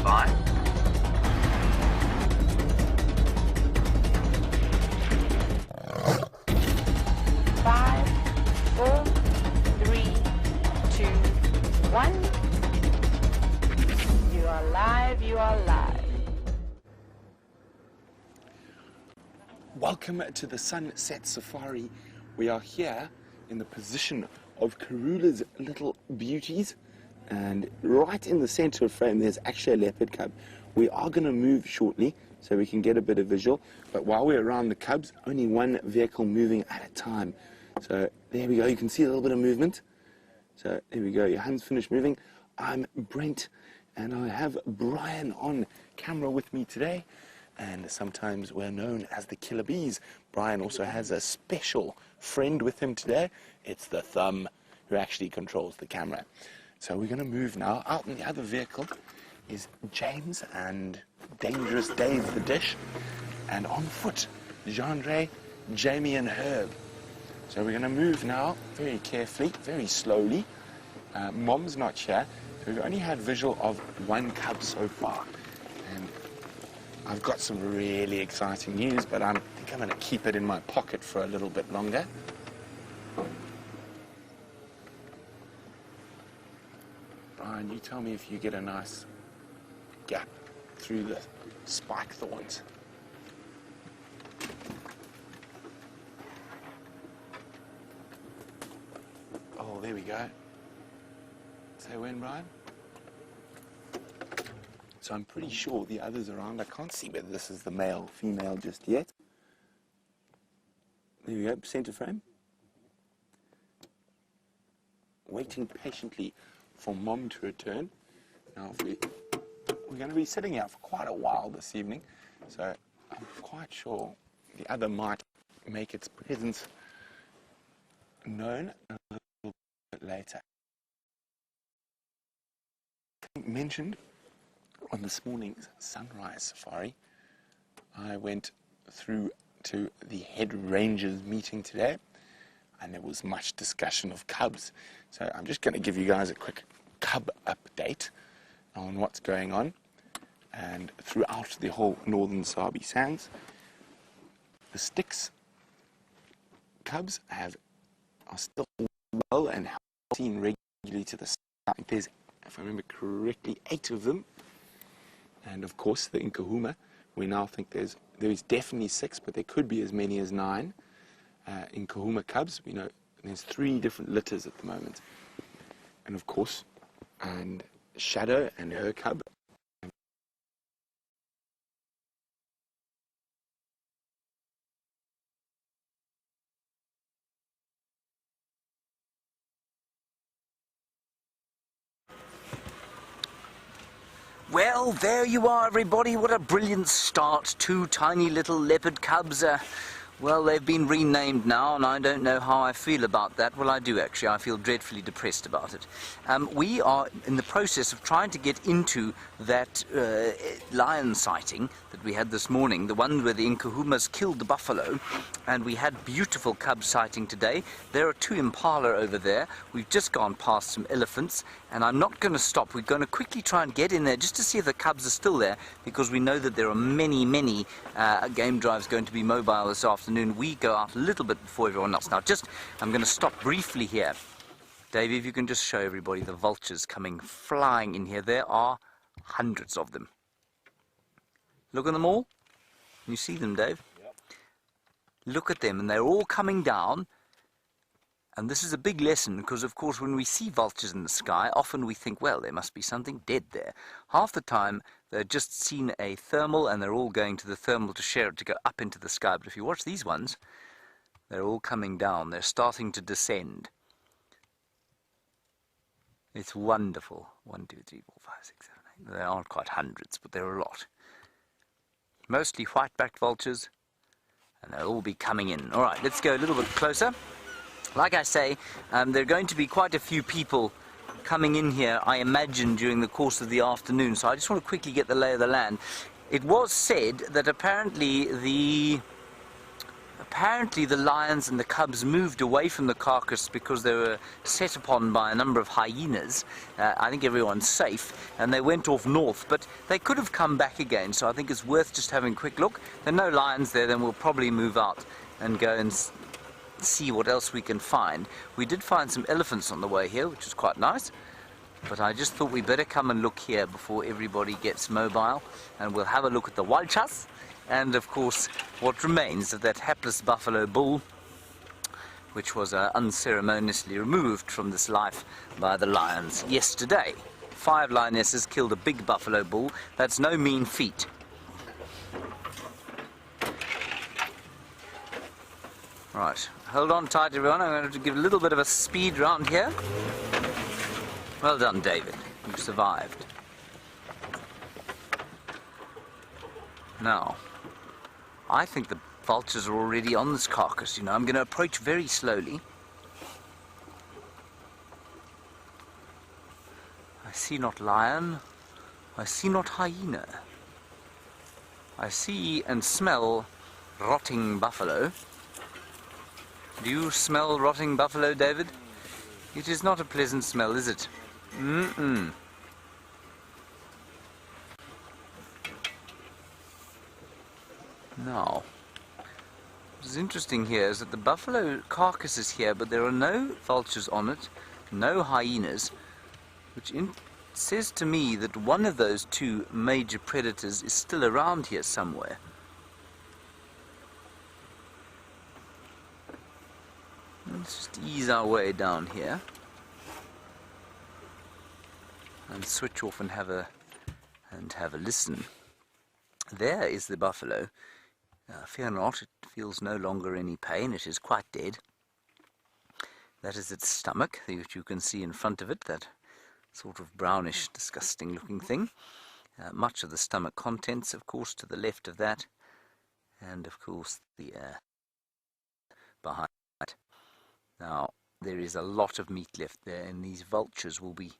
5. 5, 4, 3, 2, 1. You are live, you are live. Welcome to the Sunset Safari. We are here in the position of Karula's little beauties, and right in the center of frame there's actually a leopard cub. We are going to move shortly so we can get a bit of visual, but while we're around the cubs, only one vehicle moving at a time. So there we go, you can see a little bit of movement. So there we go, Johan's finished moving. I'm Brent, and I have Bryan on camera with me today, and sometimes we're known as the Killer Bees. Bryan also has a special friend with him today. It's the thumb, who actually controls the camera. So we're going to move now. Out in the other vehicle is James and Dangerous Dave the Dish, and on foot, Jeandre, Jamie and Herb. So we're going to move now very carefully, very slowly. Mom's not here, so we've only had visual of one cub so far. And I've got some really exciting news, but I think I'm going to keep it in my pocket for a little bit longer. Bryan, you tell me if you get a nice gap through the spike thorns. Oh, there we go. Say when, Bryan? So I'm pretty sure the others are around. I can't see whether this is the male, female just yet. There we go, center frame. Waiting patiently for Mom to return. Now, we're going to be sitting here for quite a while this evening, so I'm quite sure the other might make its presence known a little bit later. I mentioned on this morning's sunrise safari, I went through to the head rangers meeting today, and there was much discussion of cubs. So I'm just going to give you guys a quick cub update on what's going on. And throughout the whole northern Sabi Sands, the Styx cubs are still well and seen regularly to the side. There's, if I remember correctly, 8 of them. And of course the Nkahuma, we now think there is definitely 6, but there could be as many as 9 Nkahuma cubs. We know there's 3 different litters at the moment. And of course, and Shadow and her cub. Well, there you are, everybody. What a brilliant start. 2 tiny little leopard cubs. Well, they've been renamed now, and I don't know how I feel about that. Well, I do, actually. I feel dreadfully depressed about it. We are in the process of trying to get into that lion sighting that we had this morning, the one where the Nkahumas killed the buffalo, and we had beautiful cub sighting today. There are 2 impala over there. We've just gone past some elephants, and I'm not going to stop. We're going to quickly try and get in there just to see if the cubs are still there, because we know that there are many game drives going to be mobile this afternoon. We go out a little bit before everyone else. Now, I'm going to stop briefly here. Dave, if you can just show everybody the vultures coming flying in here. There are hundreds of them. Look at them all. Can you see them, Dave? Yep. Look at them, and they're all coming down. And this is a big lesson, because of course when we see vultures in the sky, often we think, well, there must be something dead there. Half the time they've just seen a thermal, and they're all going to the thermal to share it to go up into the sky. But if you watch these ones, they're all coming down. They're starting to descend. It's wonderful. 1, 2, 3, 4, 5, 6, 7, 8. There aren't quite hundreds, but there are a lot. Mostly white-backed vultures, and they'll all be coming in. All right, let's go a little bit closer. Like I say, there are going to be quite a few people coming in here, I imagine, during the course of the afternoon. So I just want to quickly get the lay of the land. It was said that apparently the Apparently the lions and the cubs moved away from the carcass because they were set upon by a number of hyenas. I think everyone's safe, and they went off north, but they could have come back again, so I think it's worth just having a quick look. There are no lions there, then we'll probably move out and go and see what else we can find. We did find some elephants on the way here, which is quite nice, but I just thought we better come and look here before everybody gets mobile, and we'll have a look at the vultures. And of course what remains of that hapless buffalo bull, which was unceremoniously removed from this life by the lions yesterday. 5 lionesses killed a big buffalo bull. That's no mean feat. Right, hold on tight everyone, I'm going to give a little bit of a speed round here. Well done David, you survived. Now, I think the vultures are already on this carcass, you know. I'm going to approach very slowly. I see not lion, I see not hyena. I see and smell rotting buffalo. Do you smell rotting buffalo, David? It is not a pleasant smell, is it? Mm-mm. Now, what's interesting here is that the buffalo carcass is here, but there are no vultures on it, no hyenas, which says to me that one of those 2 major predators is still around here somewhere. Let's just ease our way down here and switch off and have a listen. There is the buffalo. Fear not, it feels no longer any pain, it is quite dead. That is its stomach, which you can see in front of it, that sort of brownish, disgusting looking thing. Much of the stomach contents, of course, to the left of that, and of course the behind that. Now, there is a lot of meat left there, and these vultures will be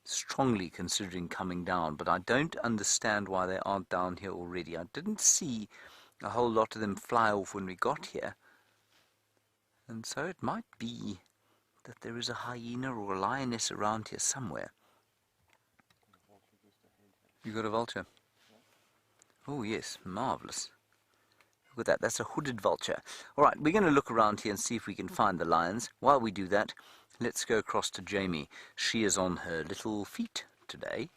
strongly considering coming down, but I don't understand why they aren't down here already. I didn't see a whole lot of them fly off when we got here, and so it might be that there is a hyena or a lioness around here somewhere. You got a vulture? Oh yes, marvellous. Look at that, that's a hooded vulture. Alright, we're going to look around here and see if we can find the lions. While we do that, let's go across to Jamie. She is on her little feet today.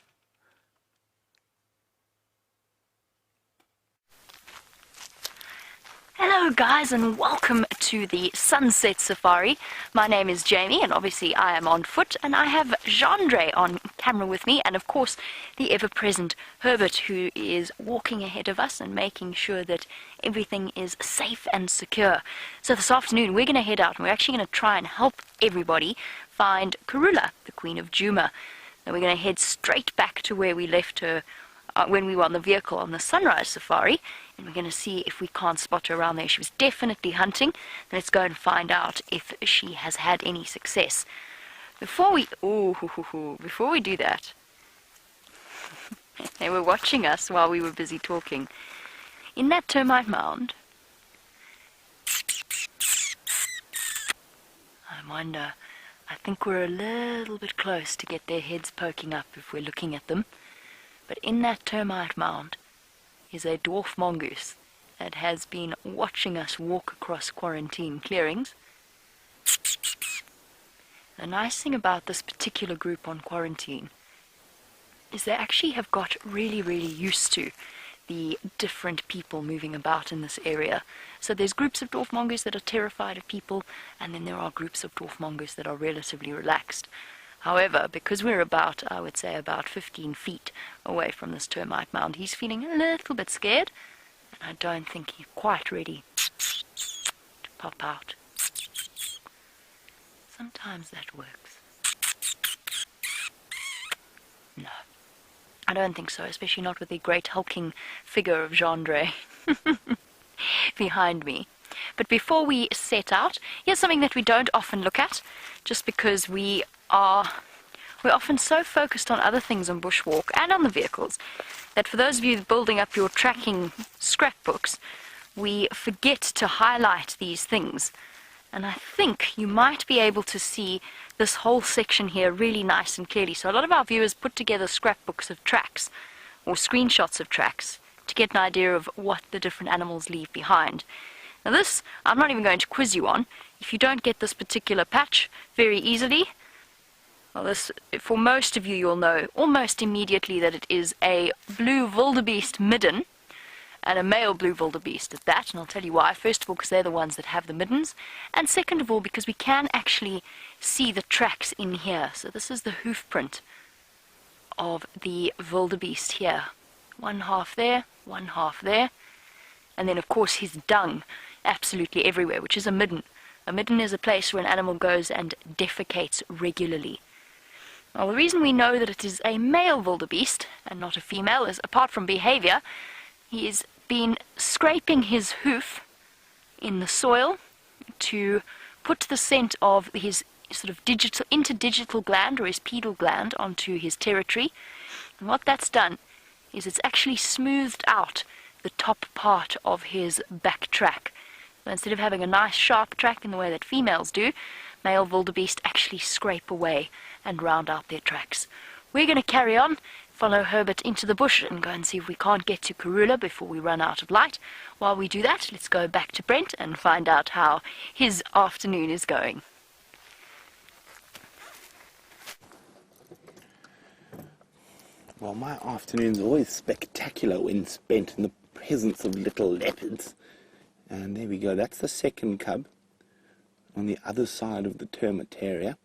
Hello guys and welcome to the Sunset Safari. My name is Jamie and obviously I am on foot, and I have Jeandre on camera with me, and of course the ever-present Herbert, who is walking ahead of us and making sure that everything is safe and secure. So this afternoon we're going to head out and we're actually going to try and help everybody find Karula, the Queen of Jeandre. Now we're going to head straight back to where we left her when we were on the vehicle on the sunrise safari, and we're going to see if we can't spot her around there. She was definitely hunting. Let's go and find out if she has had any success. Before we do that, they were watching us while we were busy talking. In that termite mound, I wonder, I think we're a little bit close to get their heads poking up if we're looking at them. But in that termite mound is a dwarf mongoose that has been watching us walk across quarantine clearings. The nice thing about this particular group on quarantine is they actually have got really, really used to the different people moving about in this area. So there's groups of dwarf mongoose that are terrified of people, and then there are groups of dwarf mongoose that are relatively relaxed. However, because we're about, I would say, about 15 feet away from this termite mound, he's feeling a little bit scared, and I don't think he's quite ready to pop out. Sometimes that works. No, I don't think so, especially not with the great hulking figure of Jeandre behind me. But before we set out, here's something that we don't often look at, just because we're often so focused on other things on bushwalk and on the vehicles that for those of you building up your tracking scrapbooks, we forget to highlight these things. And I think you might be able to see this whole section here really nice and clearly. So a lot of our viewers put together scrapbooks of tracks or screenshots of tracks to get an idea of what the different animals leave behind. Now this, I'm not even going to quiz you on. If you don't get this particular patch very easily, well, this, for most of you, you'll know almost immediately that it is a blue wildebeest midden, and a male blue wildebeest at that, and I'll tell you why. First of all, because they're the ones that have the middens, and second of all, because we can actually see the tracks in here. So this is the hoof print of the wildebeest here. One half there, one half there, and then of course his dung absolutely everywhere, which is a midden. A midden is a place where an animal goes and defecates regularly. Well, the reason we know that it is a male wildebeest and not a female is, apart from behavior, he's been scraping his hoof in the soil to put the scent of his sort of interdigital gland, or his pedal gland, onto his territory. And what that's done is it's actually smoothed out the top part of his back track. So instead of having a nice sharp track in the way that females do, male wildebeest actually scrape away and round out their tracks. We're going to carry on, follow Herbert into the bush and go and see if we can't get to Karula before we run out of light. While we do that, let's go back to Brent and find out how his afternoon is going. Well, my afternoon's always spectacular when spent in the presence of little leopards. And there we go, that's the second cub on the other side of the termite area.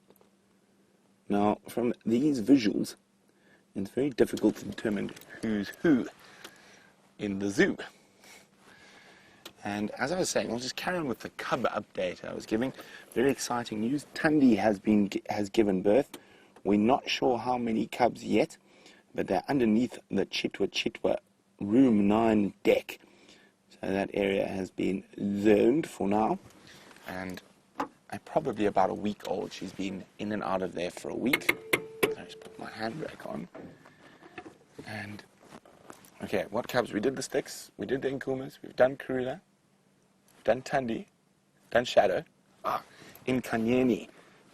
Now, from these visuals, it's very difficult to determine who's who in the zoo. And as I was saying, I'll just carry on with the cub update I was giving. Very exciting news. Tundi has given birth. We're not sure how many cubs yet, but they're underneath the Chitwa room 9 deck. So that area has been zoned for now. And probably about a week old. She's been in and out of there for a week. I just put my handbrake on. And, okay, what cubs? We did the sticks, we did the inkumas, we've done Karula, done Tundi, done Shadow, in Kanyeni.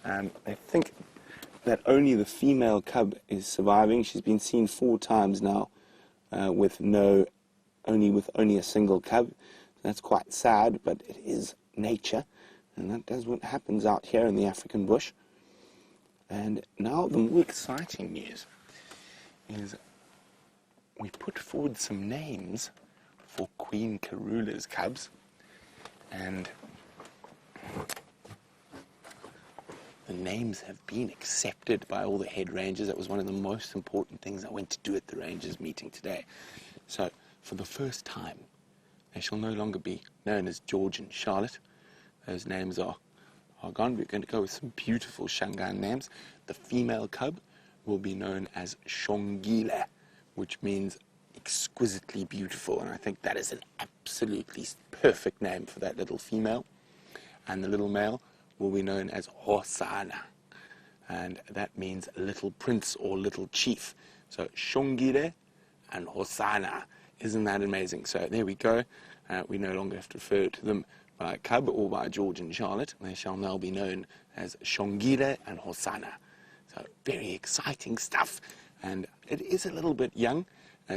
I think that only the female cub is surviving. She's been seen 4 times now with only a single cub. That's quite sad, but it is nature. And that is what happens out here in the African bush. And now the more exciting news is we put forward some names for Queen Karula's cubs. And the names have been accepted by all the head rangers. That was one of the most important things I went to do at the rangers meeting today. So for the first time, they shall no longer be known as George and Charlotte. Those names are gone. We're going to go with some beautiful Shongile names. The female cub will be known as Shongile, which means exquisitely beautiful, and I think that is an absolutely perfect name for that little female. And the little male will be known as Hosana, and that means little prince or little chief. So Shongile and Hosana. Isn't that amazing? So there we go. We no longer have to refer to them by cub or by George and Charlotte. They shall now be known as Shongile and Hosana. So very exciting stuff. And it is a little bit young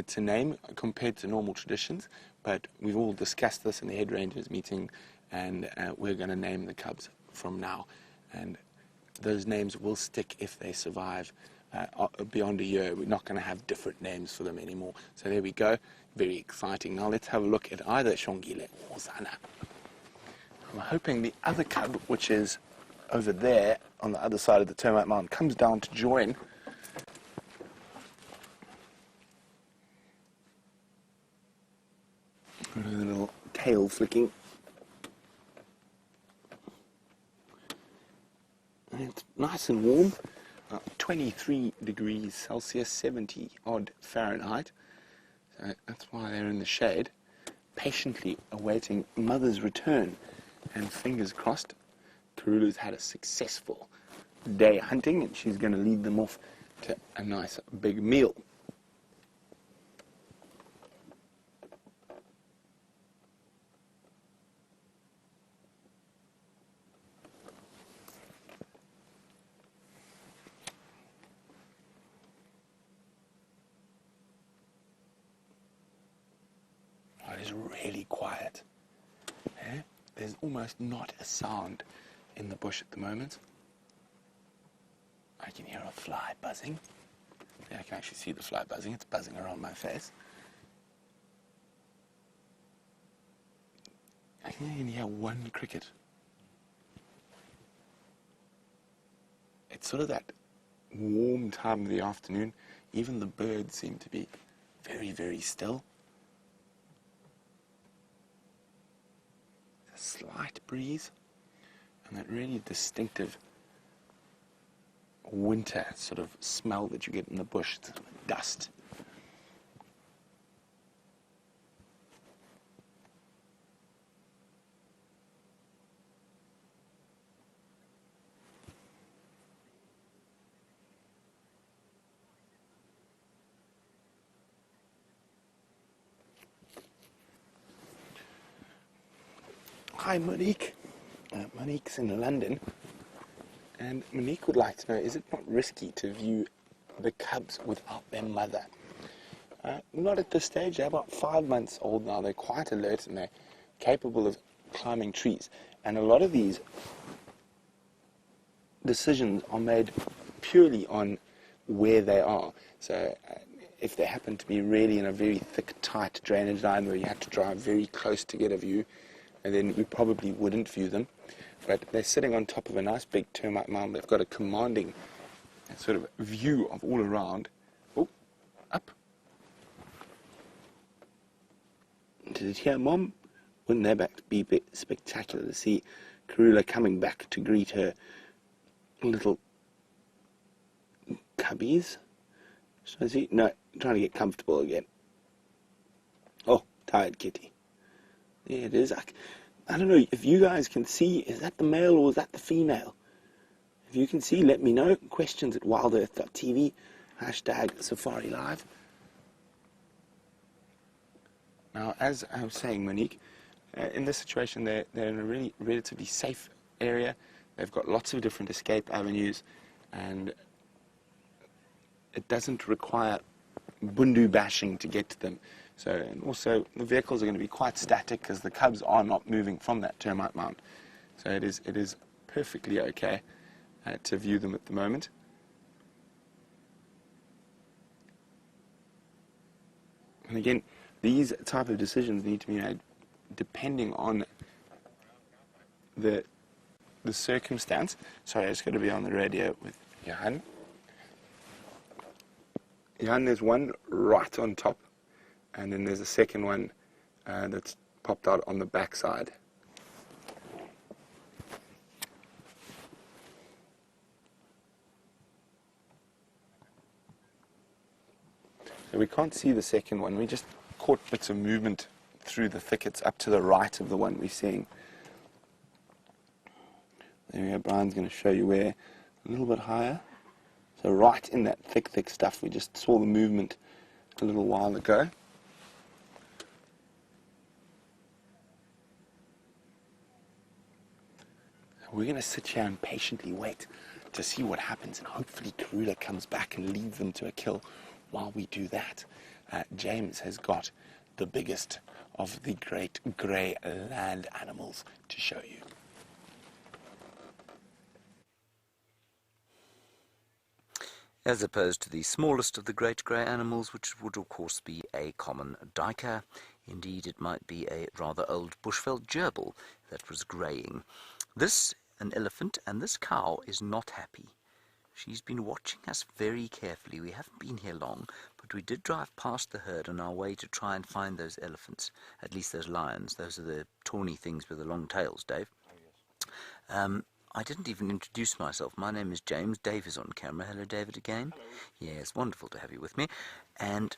to name compared to normal traditions, but we've all discussed this in the head rangers meeting, and we're going to name the cubs from now. And those names will stick if they survive beyond a year. We're not going to have different names for them anymore. So there we go. Very exciting. Now let's have a look at either Shongile or Hosana. I'm hoping the other cub, which is over there on the other side of the termite mountain, comes down to join. A little tail flicking. And it's nice and warm. 23 degrees Celsius, 70 odd Fahrenheit. So that's why they're in the shade, patiently awaiting mother's return. And fingers crossed, Karula's had a successful day hunting, and she's going to lead them off to a nice big meal. is really quiet. Yeah? There's almost not a sound in the bush at the moment. I can hear a fly buzzing. Yeah, I can actually see the fly buzzing. It's buzzing around my face. I can even hear one cricket. It's sort of that warm time of the afternoon. Even the birds seem to be very, very still. A slight breeze and that really distinctive winter sort of smell that you get in the bush, it's sort of dust. Hi Monique. Monique's in London, and Monique would like to know, is it not risky to view the cubs without their mother? Not at this stage. They're about 5 months old now. They're quite alert and they're capable of climbing trees, and a lot of these decisions are made purely on where they are. So if they happen to be really in a very thick, tight drainage line where you have to drive very close to get a view, and then we probably wouldn't view them. But they're sitting on top of a nice big termite mound. They've got a commanding sort of view of all around. Oh, up. Did it hear, Mom? Wouldn't that be spectacular to see Karula coming back to greet her little cubbies? So is he? No, trying to get comfortable again. Oh, tired kitty. There it is. I don't know if you guys can see, is that the male or is that the female? If you can see, let me know. Questions at wildearth.tv, #SafariLIVE. Now, as I was saying, Monique, in this situation, they're in a really relatively safe area. They've got lots of different escape avenues, and it doesn't require bundu bashing to get to them. So, and also the vehicles are going to be quite static because the cubs are not moving from that termite mound. So it is perfectly okay to view them at the moment. And again, these type of decisions need to be made depending on the circumstance. Sorry, I just got to be on the radio with Jeandre. Jeandre, there's one right on top. And then there's a second one that's popped out on the back side. So we can't see the second one. We just caught bits of movement through the thickets up to the right of the one we're seeing. There we go. Brian's going to show you where, a little bit higher. So right in that thick stuff. We just saw the movement a little while ago. We're going to sit here and patiently wait to see what happens, and hopefully Karula comes back and leads them to a kill. While we do that, James has got the biggest of the great grey land animals to show you. As opposed to the smallest of the great grey animals, which would of course be a common duiker. Indeed, it might be a rather old bushveld gerbil that was greying. This, an elephant, and this cow is not happy. She's been watching us very carefully. We haven't been here long, but we did drive past the herd on our way to try and find those elephants, at least those lions. Those are the tawny things with the long tails, Dave. Oh, yes. I didn't even introduce myself. My name is James. Dave is on camera. Hello, David, again. Hello. Yes, wonderful to have you with me. And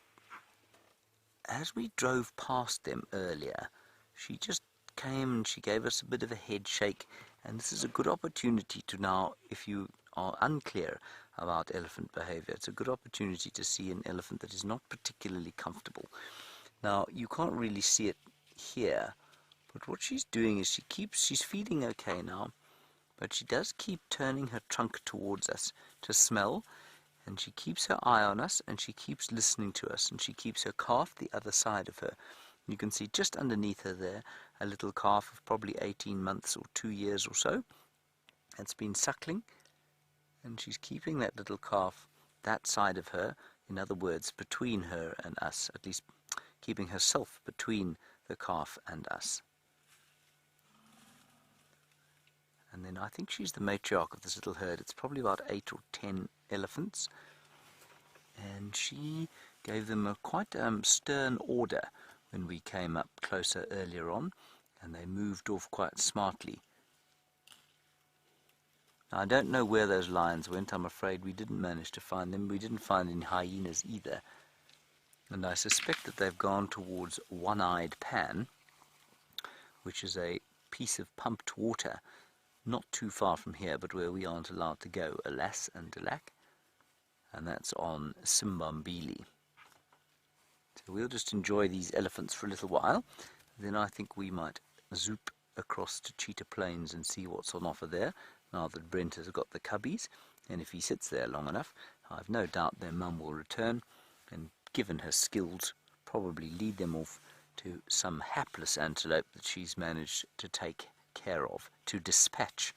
as we drove past them earlier, she just came and she gave us a bit of a head shake, and this is a good opportunity to now, if you are unclear about elephant behavior, it's a good opportunity to see an elephant that is not particularly comfortable. Now, you can't really see it here, but what she's doing is she's feeding okay now, but she does keep turning her trunk towards us to smell, and she keeps her eye on us, and she keeps listening to us, and she keeps her calf the other side of her. You can see just underneath her there a little calf of probably 18 months or 2 years or so. It's been suckling, and she's keeping that little calf that side of her, in other words, between her and us, at least keeping herself between the calf and us. And then I think she's the matriarch of this little herd. It's probably about 8 or 10 elephants. And she gave them a quite stern order when we came up closer earlier on, and they moved off quite smartly. Now, I don't know where those lions went. I'm afraid we didn't manage to find them. We didn't find any hyenas either. And I suspect that they've gone towards One-Eyed Pan, which is a piece of pumped water not too far from here, but where we aren't allowed to go, alas and alack. And that's on Simbambili. So we'll just enjoy these elephants for a little while. Then I think we might zoop across to Cheetah Plains and see what's on offer there, now that Brent has got the cubbies. And if he sits there long enough, I've no doubt their mum will return, and given her skills, probably lead them off to some hapless antelope that she's managed to take care of, to dispatch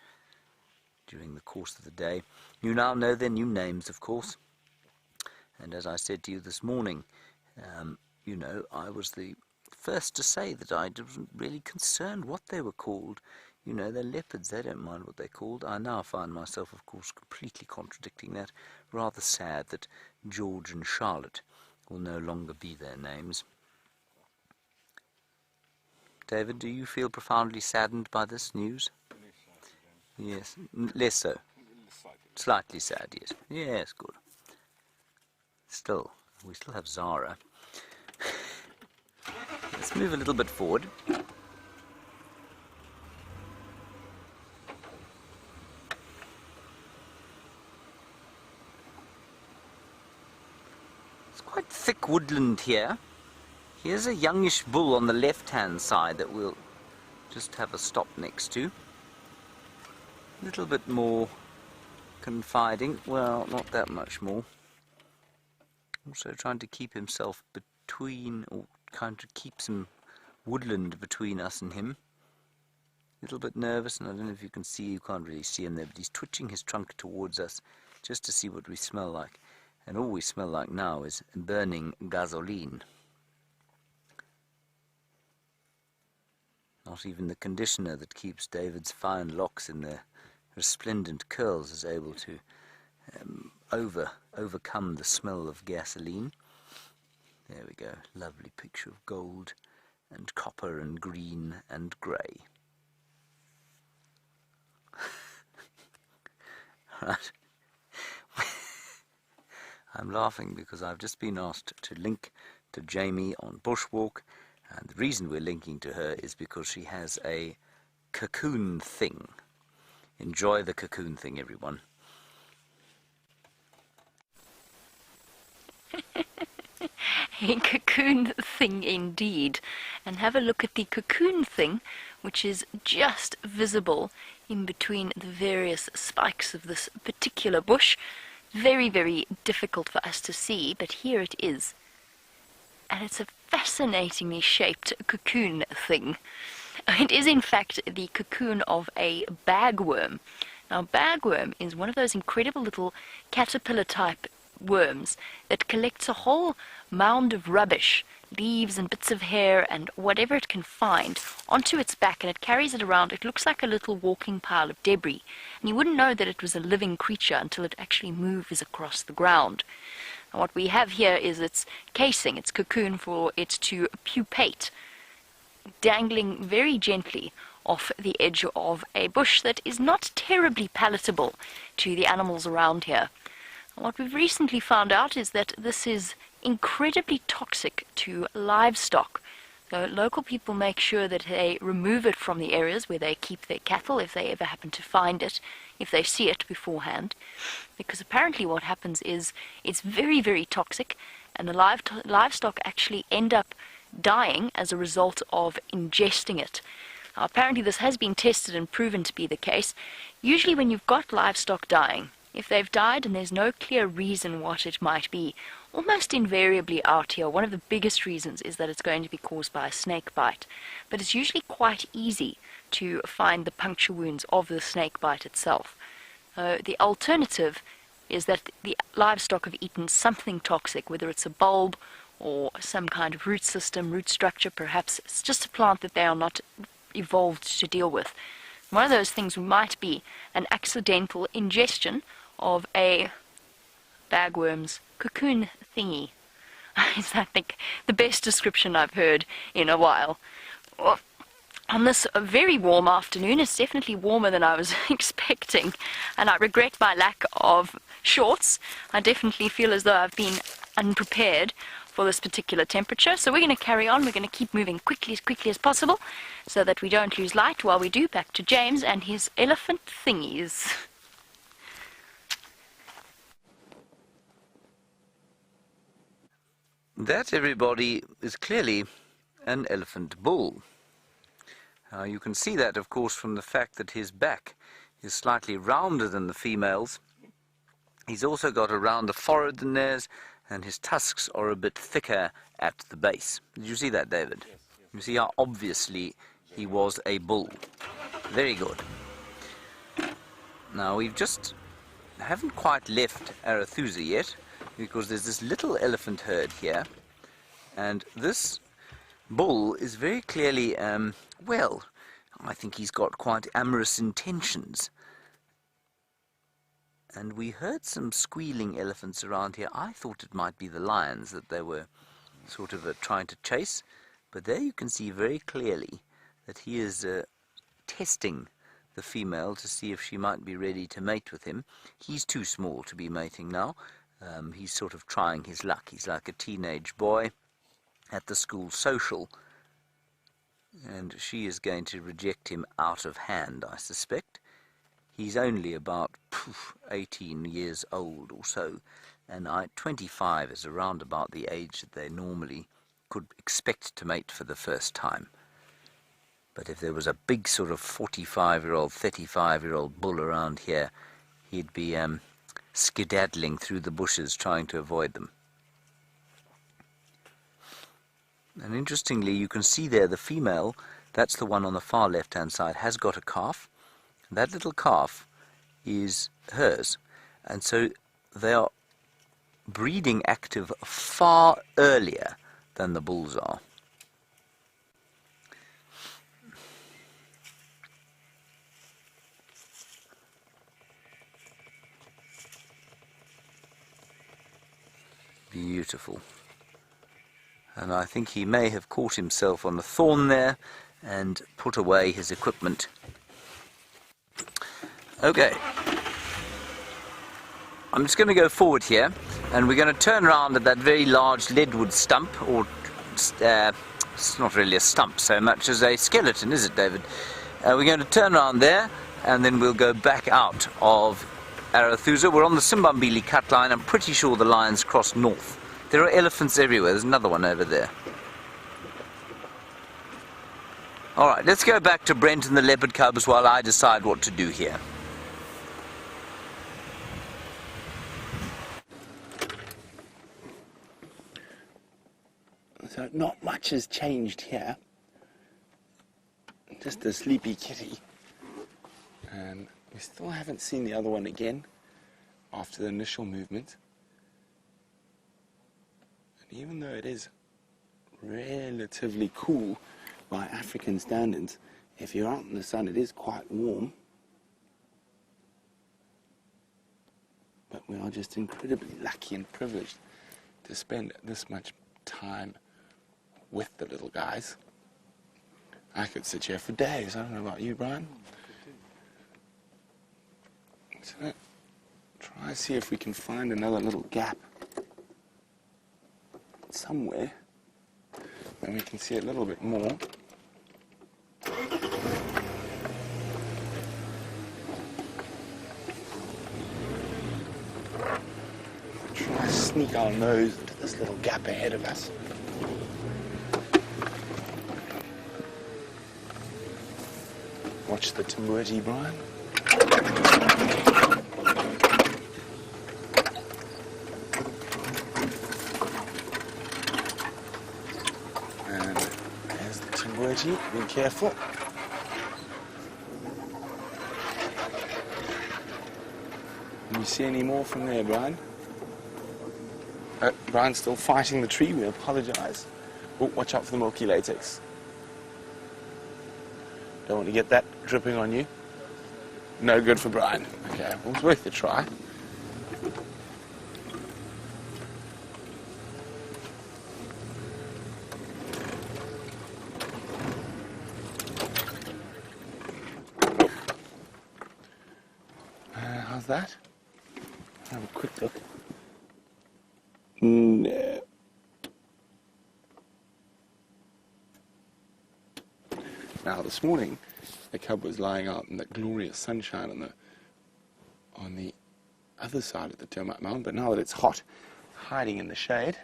during the course of the day. You now know their new names, of course. And as I said to you this morning, you know, I was the first to say that I wasn't really concerned what they were called. You know, they're leopards, they don't mind what they're called. I now find myself, of course, completely contradicting that. Rather sad that George and Charlotte will no longer be their names. David, do you feel profoundly saddened by this news? Yes, less so. Slightly sad, yes. Yes, good. Still, we still have Zara. Let's move a little bit forward. It's quite thick woodland here. Here's a youngish bull on the left-hand side that we'll just have a stop next to. A little bit more confiding. Well, not that much more. Also trying to keep himself between, or kind of keep some woodland between us and him. A little bit nervous, and I don't know if you can see, you can't really see him there, but he's twitching his trunk towards us just to see what we smell like. And all we smell like now is burning gasoline. Not even the conditioner that keeps David's fine locks in their resplendent curls is able to overcome the smell of gasoline. There we go, lovely picture of gold and copper and green and grey. Right. I'm laughing because I've just been asked to link to Jamie on Bushwalk, and the reason we're linking to her is because she has a cocoon thing. Enjoy the cocoon thing, everyone. A cocoon thing indeed. And have a look at the cocoon thing, which is just visible in between the various spikes of this particular bush. Very, very difficult for us to see, but here it is. And it's a fascinatingly shaped cocoon thing. It is in fact the cocoon of a bagworm. Now, bagworm is one of those incredible little caterpillar type worms that collects a whole mound of rubbish, leaves and bits of hair and whatever it can find onto its back, and it carries it around. It looks like a little walking pile of debris, and you wouldn't know that it was a living creature until it actually moves across the ground. And what we have here is its casing, its cocoon for it to pupate, dangling very gently off the edge of a bush that is not terribly palatable to the animals around here. What we've recently found out is that this is incredibly toxic to livestock. So local people make sure that they remove it from the areas where they keep their cattle if they ever happen to find it, if they see it beforehand. Because apparently what happens is it's very, very toxic, and the livestock actually end up dying as a result of ingesting it. Now, apparently this has been tested and proven to be the case. Usually when you've got livestock dying, if they've died and there's no clear reason what it might be, almost invariably out here. One of the biggest reasons is that it's going to be caused by a snake bite, but it's usually quite easy to find the puncture wounds of the snake bite itself. The alternative is that the livestock have eaten something toxic, whether it's a bulb or some kind of root system, root structure. Perhaps it's just a plant that they are not evolved to deal with. One of those things might be an accidental ingestion of a bagworm's cocoon thingy. Is, I think, the best description I've heard in a while. Well, on this very warm afternoon, it's definitely warmer than I was expecting, and I regret my lack of shorts. I definitely feel as though I've been unprepared for this particular temperature. So we're going to carry on. We're going to keep moving quickly as possible so that we don't lose light. While we do, back to James and his elephant thingies. That, everybody, is clearly an elephant bull. You can see that, of course, from the fact that his back is slightly rounder than the female's. He's also got a rounder forehead than theirs, and his tusks are a bit thicker at the base. Did you see that, David? Yes, yes. You see how obviously he was a bull. Very good. Now, we haven't quite left Arethusa yet, because there's this little elephant herd here, and this bull is very clearly, well, I think he's got quite amorous intentions. And we heard some squealing elephants around here. I thought it might be the lions that they were sort of trying to chase, but there you can see very clearly that he is testing the female to see if she might be ready to mate with him. He's too small to be mating now. He's sort of trying his luck. He's like a teenage boy at the school social, and she is going to reject him out of hand, I suspect. He's only about 18 years old or so, and 25 is around about the age that they normally could expect to mate for the first time. But if there was a big sort of 45-year-old, 35-year-old bull around here, he'd be skedaddling through the bushes trying to avoid them. And interestingly, you can see there the female, that's the one on the far left-hand side, has got a calf. That little calf is hers, and so they are breeding active far earlier than the bulls are. Beautiful. And I think he may have caught himself on a thorn there and put away his equipment. Okay, I'm just going to go forward here, and we're going to turn around at that very large leadwood stump, or it's not really a stump so much as a skeleton, is it, David? We're going to turn around there, and then we'll go back out of Arethusa. We're on the Simbambili cut line. I'm pretty sure the line's crossed north. There are elephants everywhere. There's another one over there. All right, let's go back to Brent and the leopard cubs while I decide what to do here. So not much has changed here. Just a sleepy kitty. And we still haven't seen the other one again after the initial movement. And even though it is relatively cool by African standards, if you're out in the sun it is quite warm. But we are just incredibly lucky and privileged to spend this much time with the little guys. I could sit here for days. I don't know about you, Brian. So try to see if we can find another little gap somewhere where we can see a little bit more. Try to sneak our nose into this little gap ahead of us. Watch the timberity, Brian. Bertie, be careful. Can you see any more from there, Brian? Brian's still fighting the tree, we apologise. Oh, watch out for the milky latex. Don't want to get that dripping on you. No good for Brian. Okay, well, it's worth a try. How's that? Have a quick look. No. Now this morning, the cub was lying out in the glorious sunshine on the other side of the termite mound, but now that it's hot, hiding in the shade.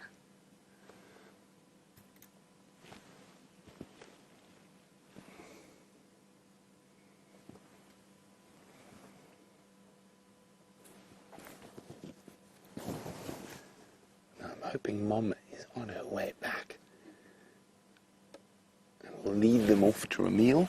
I'm hoping Mom is on her way back. And we'll lead them off to a meal.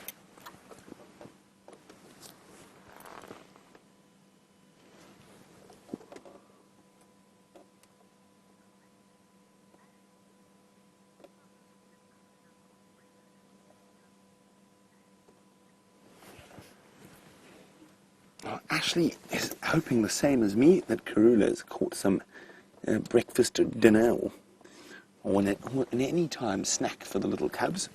Now, Ashley is hoping the same as me that Karula has caught some breakfast or dinner or an any time snack for the little cubs.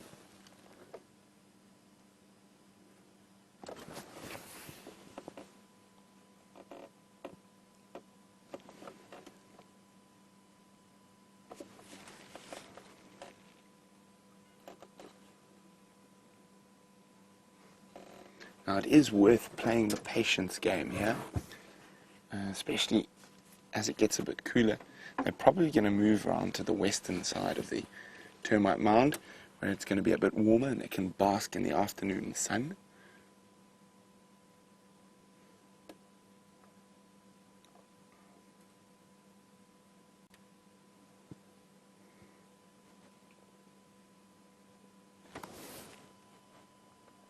Now it is worth playing the patience game here, especially as it gets a bit cooler. They're probably going to move around to the western side of the termite mound, where it's going to be a bit warmer and they can bask in the afternoon sun.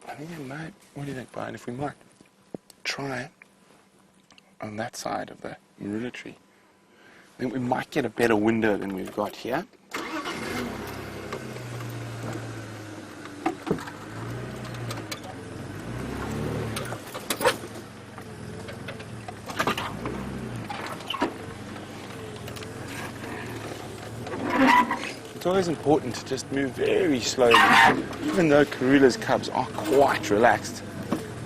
I think it might, what do you think, Brian, if we might try on that side of the marula tree? I think we might get a better window than we've got here. It's always important to just move very slowly, even though Karula's cubs are quite relaxed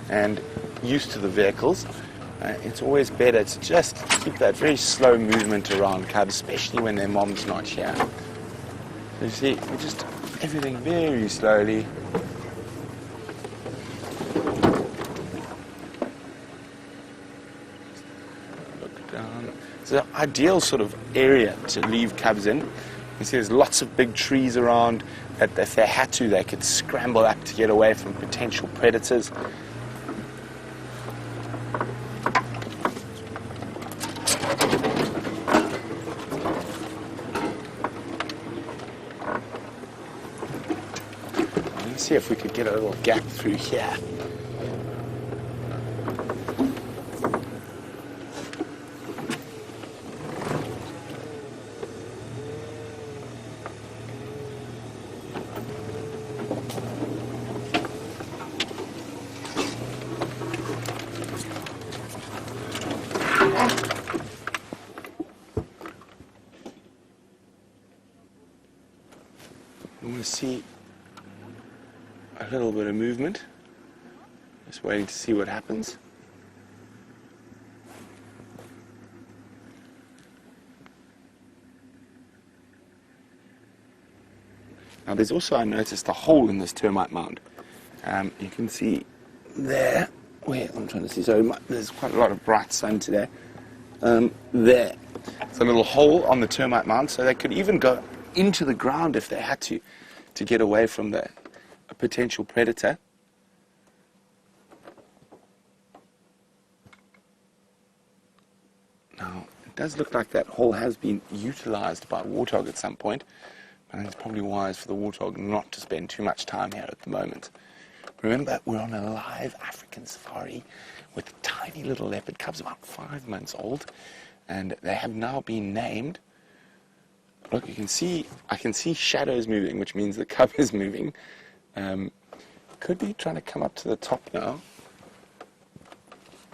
and used to the vehicles. It's always better to just keep that very slow movement around cubs, especially when their mom's not here. So you see, we just everything very slowly. Look down. It's an ideal sort of area to leave cubs in. You see there's lots of big trees around that if they had to, they could scramble up to get away from potential predators. Let's see if we could get a little gap through here. I want to see a little bit of movement. Just waiting to see what happens. Now there's also, I noticed, a hole in this termite mound. You can see there, where I'm trying to see, so there's quite a lot of bright sun today. There, it's a little hole on the termite mound, so they could even go into the ground if they had to get away from a potential predator. Now, it does look like that hole has been utilized by warthog at some point, I think it's probably wise for the warthog not to spend too much time here at the moment. Remember, we're on a live African safari with tiny little leopard cubs, about 5 months old, and they have now been named. Look, I can see shadows moving, which means the cub is moving. Could be trying to come up to the top now.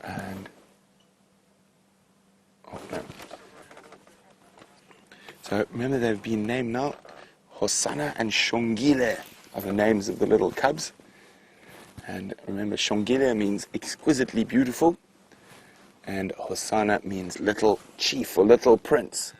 And oh no. So remember, they've been named now. Hosana and Shongile are the names of the little cubs. And remember, Shongile means exquisitely beautiful, and Hosana means little chief or little prince.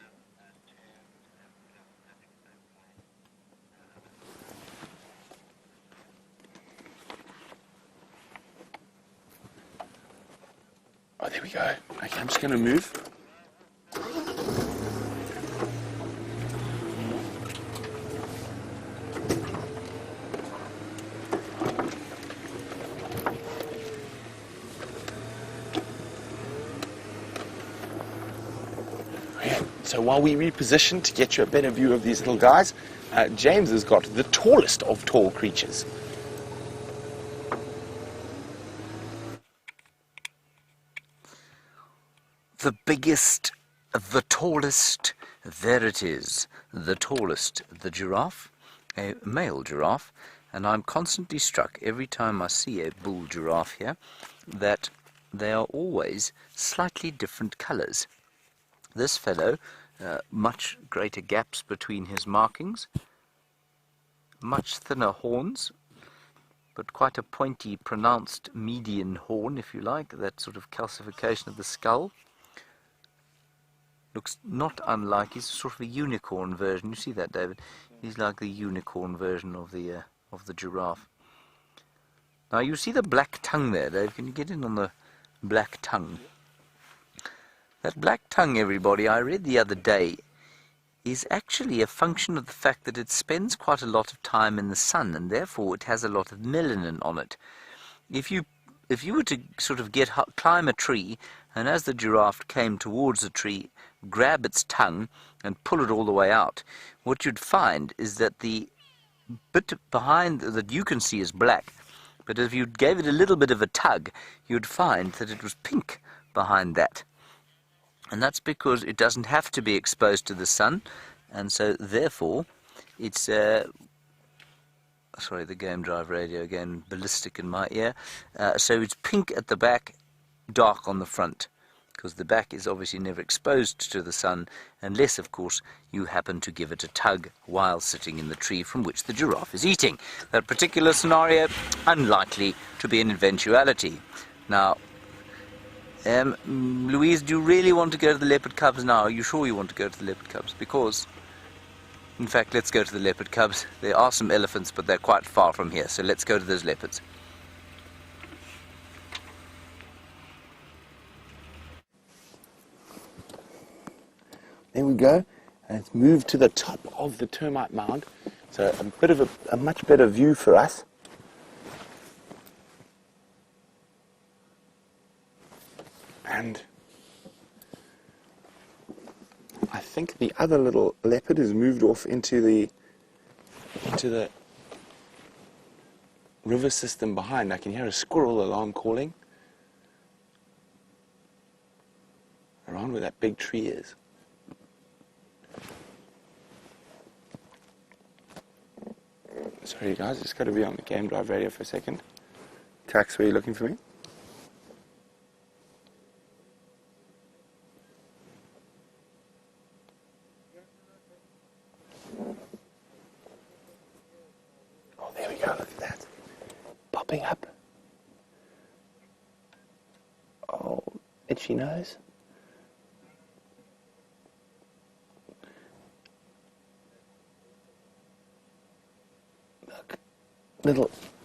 Oh, there we go. Okay, I'm just going to move. Okay, so while we reposition to get you a better view of these little guys, James has got the tallest of tall creatures. The biggest, the tallest, there it is, the tallest, the giraffe, a male giraffe, and I'm constantly struck every time I see a bull giraffe here that they are always slightly different colours. This fellow, much greater gaps between his markings, much thinner horns, but quite a pointy, pronounced median horn, if you like, that sort of calcification of the skull. Looks not unlike, he's sort of a unicorn version. You see that, David? He's like the unicorn version of the giraffe. Now you see the black tongue there, Dave. Can you get in on the black tongue? That black tongue, everybody, I read the other day, is actually a function of the fact that it spends quite a lot of time in the sun, and therefore it has a lot of melanin on it. If you were to sort of climb a tree, and as the giraffe came towards the tree, grab its tongue and pull it all the way out, what you'd find is that the bit behind that you can see is black, but if you gave it a little bit of a tug, you'd find that it was pink behind that. And that's because it doesn't have to be exposed to the sun, and so therefore it's sorry, the game drive radio again, ballistic in my ear. So it's pink at the back, dark on the front, because the back is obviously never exposed to the sun, unless, of course, you happen to give it a tug while sitting in the tree from which the giraffe is eating. That particular scenario, unlikely to be an eventuality. Now, Louise, do you really want to go to the leopard cubs now? Are you sure you want to go to the leopard cubs? Because, in fact, let's go to the leopard cubs. There are some elephants, but they're quite far from here, so let's go to those leopards. There we go, and it's moved to the top of the termite mound, so a much better view for us. And I think the other little leopard has moved off into the river system behind. I can hear a squirrel alarm calling around where that big tree is. Sorry guys, just got to be on the game drive radio for a second. Tax, were you looking for me? Oh, there we go, look at that. Popping up. Oh, itchy nose.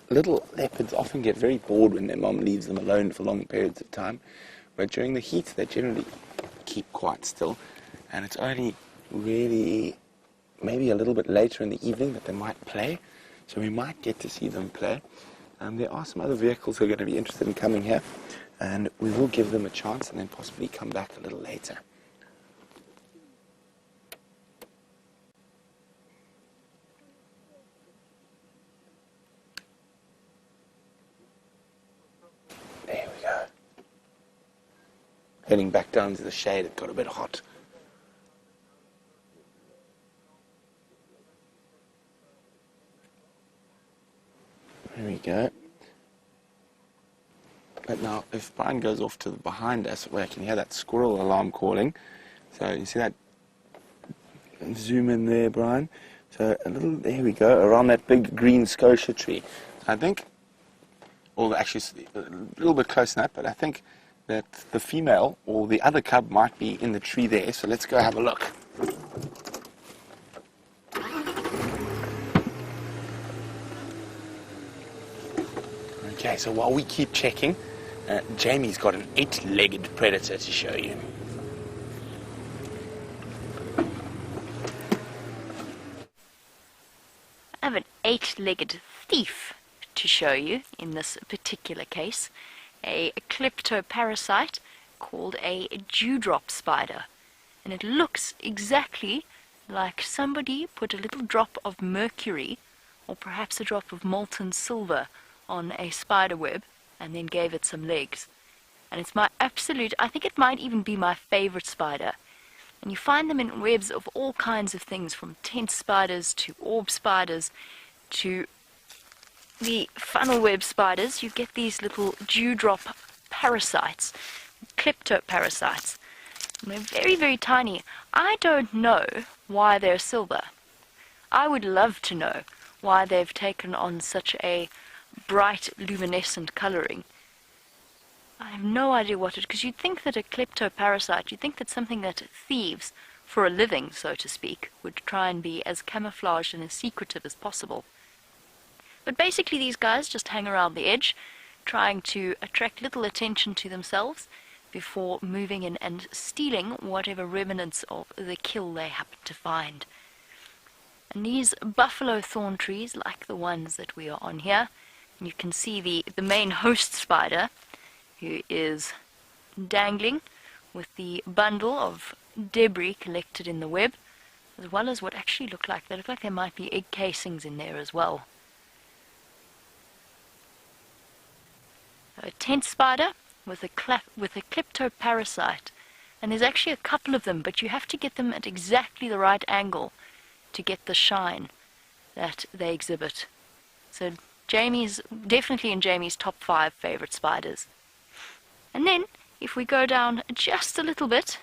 Little leopards often get very bored when their mom leaves them alone for long periods of time, but during the heat they generally keep quite still, and it's only really maybe a little bit later in the evening that they might play, so we might get to see them play. There are some other vehicles who are going to be interested in coming here, and we will give them a chance and then possibly come back a little later. heading back down to the shade. It got a bit hot. There we go. But now, if Bryan goes off to the behind us, where I can hear that squirrel alarm calling. So you see that? Zoom in there, Bryan. So a little, there we go, around that big green scotia tree. I think, or actually a little bit close to that, but I think that the female or the other cub might be in the tree there. So let's go have a look. Okay, so while we keep checking, Jamie's got an 8-legged predator to show you. I have an 8-legged thief to show you in this particular case. A kleptoparasite called a dewdrop spider. And it looks exactly like somebody put a little drop of mercury or perhaps a drop of molten silver on a spider web and then gave it some legs. And it's my absolute, I think it might even be my favorite spider. And you find them in webs of all kinds of things, from tent spiders to orb spiders to the funnel web spiders. You get these little dewdrop parasites, kleptoparasites. And they're very, very tiny. I don't know why they're silver. I would love to know why they've taken on such a bright, luminescent coloring. I have no idea what it, because you'd think that a kleptoparasite, you'd think that something that thieves for a living, so to speak, would try and be as camouflaged and as secretive as possible. But basically these guys just hang around the edge, trying to attract little attention to themselves before moving in and stealing whatever remnants of the kill they happen to find. And these buffalo thorn trees, like the ones that we are on here, you can see the main host spider, who is dangling with the bundle of debris collected in the web, as well as what actually look like there might be egg casings in there as well. A tent spider with a kleptoparasite, and there's actually a couple of them, but you have to get them at exactly the right angle to get the shine that they exhibit. So Jamie's definitely in Jamie's top 5 favorite spiders. And then, if we go down just a little bit,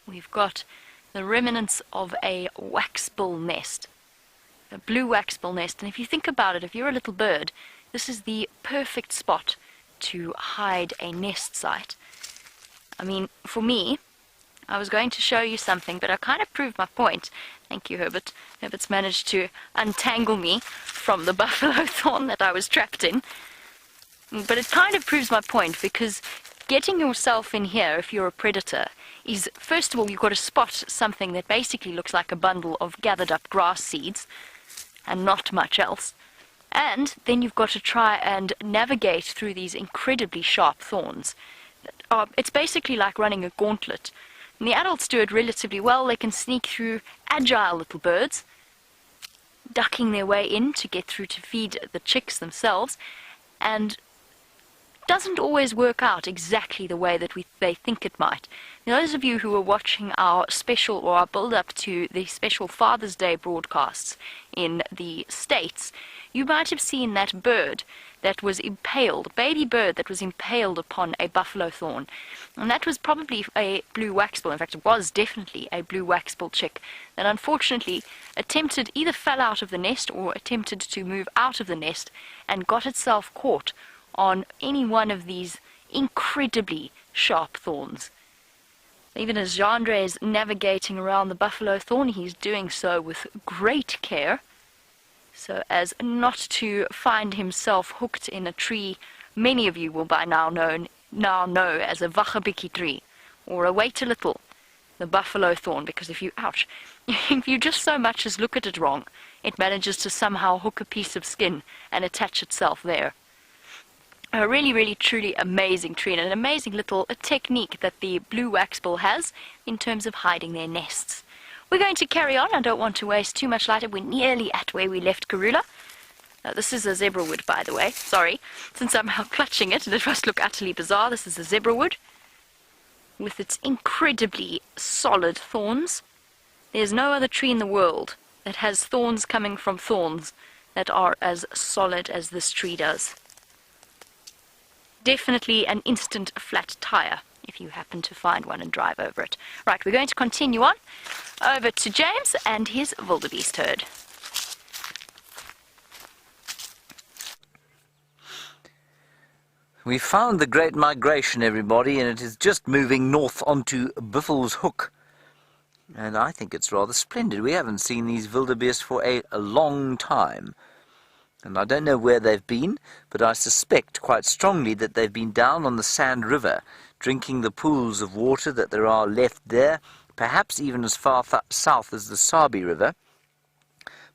we've got the remnants of a waxbill nest, a blue waxbill nest. And if you think about it, if you're a little bird, this is the perfect spot to hide a nest site. I mean, for me, I was going to show you something, but I kind of proved my point. Thank you, Herbert. Herbert's managed to untangle me from the buffalo thorn that I was trapped in. But it kind of proves my point, because getting yourself in here, if you're a predator, is, first of all, you've got to spot something that basically looks like a bundle of gathered up grass seeds and not much else. And then you've got to try and navigate through these incredibly sharp thorns. It's basically like running a gauntlet. And the adults do it relatively well. They can sneak through, agile little birds, ducking their way in to get through to feed the chicks themselves, and doesn't always work out exactly the way that they think it might. Now, those of you who are watching our special, or our build-up to the special Father's Day broadcasts in the States, you might have seen that bird that was impaled, baby bird that was impaled upon a buffalo thorn. And that was probably a blue waxbill. In fact, it was definitely a blue waxbill chick that unfortunately either fell out of the nest or attempted to move out of the nest and got itself caught on any one of these incredibly sharp thorns. Even as Jeandre is navigating around the buffalo thorn, he's doing so with great care, so as not to find himself hooked in a tree many of you will by now know as a wachabiki tree, or a wait a little, the buffalo thorn, because if you just so much as look at it wrong, it manages to somehow hook a piece of skin and attach itself there. A really, really, truly amazing tree, and an amazing little technique that the blue waxbill has in terms of hiding their nests. We're going to carry on. I don't want to waste too much light. We're nearly at where we left Karula. This is a zebra wood, by the way. Sorry, since I'm now clutching it and it must look utterly bizarre. This is a zebra wood. with its incredibly solid thorns. There's no other tree in the world that has thorns coming from thorns that are as solid as this tree does. Definitely an instant flat tire if you happen to find one and drive over it. Right, we're going to continue on over to James and his wildebeest herd. We found the Great Migration, everybody, and it is just moving north onto Biffel's Hook. And I think it's rather splendid. We haven't seen these wildebeest for a long time. And I don't know where they've been, but I suspect quite strongly that they've been down on the Sand River, drinking the pools of water that there are left there, perhaps even as far south as the Sabi River.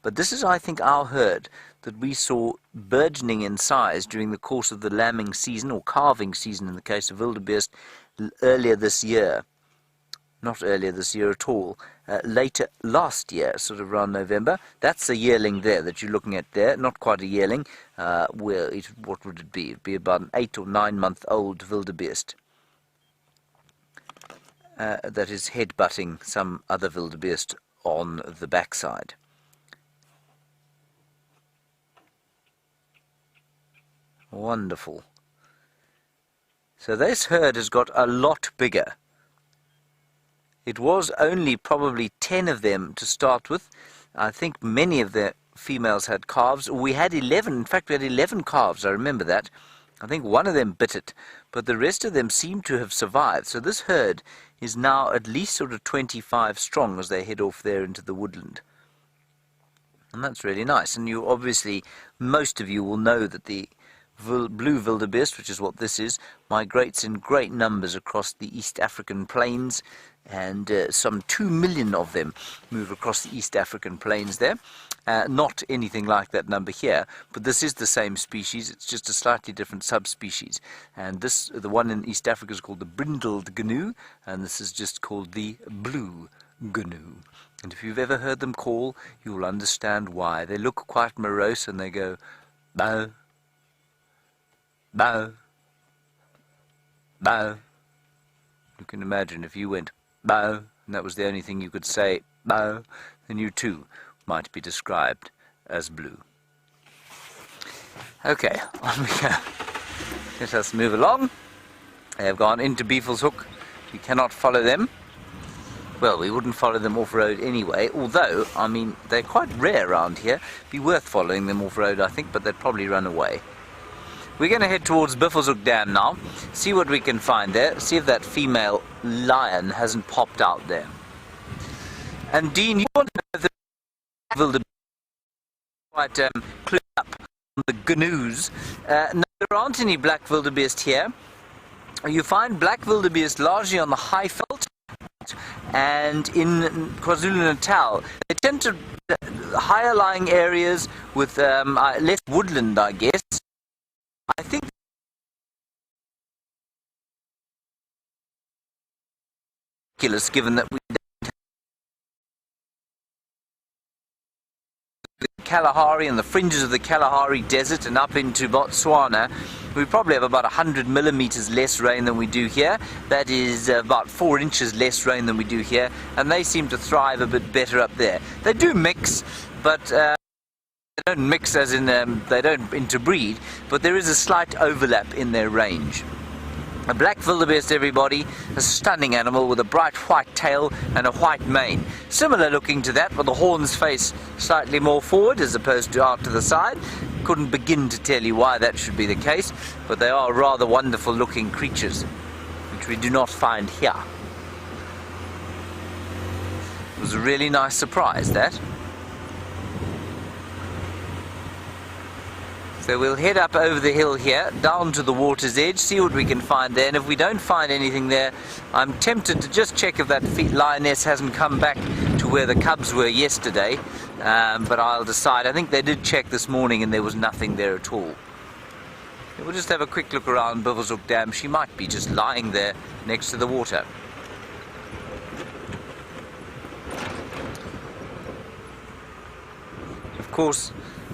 But this is, I think, our herd that we saw burgeoning in size during the course of the lambing season, or calving season in the case of wildebeest, earlier this year. Not earlier this year at all, later last year, sort of around November. That's a yearling there that you're looking at there, not quite a yearling. What would it be? It would be about an 8 or 9 month old wildebeest that is headbutting some other wildebeest on the backside. Wonderful. So this herd has got a lot bigger. It was only probably 10 of them to start with. I think many of the females had calves. We had 11, in fact we had 11 calves, I remember that. I think one of them bit it, but the rest of them seem to have survived. So this herd is now at least sort of 25 strong as they head off there into the woodland. And that's really nice. And you obviously, most of you will know that the blue wildebeest, which is what this is, migrates in great numbers across the East African plains, and some 2 million of them move across the East African plains there. Not anything like that number here, but this is the same species. It's just a slightly different subspecies. And this, the one in East Africa, is called the brindled gnu, and this is just called the blue gnu. And if you've ever heard them call, you will understand why. They look quite morose and they go bow, bow, bow. You can imagine if you went bow, and that was the only thing you could say, bow, then you too might be described as blue. Okay, on we go. Let us move along. They have gone into Biffel's Hook. We cannot follow them. Well, we wouldn't follow them off-road anyway, although, I mean, they're quite rare around here. Be worth following them off-road, I think, but they'd probably run away. We're going to head towards Biffel's Hook Dam now, see what we can find there, see if that female lion hasn't popped out there. And Dean, you want to know the wildebeest quite clued up on the gnus. No, there aren't any black wildebeest here. You find black wildebeest largely on the high veld and in KwaZulu-Natal. They tend to higher lying areas with less woodland, I guess. I think ridiculous, given that we don't have the Kalahari and the fringes of the Kalahari Desert and up into Botswana. We probably have about 100 millimeters less rain than we do here. That is about 4 inches less rain than we do here, and they seem to thrive a bit better up there. They do mix, but they don't mix as in they don't interbreed, but there is a slight overlap in their range. A black wildebeest, everybody, a stunning animal with a bright white tail and a white mane. Similar looking to that, but the horns face slightly more forward as opposed to out to the side. Couldn't begin to tell you why that should be the case, but they are rather wonderful looking creatures, which we do not find here. It was a really nice surprise, that. So we'll head up over the hill here, down to the water's edge, see what we can find there, and if we don't find anything there, I'm tempted to just check if that lioness hasn't come back to where the cubs were yesterday, but I'll decide. I think they did check this morning and there was nothing there at all. We'll just have a quick look around Biffel's Hook Dam. She might be just lying there next to the water. Of course,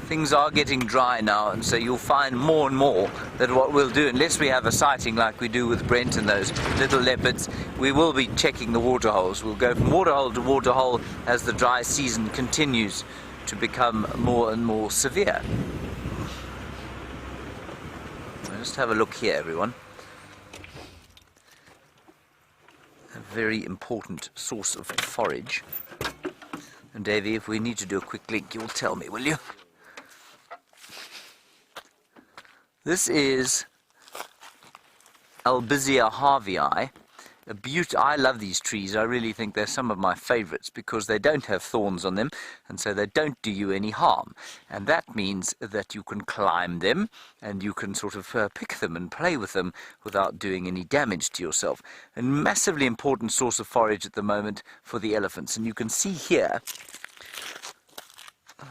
things are getting dry now, and so you'll find more and more that what we'll do, unless we have a sighting like we do with Brent and those little leopards, we will be checking the water holes. We'll go from waterhole to waterhole as the dry season continues to become more and more severe. Just have a look here, everyone. A very important source of forage. And Davey, if we need to do a quick link, you'll tell me, will you? This is Albizia harveyi. A beauty. I love these trees. I really think they're some of my favorites because they don't have thorns on them, and so they don't do you any harm. And that means that you can climb them and you can sort of pick them and play with them without doing any damage to yourself. A massively important source of forage at the moment for the elephants. And you can see here,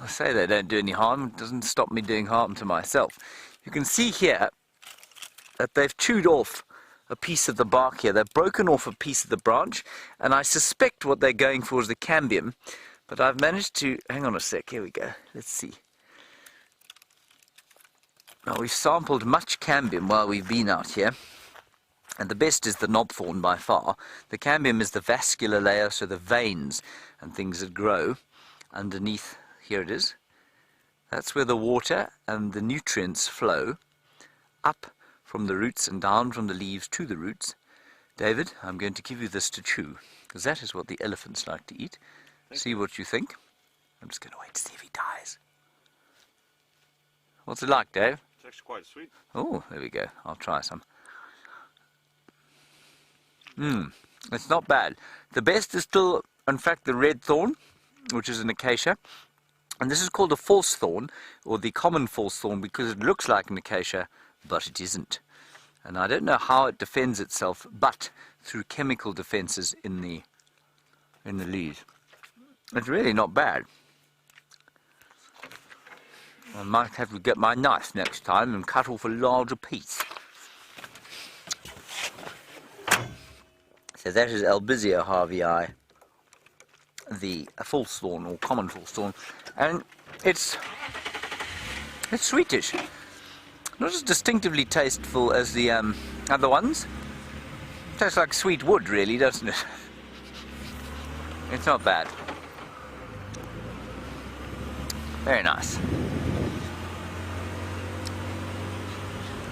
I say they don't do any harm, it doesn't stop me doing harm to myself. You can see here that they've chewed off a piece of the bark here. They've broken off a piece of the branch, and I suspect what they're going for is the cambium, but I've managed to, hang on a sec, here we go, let's see. Now we've sampled much cambium while we've been out here, and the best is the knobthorn by far. The cambium is the vascular layer, so the veins and things that grow underneath, here it is. That's where the water and the nutrients flow up from the roots and down from the leaves to the roots. David, I'm going to give you this to chew, because that is what the elephants like to eat. See what you think. I'm just going to wait to see if he dies. What's it like, Dave? It's actually quite sweet. Oh, there we go. I'll try some. It's not bad. The best is still, in fact, the red thorn, which is an acacia. And this is called a false thorn, or the common false thorn, because it looks like an acacia, but it isn't. And I don't know how it defends itself, but through chemical defenses in the leaves. It's really not bad. I might have to get my knife next time and cut off a larger piece. So that is Albizia harveyi, the false thorn or common false thorn, and it's sweetish. Not as distinctively tasteful as the other ones. Tastes like sweet wood, really, doesn't it? It's not bad. Very nice.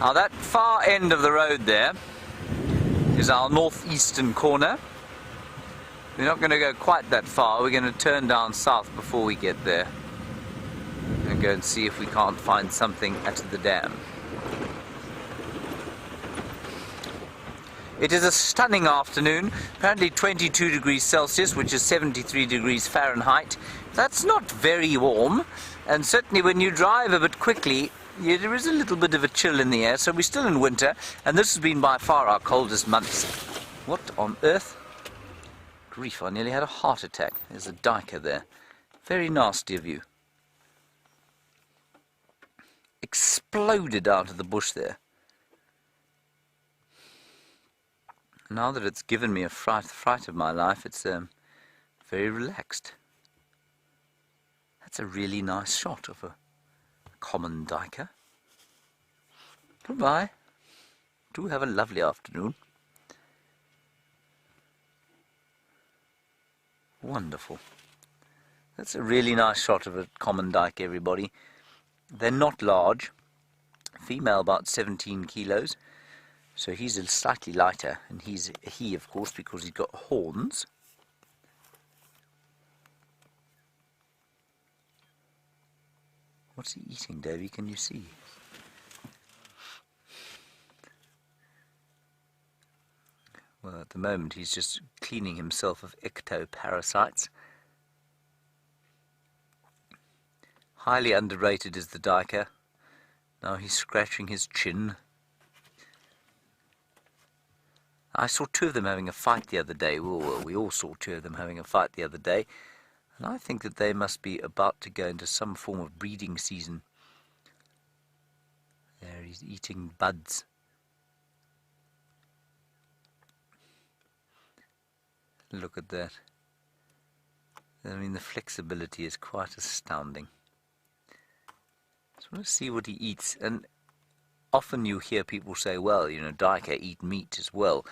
Now that far end of the road there is our northeastern corner. We're not going to go quite that far. We're going to turn down south before we get there and go and see if we can't find something at the dam. It is a stunning afternoon, apparently 22 degrees Celsius, which is 73 degrees Fahrenheit. That's not very warm, and certainly when you drive a bit quickly, there is a little bit of a chill in the air, so we're still in winter, and this has been by far our coldest months. What on earth? Grief, I nearly had a heart attack. There's a duiker there. Very nasty of you. Exploded out of the bush there. Now that it's given me a fright of my life, it's very relaxed. That's a really nice shot of a common duiker. Goodbye. Do have a lovely afternoon. Wonderful. That's a really nice shot of a common duiker, everybody. They're not large. Female about 17 kilos. So he's slightly lighter, and he's a he, of course, because he's got horns. What's he eating, Davy? Can you see? Well, at the moment he's just cleaning himself of ectoparasites. Highly underrated is the duiker. Now he's scratching his chin. I saw two of them having a fight the other day. Well, we all saw two of them having a fight the other day. And I think that they must be about to go into some form of breeding season. There, he's eating buds. Look at that. I mean, the flexibility is quite astounding. Just want to see what he eats. And often you hear people say, well, you know, duiker eat meat as well.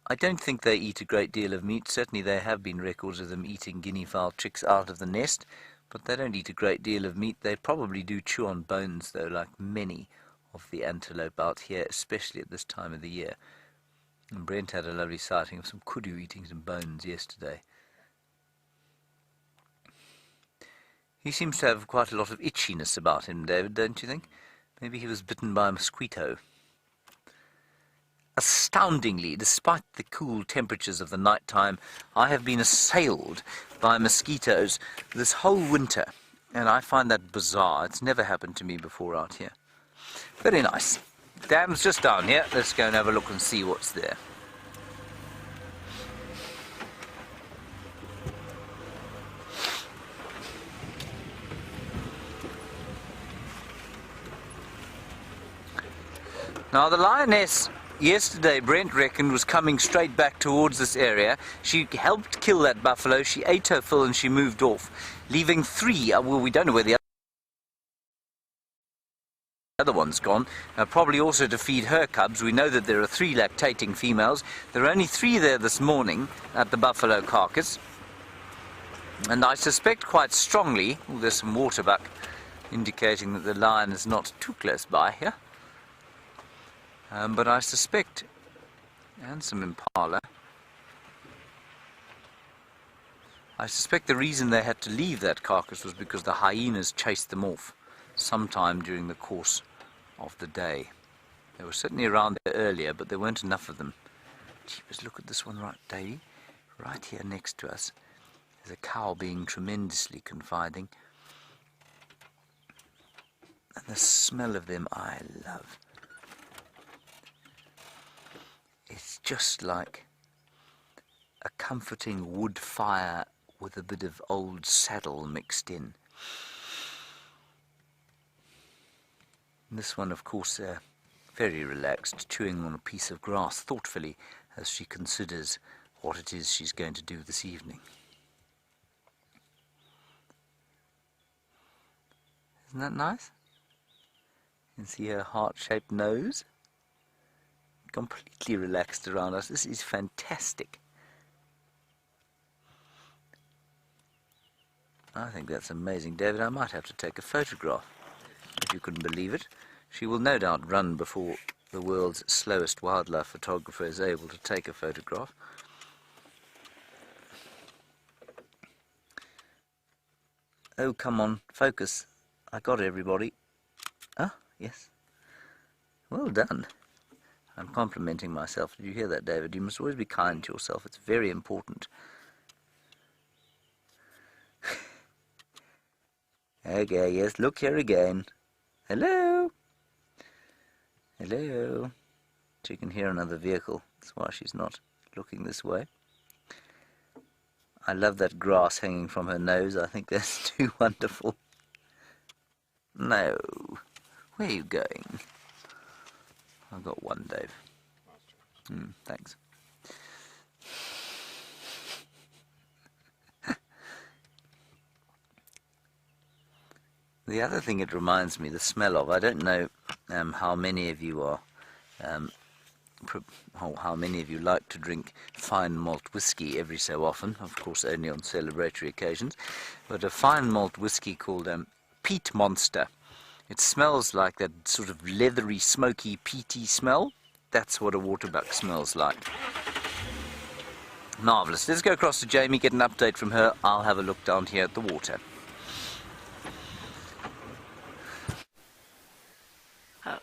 I don't think they eat a great deal of meat. Certainly there have been records of them eating guinea fowl chicks out of the nest, but they don't eat a great deal of meat. They probably do chew on bones, though, like many of the antelope out here, especially at this time of the year. And Brent had a lovely sighting of some kudu eating some bones yesterday. He seems to have quite a lot of itchiness about him, David, don't you think? Maybe he was bitten by a mosquito. Astoundingly, despite the cool temperatures of the night time, I have been assailed by mosquitoes this whole winter, and I find that bizarre. It's never happened to me before out here. Very nice. Dam's just down here. Let's go and have a look and see what's there. Now the lioness, yesterday Brent reckoned, was coming straight back towards this area. She helped kill that buffalo, she ate her fill and she moved off, leaving 3, well, we don't know where the other one's gone, probably also to feed her cubs. We know that there are 3 lactating females. There are only 3 there this morning at the buffalo carcass. And I suspect quite strongly, oh, there's some waterbuck indicating that the lion is not too close by here. But I suspect, and some impala, I suspect the reason they had to leave that carcass was because the hyenas chased them off sometime during the course of the day. They were certainly around there earlier, but there weren't enough of them. Jeepers, look at this one right, Davey. Right here next to us. There's a cow being tremendously confiding. And the smell of them I love. It's just like a comforting wood fire with a bit of old saddle mixed in. And this one, of course, very relaxed, chewing on a piece of grass thoughtfully as she considers what it is she's going to do this evening. Isn't that nice? You can see her heart-shaped nose. Completely relaxed around us. This is fantastic. I think that's amazing. David, I might have to take a photograph, if you couldn't believe it. She will no doubt run before the world's slowest wildlife photographer is able to take a photograph. Oh, come on, focus. I got everybody. Ah, yes. Well done. I'm complimenting myself. Did you hear that, David? You must always be kind to yourself. It's very important. Okay, yes, look here again. Hello? Hello? She can hear another vehicle. That's why she's not looking this way. I love that grass hanging from her nose. I think that's too wonderful. No. Where are you going? I've got one, Dave. Thanks. The other thing it reminds me, the smell of, I don't know how many of you are, how many of you like to drink fine malt whiskey every so often, of course only on celebratory occasions, but a fine malt whiskey called Peat Monster. It smells like that sort of leathery, smoky, peaty smell. That's what a waterbuck smells like. Marvellous. Let's go across to Jamie, get an update from her. I'll have a look down here at the water.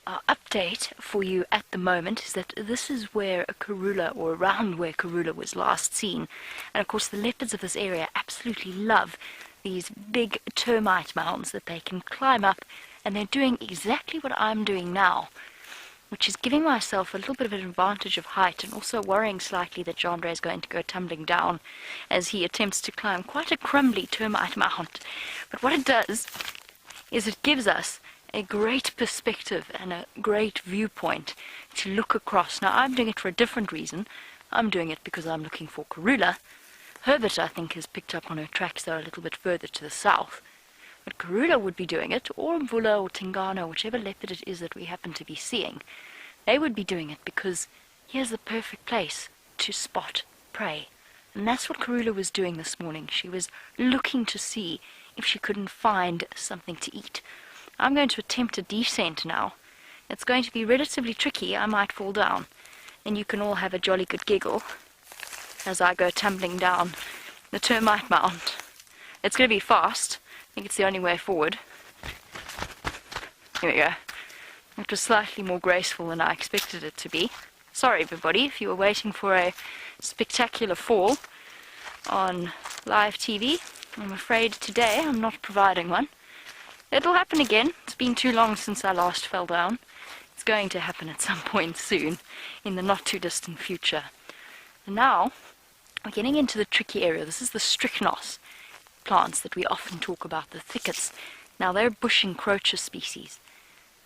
Our update for you at the moment is that this is where Karula, or around where Karula was last seen. And of course the leopards of this area absolutely love these big termite mounds that they can climb up, and they're doing exactly what I'm doing now, which is giving myself a little bit of an advantage of height, and also worrying slightly that Jeandre is going to go tumbling down as he attempts to climb quite a crumbly termite mound. But what it does is it gives us a great perspective and a great viewpoint to look across. Now I'm doing it for a different reason. I'm doing it because I'm looking for Karula. Herbert, I think, has picked up on her tracks, though, a little bit further to the south. But Karula would be doing it, or Mvula or Tingana, whichever leopard it is that we happen to be seeing. They would be doing it because here's the perfect place to spot prey. And that's what Karula was doing this morning. She was looking to see if she couldn't find something to eat. I'm going to attempt a descent now. It's going to be relatively tricky. I might fall down. And you can all have a jolly good giggle as I go tumbling down the termite mound. It's going to be fast. I think it's the only way forward. Here we go. It was slightly more graceful than I expected it to be. Sorry everybody if you were waiting for a spectacular fall on live TV. I'm afraid today I'm not providing one. It'll happen again. It's been too long since I last fell down. It's going to happen at some point soon, in the not too distant future. And now, we're getting into the tricky area. This is the strychnos plants that we often talk about, the thickets. Now they're bush encroacher species.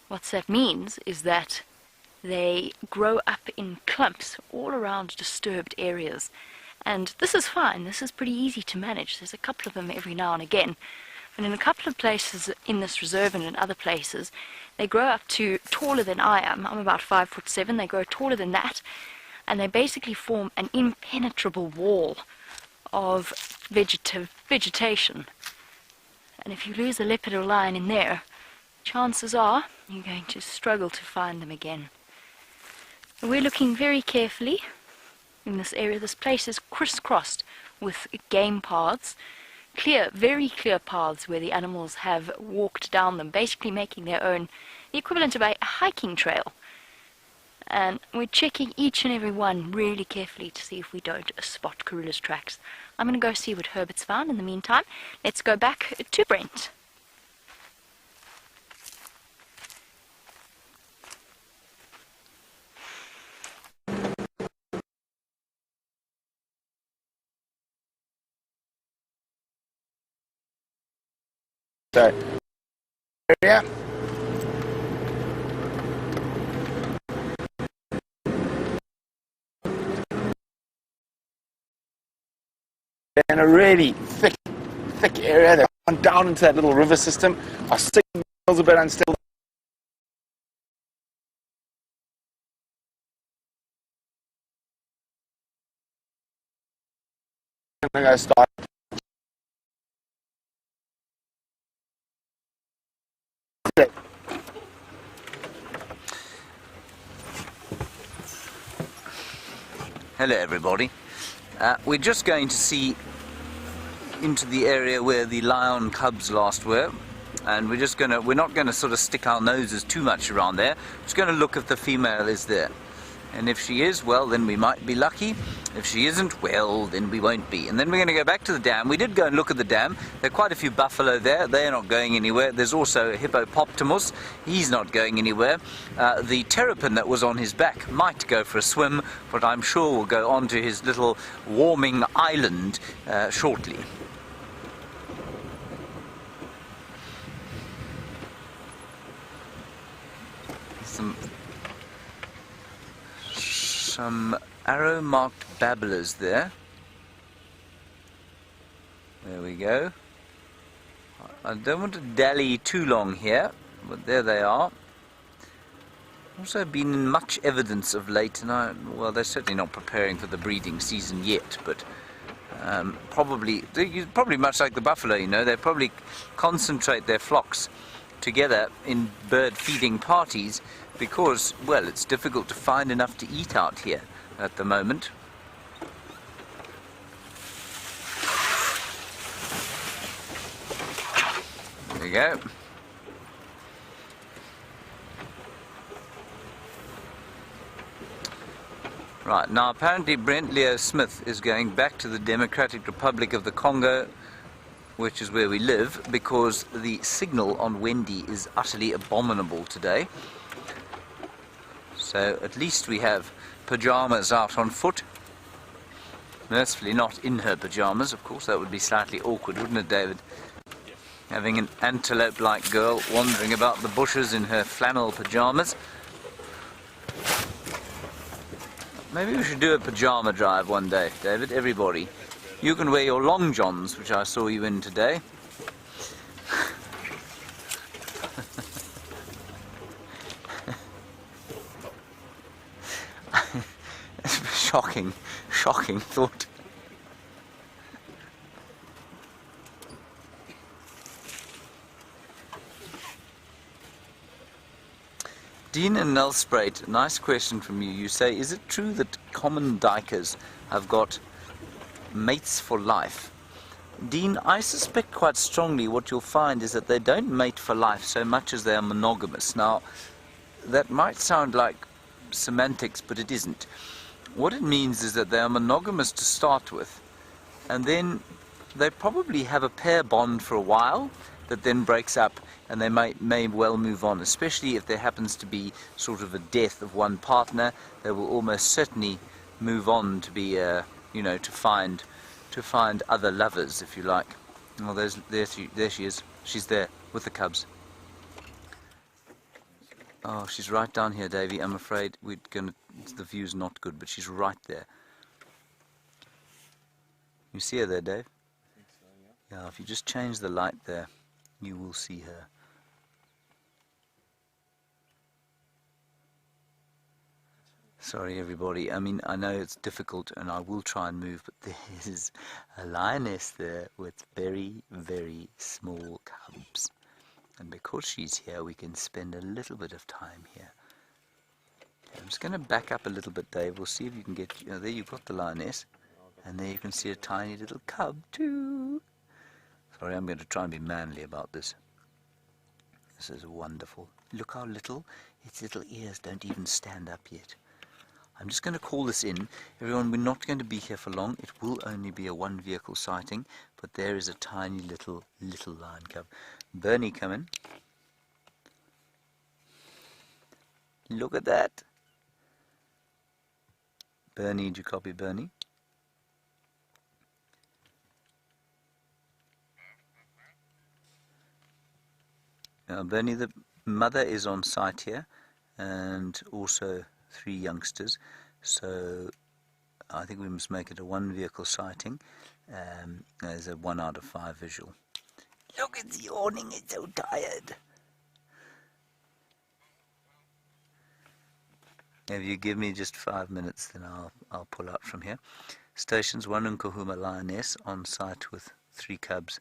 What that means is that they grow up in clumps all around disturbed areas. And this is fine. This is pretty easy to manage. There's a couple of them every now and again. And in a couple of places in this reserve and in other places, they grow up to taller than I am. I'm about 5'7". They grow taller than that. And they basically form an impenetrable wall of vegetation. And if you lose a leopard or lion in there, chances are you're going to struggle to find them again. We're looking very carefully in this area. This place is crisscrossed with game paths, very clear paths where the animals have walked down them, basically making their own, the equivalent of a hiking trail. And we're checking each and every one really carefully to see if we don't spot Karula's tracks. I'm going to go see what Herbert's found. In the meantime, let's go back to Brent. So, yeah. In a really thick area, they've gone down into that little river system. Our signal's a bit unstable. I'm going to start. Hello everybody. We're just going to see into the area where the lion cubs last were, and we're not going to sort of stick our noses too much around there. We're just going to look if the female is there. And if she is, well, then we might be lucky. If she isn't, well, then we won't be. And then we're going to go back to the dam. We did go and look at the dam. There are quite a few buffalo there. They're not going anywhere. There's also a hippopotamus. He's not going anywhere. The terrapin that was on his back might go for a swim, but I'm sure will go on to his little warming island shortly. Some arrow-marked babblers there. There we go. I don't want to dally too long here, but there they are. Also been much evidence of late, and well, they're certainly not preparing for the breeding season yet, but probably much like the buffalo, you know, they probably concentrate their flocks together in bird feeding parties because, well, it's difficult to find enough to eat out here at the moment. There we go. Right, now apparently Brent Leo Smith is going back to the Democratic Republic of the Congo, which is where we live, because the signal on Wendy is utterly abominable today. So at least we have pyjamas out on foot. Mercifully not in her pyjamas, of course. That would be slightly awkward, wouldn't it, David? Having an antelope-like girl wandering about the bushes in her flannel pyjamas. Maybe we should do a pyjama drive one day, David, everybody. You can wear your long johns, which I saw you in today. shocking thought. Dean and Nelsprate, nice question from you. You say, is it true that common duikers have got mates for life? Dean, I suspect quite strongly what you'll find is that they don't mate for life so much as they are monogamous. Now, that might sound like semantics, but it isn't. What it means is that they are monogamous to start with, and then they probably have a pair bond for a while that then breaks up, and they may well move on, especially if there happens to be sort of a death of one partner. They will almost certainly move on to be, you know, to find other lovers, if you like. Oh, there she is. She's there with the cubs. Oh, she's right down here, Davy. I'm afraid the view's not good, but she's right there. You see her there, Dave? I think so, yeah. Yeah, if you just change the light there, you will see her. Sorry, everybody. I mean, I know it's difficult, and I will try and move, but there is a lioness there with very, very small cubs. And because she's here, we can spend a little bit of time here. I'm just going to back up a little bit, Dave. We'll see if you can get... You know, there you've got the lioness. And there you can see a tiny little cub, too. Sorry, I'm going to try and be manly about this. This is wonderful. Look how little. Its little ears don't even stand up yet. I'm just going to call this in. Everyone, we're not going to be here for long. It will only be a one-vehicle sighting, but there is a tiny little lion cub. Bernie, come in. Look at that. Bernie, did you copy Bernie? Now, Bernie, the mother is on site here, and also 3 youngsters, so I think we must make it a one-vehicle sighting. There's a 1 out of 5 visual. Look, it's yawning, it's so tired. If you give me just 5 minutes, then I'll pull out from here. Stations 1 and Kahuma Lioness on site with 3 cubs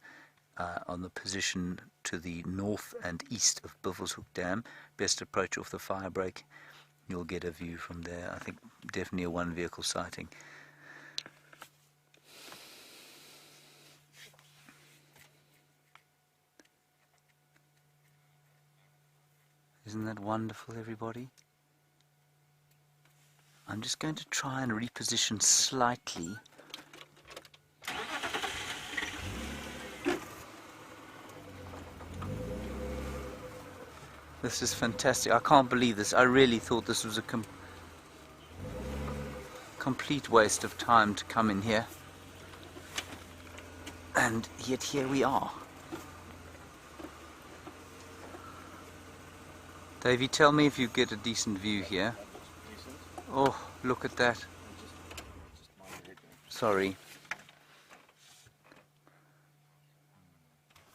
on the position to the north and east of Buffelshoek Dam. Best approach off the fire break. You'll get a view from there. I think definitely a one-vehicle sighting. Isn't that wonderful, everybody? I'm just going to try and reposition slightly. This is fantastic. I can't believe this. I really thought this was a complete waste of time to come in here. And yet here we are. Davey, tell me if you get a decent view here. Oh, look at that. Sorry.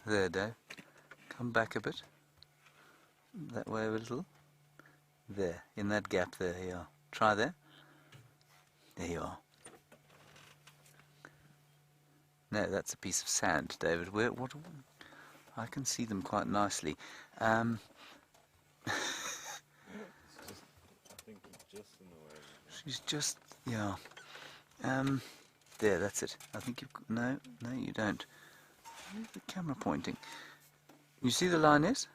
There, Dave. Come back a bit. That way a little. There, in that gap there you are. Try there. There you are. No, that's a piece of sand, David. What? I can see them quite nicely. She's just, yeah. There, that's it. I think you've got, no, you don't. Where's the camera pointing? You see the lioness?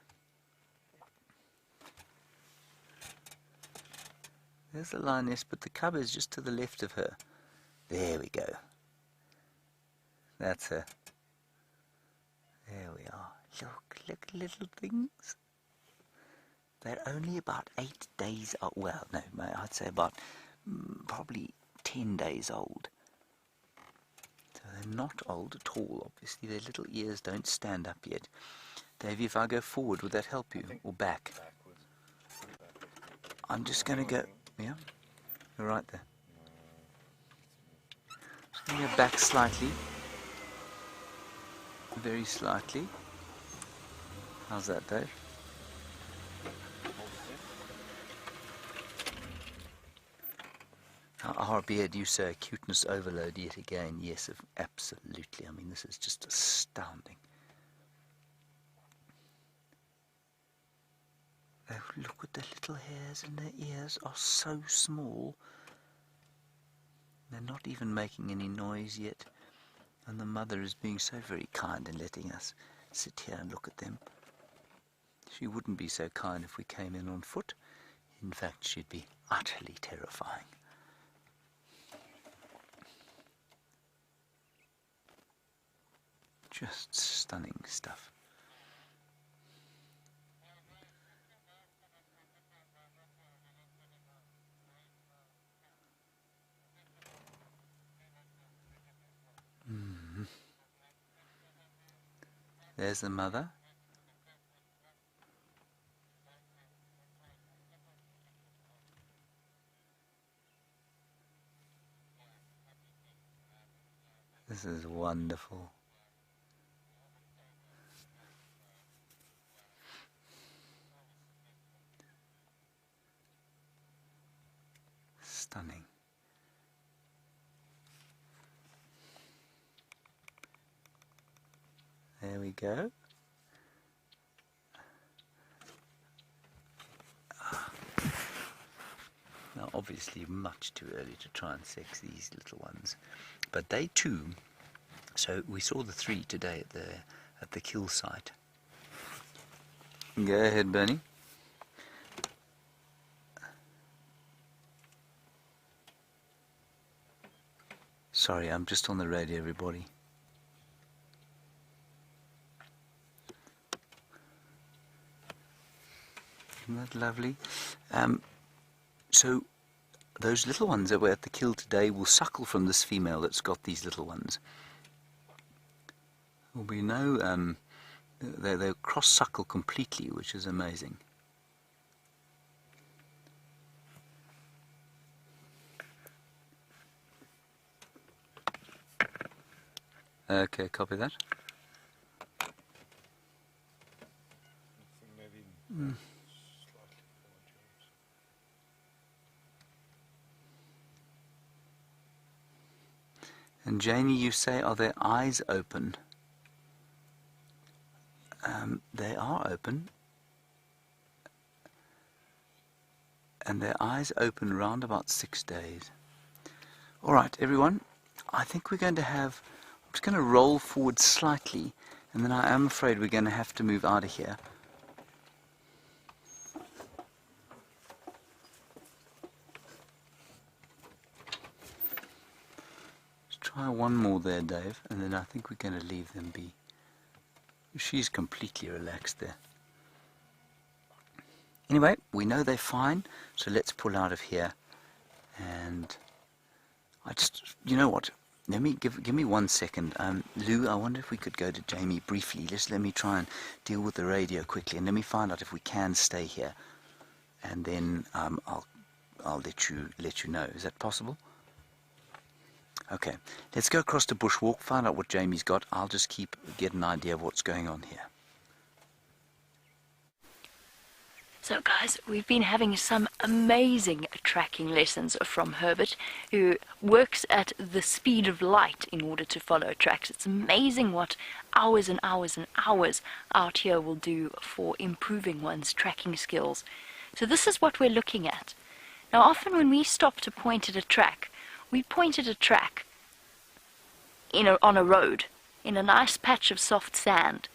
There's the lioness, but the cub is just to the left of her. There we go. That's her. There we are. Look, little things. They're only about 8 days old. Well, no, I'd say about probably 10 days old. So they're not old at all, obviously. Their little ears don't stand up yet. Davey, if I go forward, would that help you? Or back? I'm just going to go... Yeah? You're right there. Just going to go back slightly. Very slightly. How's that, Dave? Beard, you say cuteness overload yet again. Yes, absolutely. I mean, this is just astounding. Oh, look at the little hairs, and their ears are so small. They're not even making any noise yet. And the mother is being so very kind in letting us sit here and look at them. She wouldn't be so kind if we came in on foot. In fact, she'd be utterly terrifying. Just stunning stuff. There's the mother. This is wonderful. Stunning. There we go. Now, obviously, much too early to try and sex these little ones, but they too. So we saw the 3 today at the kill site. Go ahead, Bernie. Sorry, I'm just on the radio, everybody. Isn't that lovely? So those little ones that were at the kill today will suckle from this female that's got these little ones. There'll be no, they'll cross-suckle completely, which is amazing. Okay, copy that. And Janie, you say, are their eyes open? They are open. And their eyes open round about 6 days. Alright, everyone, I think we're going to have... I'm just going to roll forward slightly, and then I am afraid we're going to have to move out of here. Let's try one more there, Dave, and then I think we're going to leave them be. She's completely relaxed there. Anyway, we know they're fine, so let's pull out of here. And I just, you know what? Let me give me 1 second. Lou, I wonder if we could go to Jamie briefly. Just let me try and deal with the radio quickly, and let me find out if we can stay here. And then I'll let you know. Is that possible? Okay. Let's go across the bushwalk, find out what Jamie's got. I'll just get an idea of what's going on here. So guys, we've been having some amazing tracking lessons from Herbert, who works at the speed of light in order to follow tracks. It's amazing what hours and hours and hours out here will do for improving one's tracking skills. So this is what we're looking at. Now often when we stop to point at a track, we point at a track on a road, in a nice patch of soft sand.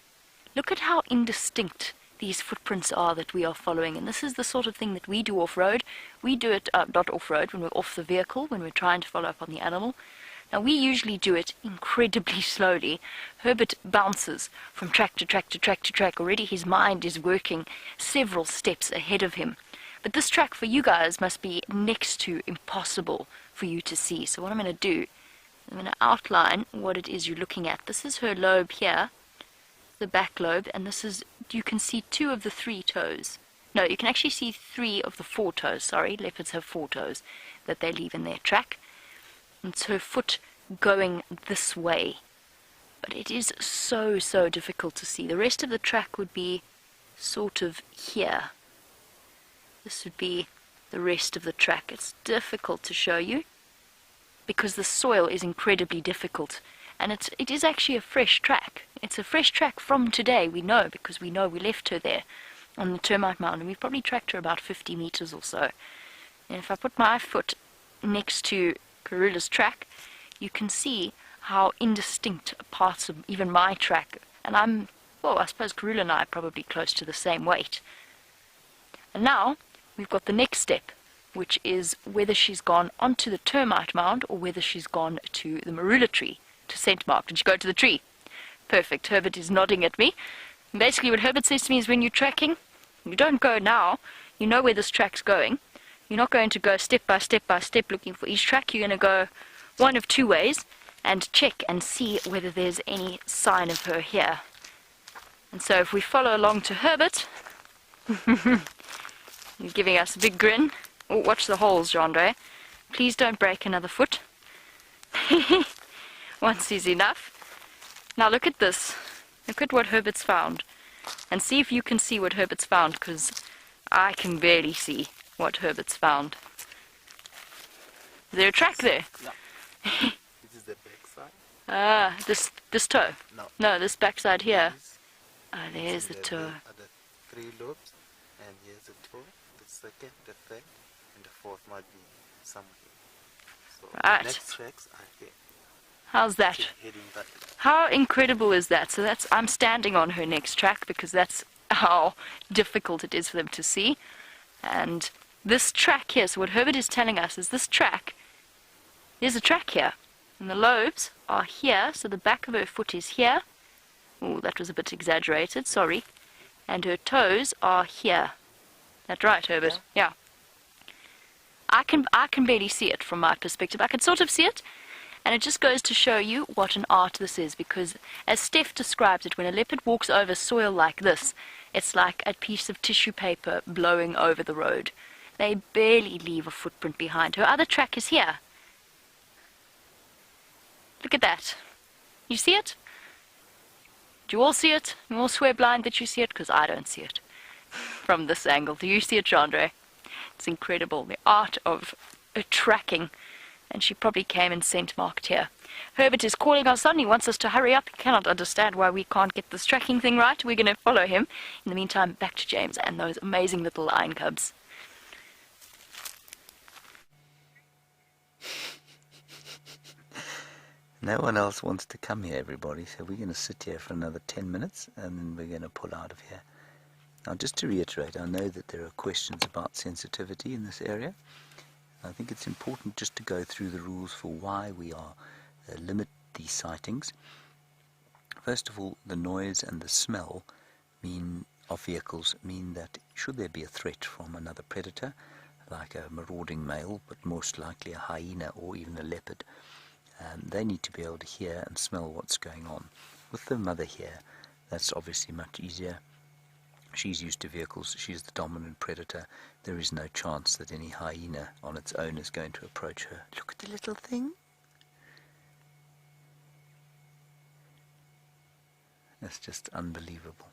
Look at how indistinct these footprints are that we are following, and this is the sort of thing that we do off-road. We do it, not off-road, when we're off the vehicle, when we're trying to follow up on the animal. Now we usually do it incredibly slowly. Herbert bounces from track to track to track to track. Already his mind is working several steps ahead of him. But this track for you guys must be next to impossible for you to see. So what I'm going to do, I'm going to outline what it is you're looking at. This is her lobe here, the back lobe, and this is, you can see 2 of the 3 toes. No, you can actually see 3 of the 4 toes. Sorry, leopards have 4 toes that they leave in their track. And it's her foot going this way. But it is so difficult to see. The rest of the track would be sort of here. This would be the rest of the track. It's difficult to show you. because the soil is incredibly difficult. And it is actually a fresh track. It's a fresh track from today, we know, because we know we left her there on the termite mound, and we've probably tracked her about 50 meters or so. And if I put my foot next to Karula's track, you can see how indistinct parts of even my track, and I suppose Karula and I are probably close to the same weight. And now we've got the next step, which is whether she's gone onto the termite mound or whether she's gone to the marula tree to scent mark. Did she go to the tree? Perfect. Herbert is nodding at me. And basically what Herbert says to me is, when you're tracking, you don't go now. You know where this track's going. You're not going to go step by step by step looking for each track. You're going to go one of two ways and check and see whether there's any sign of her here. And so if we follow along to Herbert, he's giving us a big grin. Oh, watch the holes, Jeandre. Please don't break another foot. Once is enough. Now look at this. Look at what Herbert's found. And see if you can see what Herbert's found, because I can barely see what Herbert's found. Is there a track there? No. This is the back side. This toe? No. No, this backside here. This, There's the toe. the three lobes, and here's the toe, the second, the third, and the fourth might be somewhere here. So Right. the next tracks are here. How's that? Heading back. How incredible is that? So I'm standing on her next track because that's how difficult it is for them to see. And this track here, so what Herbert is telling us is this track, there's a track here. And the lobes are here, so the back of her foot is here. Oh, that was a bit exaggerated, sorry. And her toes are here. That right, Herbert? Yeah. I can barely see it from my perspective. I can sort of see it. And it just goes to show you what an art this is, because as Steph describes it, when a leopard walks over soil like this, it's like a piece of tissue paper blowing over the road. They barely leave a footprint behind. Her other track is here. Look at that. You see it? Do you all see it? You all swear blind that you see it? Because I don't see it from this angle. Do you see it, Jeandre? It's incredible, the art of tracking. And she probably came and scent marked here. Herbert is calling us on. He wants us to hurry up. He cannot understand why we can't get this tracking thing right. We're going to follow him. In the meantime, back to James and those amazing little lion cubs. No one else wants to come here, everybody, so we're going to sit here for another 10 minutes and then we're going to pull out of here. Now, just to reiterate, I know that there are questions about sensitivity in this area. I think it's important just to go through the rules for why we are limit these sightings. First of all, the noise and the smell of vehicles mean that should there be a threat from another predator, like a marauding male, but most likely a hyena or even a leopard, they need to be able to hear and smell what's going on. With the mother here, that's obviously much easier. She's used to vehicles, she's the dominant predator. There is no chance that any hyena on its own is going to approach her. Look at the little thing. That's just unbelievable.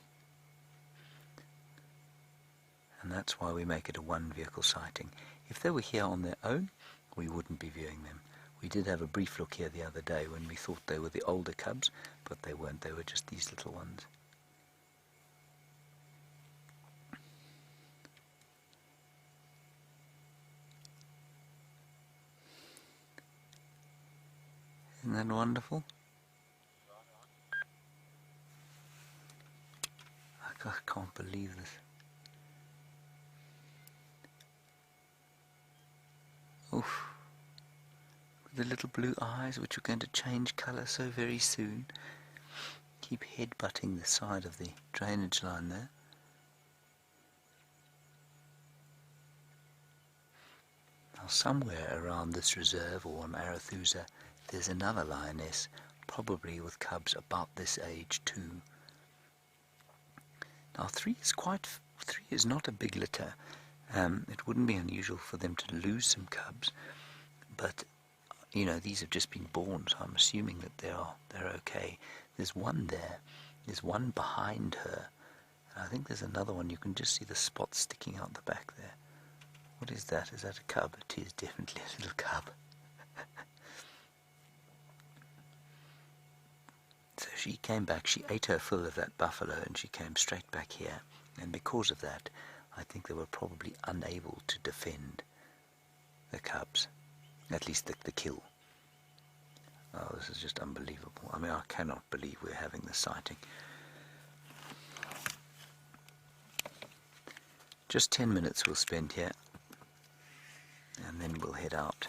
And that's why we make it a one vehicle sighting. If they were here on their own, we wouldn't be viewing them. We did have a brief look here the other day when we thought they were the older cubs, but they weren't, they were just these little ones. Isn't that wonderful? I can't believe this. Oof. With the little blue eyes, which are going to change colour so very soon. Keep head-butting the side of the drainage line there. Now somewhere around this reserve or on Arethusa, there's another lioness, probably with cubs about this age too. Now three is not a big litter. It wouldn't be unusual for them to lose some cubs, but you know, these have just been born, so I'm assuming that they're okay. There's one there, there's one behind her, and I think there's another one. You can just see the spots sticking out the back there. What is that? Is that a cub? It is definitely a little cub. she came back, she ate her fill of that buffalo and she came straight back here. And because of that, I think they were probably unable to defend the cubs, at least the kill. Oh, this is just unbelievable. I mean, I cannot believe we're having this sighting. Just 10 minutes we'll spend here, and then we'll head out.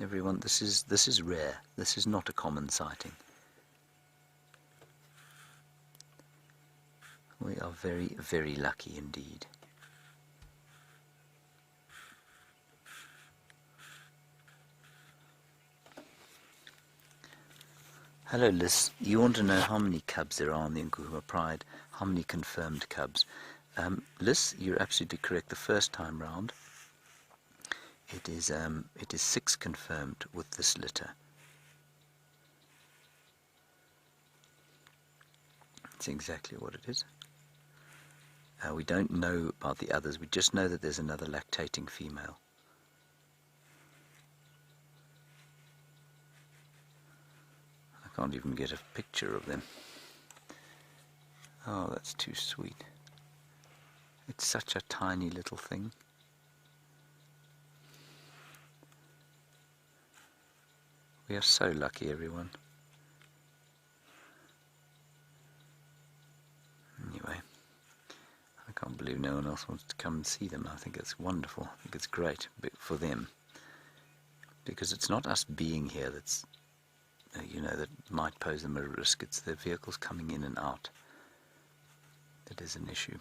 Everyone, this is rare. This is not a common sighting. We are very, very lucky indeed. Hello Liz, you want to know how many cubs there are on the Nkuhuma Pride? How many confirmed cubs? Liz, you're absolutely correct. The first time round, it is 6 confirmed with this litter. That's exactly what it is. We don't know about the others. We just know that there's another lactating female. I can't even get a picture of them. Oh, that's too sweet. It's such a tiny little thing. We are so lucky, everyone. Anyway, I can't believe no one else wants to come and see them. I think it's wonderful. I think it's great for them. Because it's not us being here that's, that might pose them a risk. It's the vehicles coming in and out that is an issue.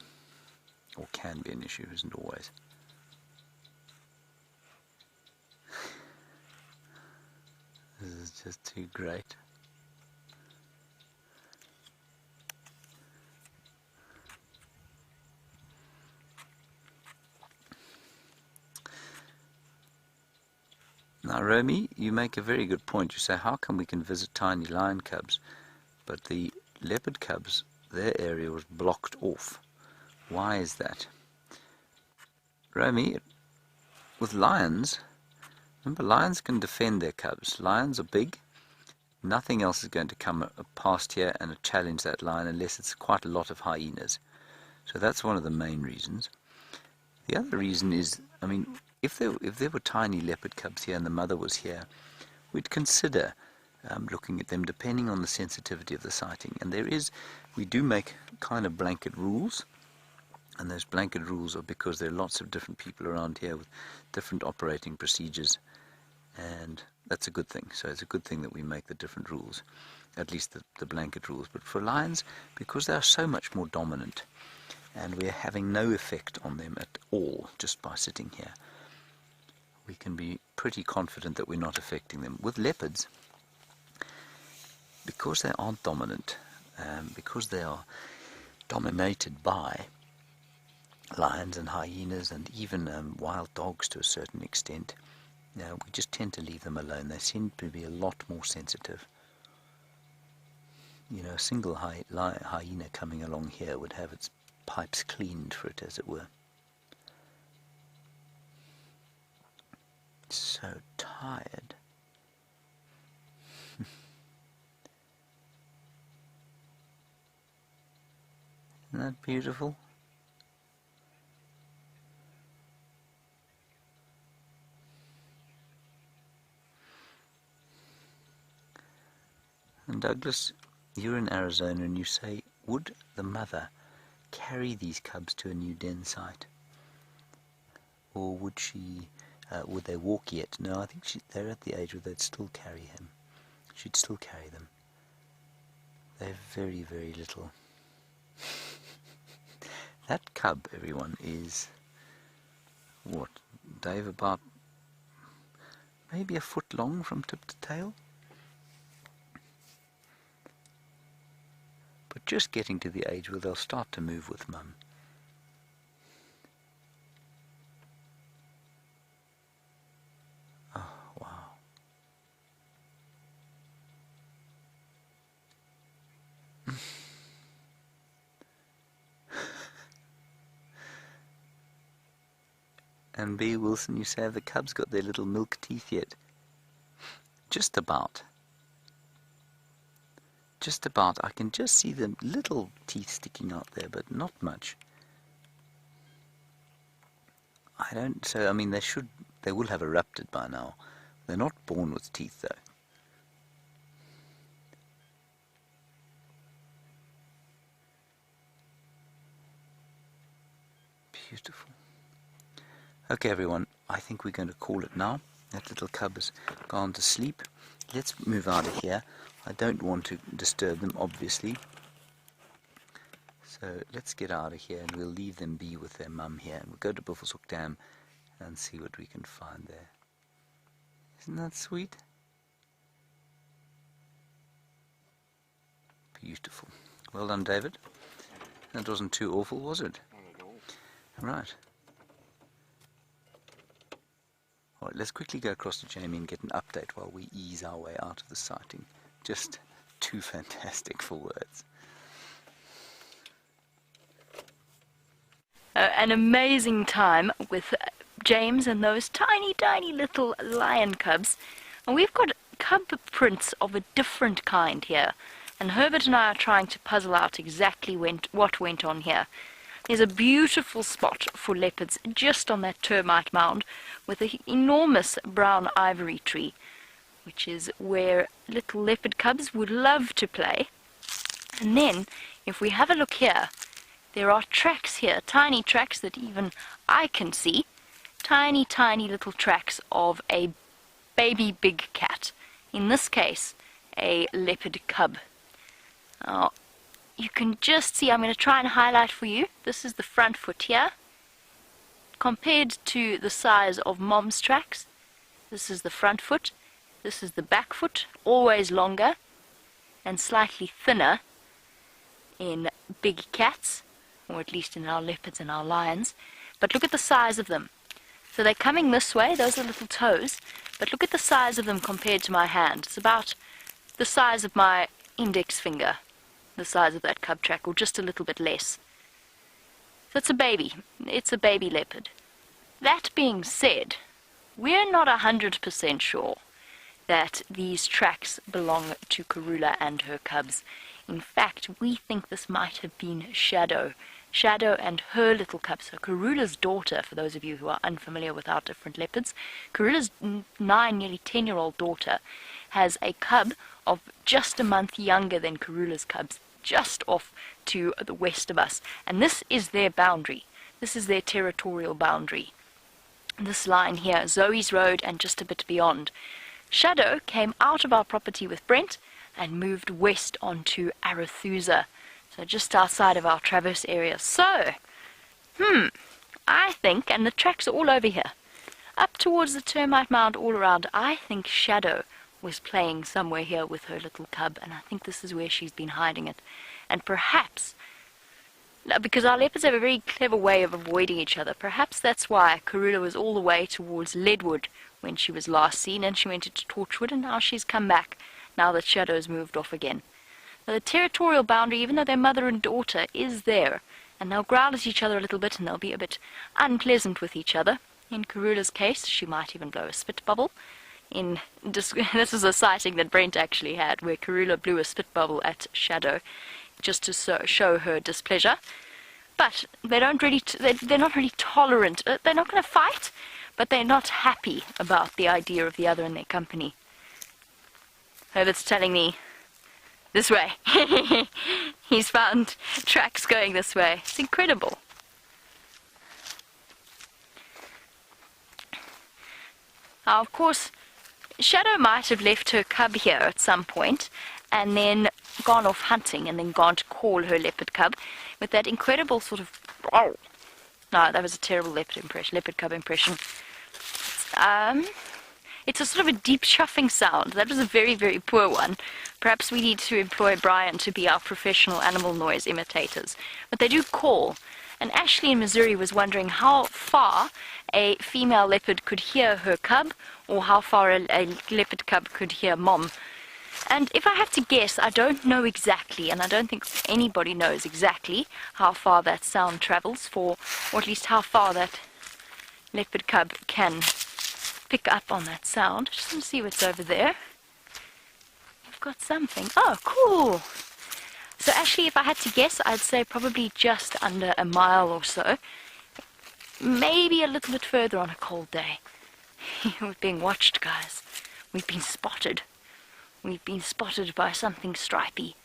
Or can be an issue, isn't always. This is just too great. Now, Romy, you make a very good point. You say, how come we can visit tiny lion cubs, but the leopard cubs, their area was blocked off? Why is that? Romy, with lions, remember, lions can defend their cubs. Lions are big. Nothing else is going to come past here and challenge that lion unless it's quite a lot of hyenas. So that's one of the main reasons. The other reason is, I mean, if there were tiny leopard cubs here and the mother was here, we'd consider looking at them depending on the sensitivity of the sighting. And we do make kind of blanket rules. And those blanket rules are because there are lots of different people around here with different operating procedures, and that's a good thing. So it's a good thing that we make the different rules, at least the blanket rules. But for lions, because they are so much more dominant, and we're having no effect on them at all just by sitting here, we can be pretty confident that we're not affecting them. With leopards, because they aren't dominant, because they are dominated by lions and hyenas and even wild dogs to a certain extent, we just tend to leave them alone. They seem to be a lot more sensitive. A single hyena coming along here would have its pipes cleaned for it, as it were. So tired. Isn't that beautiful? And Douglas, you're in Arizona and you say, would the mother carry these cubs to a new den site? Or would they walk yet? No, I think they're at the age where they'd still carry him. She'd still carry them. They're very, very little. That cub, everyone, is, what, Dave, about maybe a foot long from tip to tail? But just getting to the age where they'll start to move with mum. Oh, wow. And B. Wilson, you say, have the cubs got their little milk teeth yet? Just about. just about. I can just see the little teeth sticking out there, but not much. I don't, so I mean they will have erupted by now. They're not born with teeth though. Beautiful. Okay everyone, I think we're going to call it now. That little cub has gone to sleep. Let's move out of here. I don't want to disturb them, obviously. So let's get out of here and we'll leave them be with their mum here. And we'll go to Buffelshoek Dam and see what we can find there. Isn't that sweet? Beautiful. Well done, David. That wasn't too awful, was it? Not at all. Right. Alright, let's quickly go across to Jamie and get an update while we ease our way out of the sighting. Just too fantastic for words. An amazing time with James and those tiny, tiny little lion cubs. And we've got cub prints of a different kind here. And Herbert and I are trying to puzzle out exactly what went on here. There's a beautiful spot for leopards just on that termite mound with an enormous brown ivory tree, which is where little leopard cubs would love to play. And then, if we have a look here, there are tracks here, tiny tracks that even I can see, tiny, tiny little tracks of a baby big cat, in this case, a leopard cub. Now, you can just see, I'm going to try and highlight for you, this is the front foot here. Compared to the size of Mom's tracks, this is the front foot, this is the back foot, always longer and slightly thinner in big cats, or at least in our leopards and our lions. But look at the size of them. So they're coming this way, those are little toes, but look at the size of them compared to my hand. It's about the size of my index finger, the size of that cub track, or just a little bit less. So it's a baby. It's a baby leopard. That being said, we're not 100% sure that these tracks belong to Karula and her cubs. In fact, we think this might have been Shadow. Shadow and her little cubs. So Karula's daughter, for those of you who are unfamiliar with our different leopards, Karula's 9, nearly 10-year-old daughter has a cub of just a month younger than Karula's cubs, just off to the west of us. And this is their boundary. This is their territorial boundary. This line here, Zoe's Road and just a bit beyond. Shadow came out of our property with Brent and moved west onto Arathusa, so just outside of our Traverse area. So, I think, and the tracks are all over here, up towards the termite mound all around, I think Shadow was playing somewhere here with her little cub, and I think this is where she's been hiding it. And perhaps, because our leopards have a very clever way of avoiding each other, perhaps that's why Karula was all the way towards Leadwood when she was last seen, and she went into Torchwood, and now she's come back, now that Shadow's moved off again. Now the territorial boundary, even though they're mother and daughter, is there, and they'll growl at each other a little bit, and they'll be a bit unpleasant with each other. In Karula's case, she might even blow a spit bubble. This is a sighting that Brent actually had, where Karula blew a spit bubble at Shadow, just to show her displeasure. But they don't really, they're not really tolerant. They're not going to fight, but they're not happy about the idea of the other in their company. Herbert's telling me, this way. He's found tracks going this way. It's incredible. Now, of course, Shadow might have left her cub here at some point and then gone off hunting and then gone to call her leopard cub with that incredible sort of... Oh, no, that was a terrible leopard cub impression. It's a sort of a deep chuffing sound. That was a very, very poor one. Perhaps we need to employ Bryan to be our professional animal noise imitators. But they do call. And Ashley in Missouri was wondering how far a female leopard could hear her cub, or how far a leopard cub could hear Mom. And if I have to guess, I don't know exactly, and I don't think anybody knows exactly how far that sound travels for, or at least how far that leopard cub can pick up on that sound. Just want to see what's over there. We've got something. Oh, cool. So actually, if I had to guess, I'd say probably just under a mile or so. Maybe a little bit further on a cold day. We're being watched, guys. We've been spotted. We've been spotted by something stripy.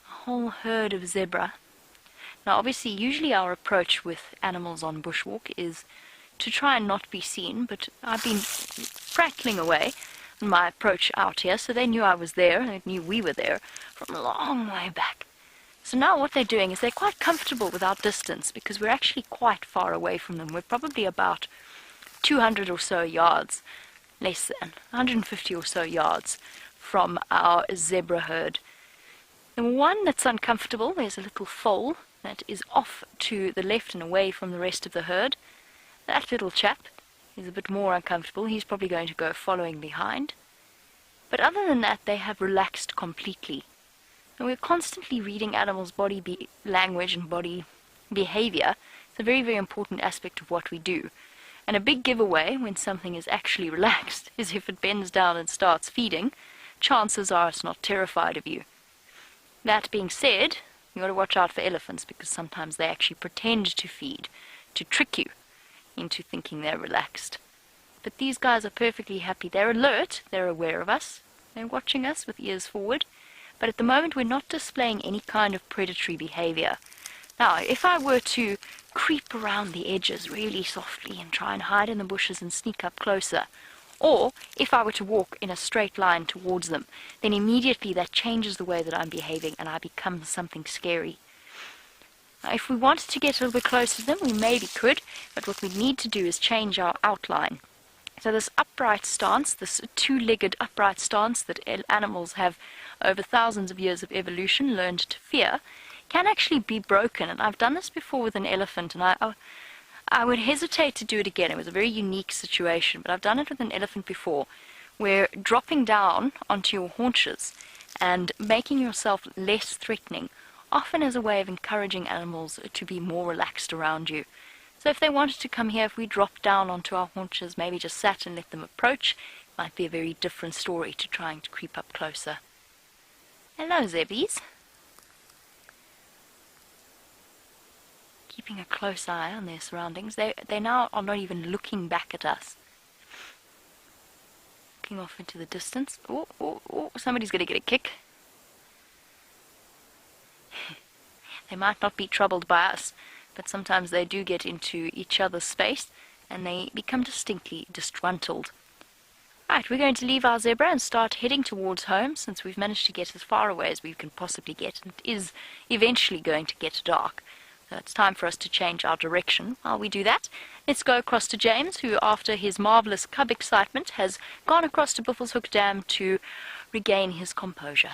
A whole herd of zebra. Now, obviously, usually our approach with animals on bushwalk is to try and not be seen, but I've been prattling away on my approach out here, so they knew I was there, and they knew we were there from a long way back. So now what they're doing is they're quite comfortable with our distance, because we're actually quite far away from them. We're probably about 200 or so yards, less than 150 or so yards from our zebra herd. The one that's uncomfortable, there's a little foal that is off to the left and away from the rest of the herd. That little chap is a bit more uncomfortable. He's probably going to go following behind. But other than that, they have relaxed completely. And we're constantly reading animals' body language and body behavior. It's a very, very important aspect of what we do. And a big giveaway when something is actually relaxed is if it bends down and starts feeding, chances are it's not terrified of you. That being said, you got to watch out for elephants, because sometimes they actually pretend to feed to trick you into thinking they're relaxed. But these guys are perfectly happy. They're alert, they're aware of us, they're watching us with ears forward, but at the moment we're not displaying any kind of predatory behavior. Now, if I were to creep around the edges really softly and try and hide in the bushes and sneak up closer, or if I were to walk in a straight line towards them, then immediately that changes the way that I'm behaving and I become something scary. Now, if we wanted to get a little bit closer to them, we maybe could, but what we need to do is change our outline. So this upright stance, this two-legged upright stance that animals have over thousands of years of evolution learned to fear, can actually be broken. And I've done this before with an elephant, and I would hesitate to do it again. It was a very unique situation, but I've done it with an elephant before, where dropping down onto your haunches and making yourself less threatening often is a way of encouraging animals to be more relaxed around you. So if they wanted to come here, if we dropped down onto our haunches, maybe just sat and let them approach, it might be a very different story to trying to creep up closer. Hello, zebbies. Keeping a close eye on their surroundings. They now are not even looking back at us. Looking off into the distance. Oh, somebody's going to get a kick. They might not be troubled by us, but sometimes they do get into each other's space and they become distinctly disgruntled. Right, we're going to leave our zebra and start heading towards home, since we've managed to get as far away as we can possibly get, and it is eventually going to get dark. So it's time for us to change our direction. While we do that, let's go across to James, who, after his marvellous cub excitement, has gone across to Buffelshoek Dam to regain his composure.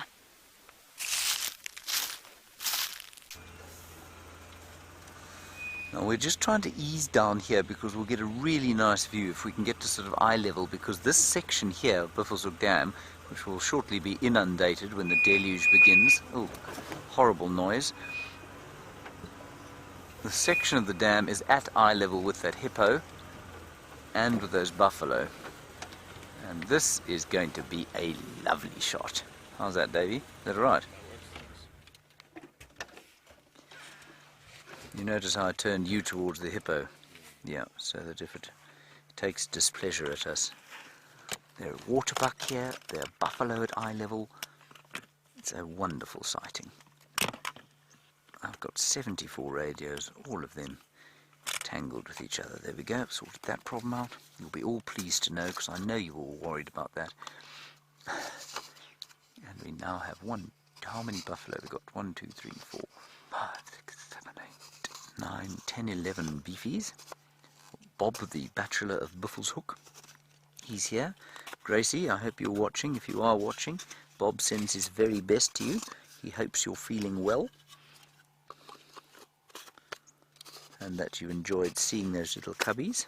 Now we're just trying to ease down here because we'll get a really nice view if we can get to sort of eye level, because this section here of Buffelshoek Dam, which will shortly be inundated when the deluge begins, oh, horrible noise. The section of the dam is at eye level with that hippo and with those buffalo. And this is going to be a lovely shot. How's that, Davey? Is that all right? You notice how I turned you towards the hippo? Yeah, so that if it takes displeasure at us. There are waterbuck here, there are buffalo at eye level. It's a wonderful sighting. I've got 74 radios, all of them tangled with each other. There we go, sorted that problem out. You'll be all pleased to know, because I know you're all worried about that. And we now have how many buffalo? We've got 1, 2, 3, 4, 5, 6, 7, 8, 9, 10, 11 beefies. Bob, the Bachelor of Buffelshoek, he's here. Gracie, I hope you're watching. If you are watching, Bob sends his very best to you. He hopes you're feeling well and that you enjoyed seeing those little cubbies.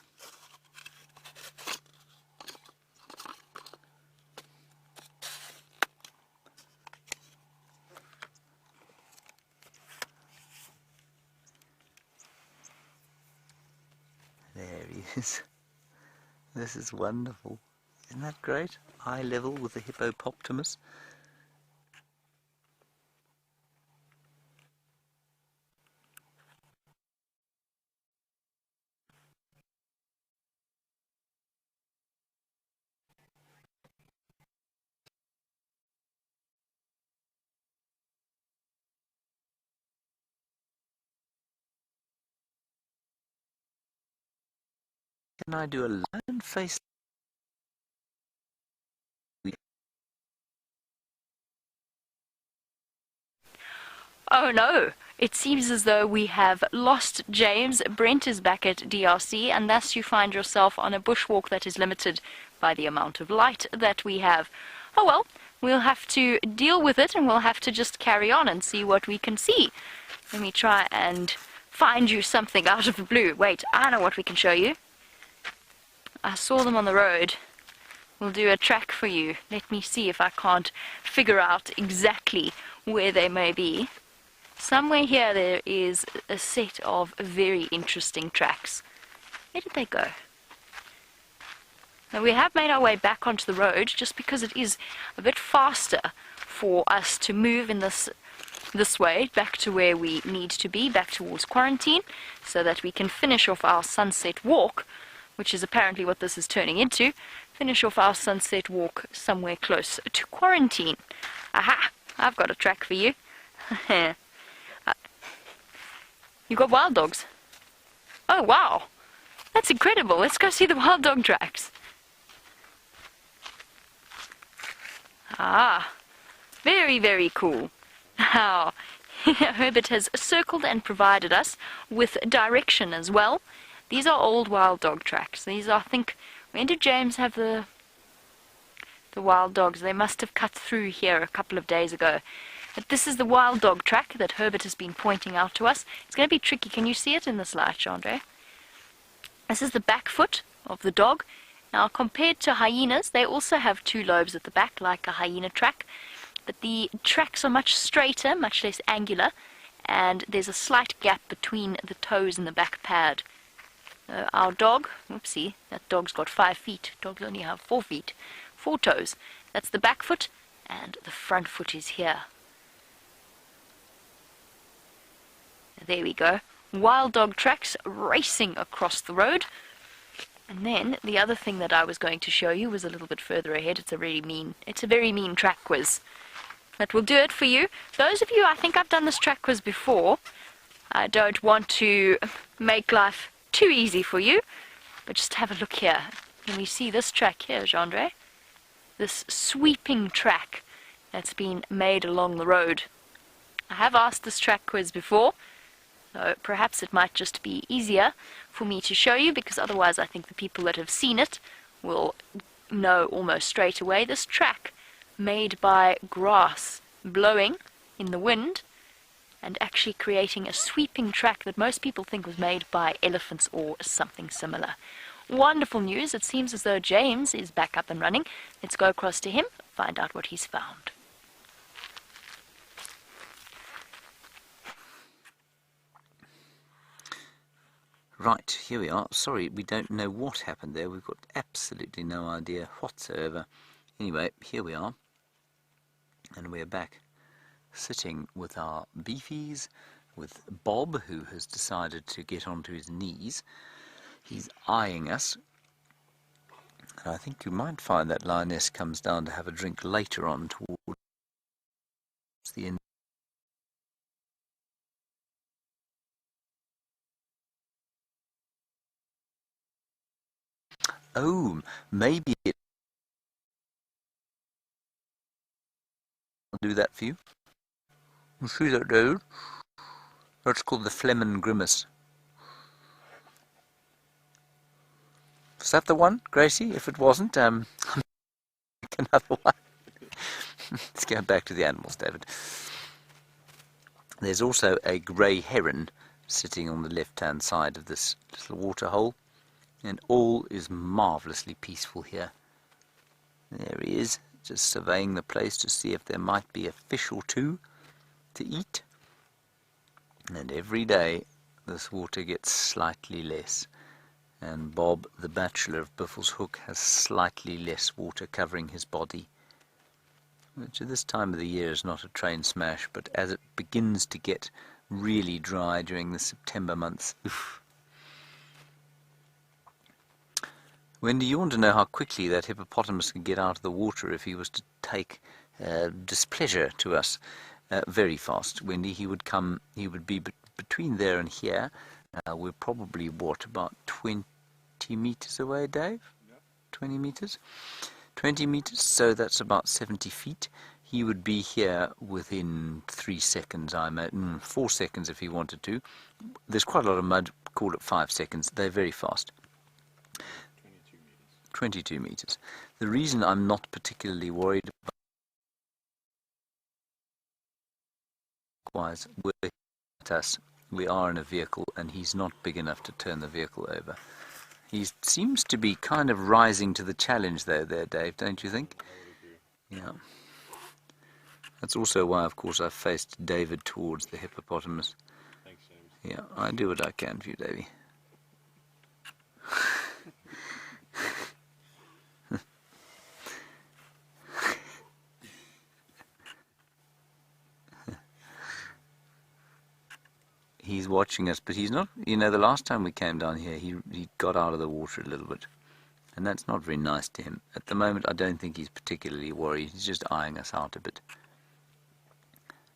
There he is. This is wonderful. Isn't that great? Eye level with the hippopotamus. Can I do a lion face? Oh no! It seems as though we have lost James. Brent is back at DRC, and thus you find yourself on a bushwalk that is limited by the amount of light that we have. Oh well, we'll have to deal with it, and we'll have to just carry on and see what we can see. Let me try and find you something out of the blue. Wait, I know what we can show you. I saw them on the road. We'll do a track for you. Let me see if I can't figure out exactly where they may be. Somewhere here there is a set of very interesting tracks. Where did they go? Now we have made our way back onto the road just because it is a bit faster for us to move in this way back to where we need to be, back towards quarantine, so that we can finish off our sunset walk, which is apparently what this is turning into. Finish off our sunset walk somewhere close to quarantine. Aha! I've got a track for you. You got wild dogs? Oh wow! That's incredible. Let's go see the wild dog tracks. Ah, very, very cool. Now, Herbert has circled and provided us with direction as well. These are old wild dog tracks. These are, I think, when did James have the wild dogs? They must have cut through here a couple of days ago. But this is the wild dog track that Herbert has been pointing out to us. It's going to be tricky. Can you see it in this light, Jeandre? This is the back foot of the dog. Now, compared to hyenas, they also have two lobes at the back, like a hyena track. But the tracks are much straighter, much less angular, and there's a slight gap between the toes and the back pad. Our dog, oopsie, that dog's got 5 feet. Dogs only have 4 feet, 4 toes. That's the back foot, and the front foot is here. There we go. Wild dog tracks racing across the road. And then the other thing that I was going to show you was a little bit further ahead. It's a very mean track quiz. That will do it for you. Those of you, I think I've done this track quiz before. I don't want to make life too easy for you, but just have a look here. Can we see this track here, Jeandre? This sweeping track that's been made along the road. I have asked this track quiz before, so perhaps it might just be easier for me to show you, because otherwise I think the people that have seen it will know almost straight away. This track made by grass blowing in the wind and actually creating a sweeping track that most people think was made by elephants or something similar. Wonderful news. It seems as though James is back up and running. Let's go across to him, find out what he's found. Right, here we are. Sorry, we don't know what happened there. We've got absolutely no idea whatsoever. Anyway, here we are. And we're back sitting with our beefies, with Bob, who has decided to get onto his knees. He's eyeing us. And I think you might find that lioness comes down to have a drink later on towards the end. Oh, maybe I'll do that for you. You see that, dude? That's called the Flehmen Grimace. Was that the one, Gracie? If it wasn't, another one. Let's go back to the animals, David. There's also a grey heron sitting on the left-hand side of this little water hole. And all is marvellously peaceful here. There he is, just surveying the place to see if there might be a fish or two to eat. And every day this water gets slightly less And Bob, the bachelor of Biffle's Hook, has slightly less water covering his body, which at this time of the year is not a train smash, but as it begins to get really dry during the September months, oof. Wendy, you want to know how quickly that hippopotamus can get out of the water if he was to take displeasure to us? Very fast, Wendy. He would be between there and here. We're probably, about 20 meters away, Dave? Yep. 20 meters? 20 meters, so that's about 70 feet. He would be here within 3 seconds, 4 seconds if he wanted to. There's quite a lot of mud, call it 5 seconds. They're very fast. 22 meters. The reason I'm not particularly worried about us, we are in a vehicle and he's not big enough to turn the vehicle over. He seems to be kind of rising to the challenge there, Dave, don't you think? Yeah. That's also why, of course, I've faced David towards the hippopotamus. Thanks, James. Yeah, I do what I can for you, Davey. He's watching us, but he's not, the last time we came down here, he got out of the water a little bit. And that's not very nice to him. At the moment, I don't think he's particularly worried. He's just eyeing us out a bit.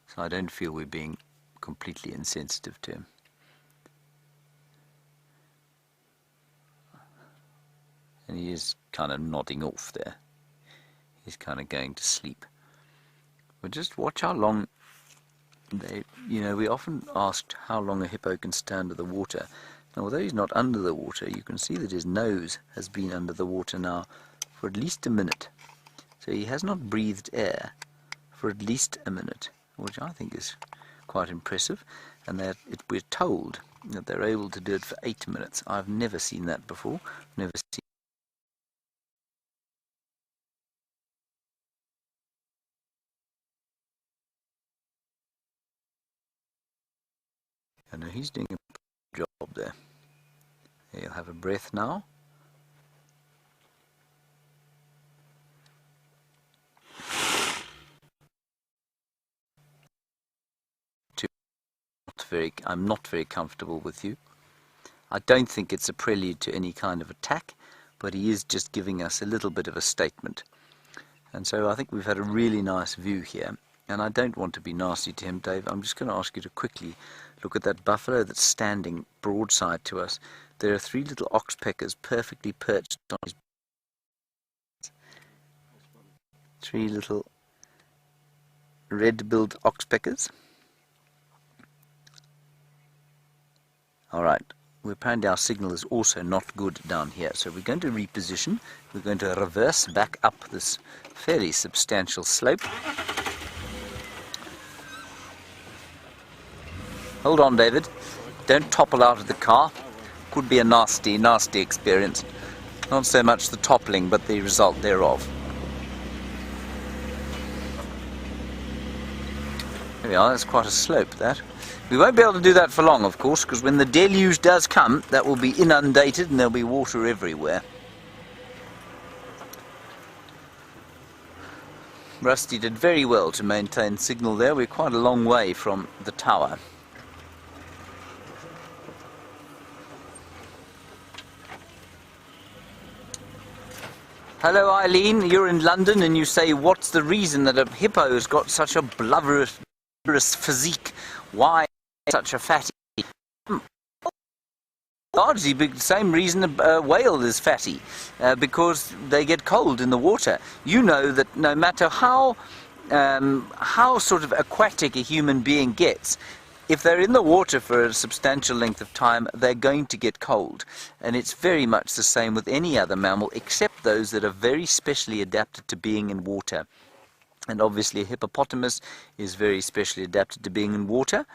So I don't feel we're being completely insensitive to him. And he is kind of nodding off there. He's kind of going to sleep. But just watch how long... we often asked how long a hippo can stay under the water. Now, although he's not under the water, you can see that his nose has been under the water now for at least a minute. So he has not breathed air for at least a minute, which I think is quite impressive. And we're told that they're able to do it for 8 minutes. I've never seen that before. Never seen. I know he's doing a good job there. He'll have a breath now. I'm not very comfortable with you. I don't think it's a prelude to any kind of attack, but he is just giving us a little bit of a statement. And so I think we've had a really nice view here. And I don't want to be nasty to him, Dave. I'm just going to ask you to quickly look at that buffalo that's standing broadside to us. There are 3 little oxpeckers perfectly perched on his... 3 little red-billed oxpeckers. Alright, apparently our signal is also not good down here. So we're going to reposition. We're going to reverse back up this fairly substantial slope. Hold on, David. Don't topple out of the car. Could be a nasty, nasty experience. Not so much the toppling, but the result thereof. There we are. That's quite a slope, that. We won't be able to do that for long, of course, because when the deluge does come, that will be inundated and there'll be water everywhere. Rusty did very well to maintain signal there. We're quite a long way from the tower. Hello, Eileen. You're in London and you say, what's the reason that a hippo has got such a blubberous physique? Why such a fatty? Largely the same reason a whale is fatty, because they get cold in the water. You know that no matter how sort of aquatic a human being gets, if they're in the water for a substantial length of time, they're going to get cold. And it's very much the same with any other mammal, except those that are very specially adapted to being in water. And obviously a hippopotamus is very specially adapted to being in water,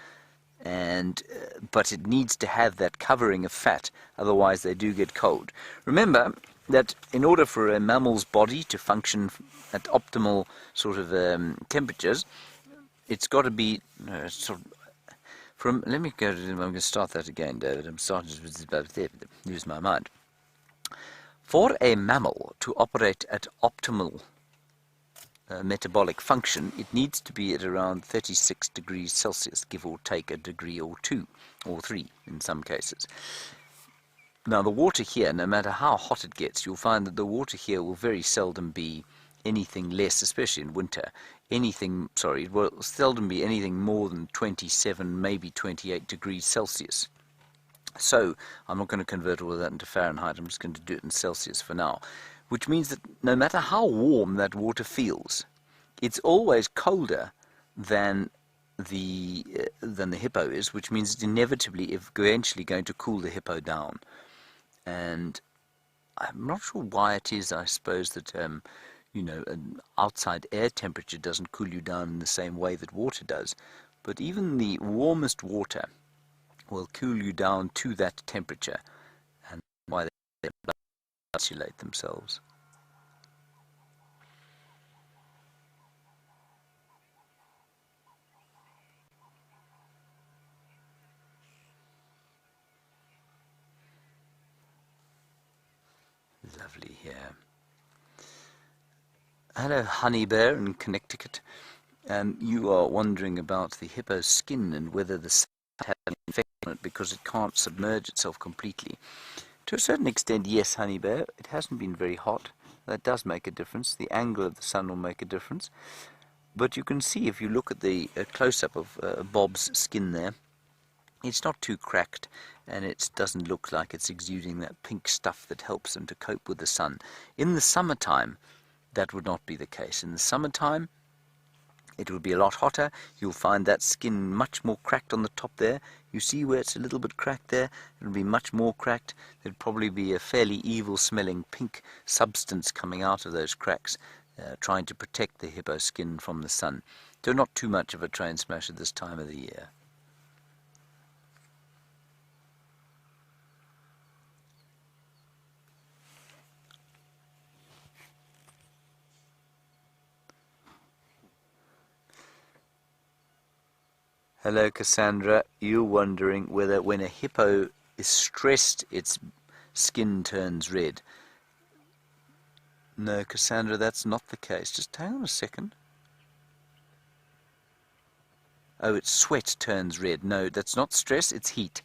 but it needs to have that covering of fat, otherwise they do get cold. Remember that in order for a mammal's body to function at optimal sort of temperatures, it's got to be let me go to, I'm going to start that again, David. I'm starting to lose my mind. For a mammal to operate at optimal metabolic function, it needs to be at around 36 degrees Celsius, give or take a degree or two, or three in some cases. Now the water here, no matter how hot it gets, you'll find that the water here will very seldom be anything less, especially in winter, it will seldom be anything more than 27, maybe 28 degrees Celsius. So, I'm not going to convert all of that into Fahrenheit, I'm just going to do it in Celsius for now. Which means that no matter how warm that water feels, it's always colder than the hippo is, which means it's inevitably eventually going to cool the hippo down. And I'm not sure why it is, I suppose, that an outside air temperature doesn't cool you down in the same way that water does. But even the warmest water will cool you down to that temperature, and why they insulate themselves. Lovely here. Hello, Honey Bear in Connecticut. You are wondering about the hippo's skin and whether the sun has an effect on it because it can't submerge itself completely. To a certain extent, yes, Honey Bear. It hasn't been very hot. That does make a difference. The angle of the sun will make a difference. But you can see, if you look at the close-up of Bob's skin there, it's not too cracked, and it doesn't look like it's exuding that pink stuff that helps them to cope with the sun. In the summertime, that would not be the case. In the summertime, it will be a lot hotter. You'll find that skin much more cracked on the top there. You see where it's a little bit cracked there? It'll be much more cracked. There'll probably be a fairly evil-smelling pink substance coming out of those cracks, trying to protect the hippo skin from the sun. So not too much of a train smash at this time of the year. Hello, Cassandra. You're wondering whether when a hippo is stressed, its skin turns red. No, Cassandra, that's not the case. Just hang on a second. Oh, its sweat turns red. No, that's not stress, it's heat.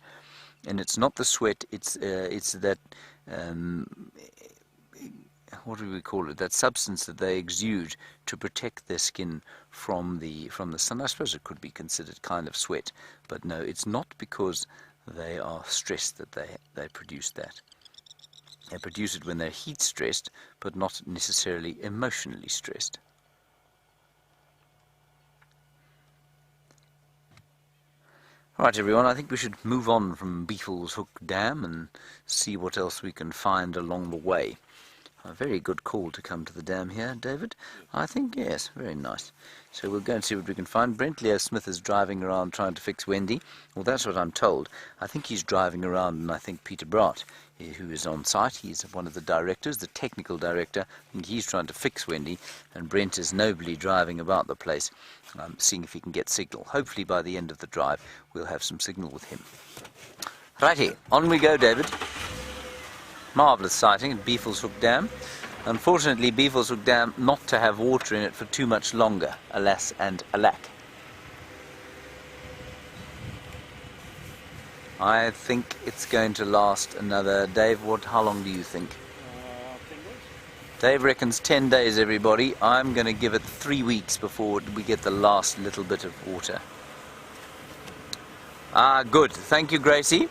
And it's not the sweat, it's that, what do we call it, that substance that they exude to protect their skin from the sun. I suppose it could be considered kind of sweat, but no, it's not because they are stressed that they produce that. They produce it when they're heat stressed, but not necessarily emotionally stressed. Right, everyone, I think we should move on from Beefle's Hook Dam and see what else we can find along the way. A very good call to come to the dam here, David. I think, yes, very nice. So we'll go and see what we can find. Brent Leo Smith is driving around trying to fix Wendy. Well, that's what I'm told. I think he's driving around, and I think Peter Bratt, who is on site, he's one of the directors, the technical director. I think he's trying to fix Wendy, and Brent is nobly driving about the place, seeing if he can get signal. Hopefully by the end of the drive, we'll have some signal with him. Righty, on we go, David. Marvellous sighting at Beefle's Hook Dam. Unfortunately, Beefle's Hook Dam not to have water in it for too much longer, alas and alack. I think it's going to last another, Dave, how long do you think? 10 days. Dave reckons 10 days, everybody. I'm going to give it 3 weeks before we get the last little bit of water. Ah, good. Thank you, Gracie.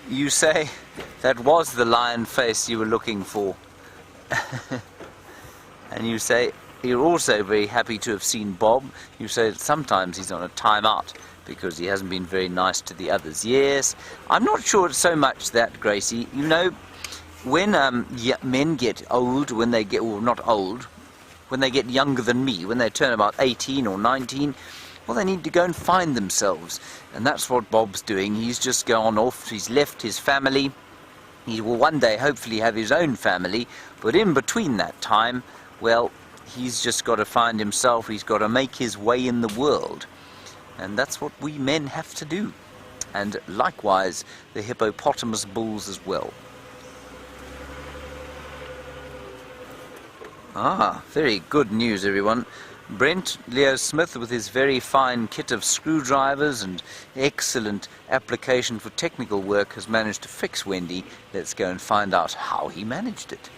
You say that was the lion face you were looking for. And you say you're also very happy to have seen Bob. You say that sometimes he's on a time-out because he hasn't been very nice to the others. Yes, I'm not sure it's so much that, Gracie. You know, when men get old, when they get, or not old, when they get younger than me, when they turn about 18 or 19, well, they need to go and find themselves. And that's what Bob's doing. He's just gone off. He's left his family. He will one day hopefully have his own family. But in between that time, well, he's just got to find himself. He's got to make his way in the world. And that's what we men have to do. And likewise, the hippopotamus bulls as well. Ah, very good news, everyone. Brent Leo Smith, with his very fine kit of screwdrivers and excellent application for technical work, has managed to fix Wendy. Let's go and find out how he managed it.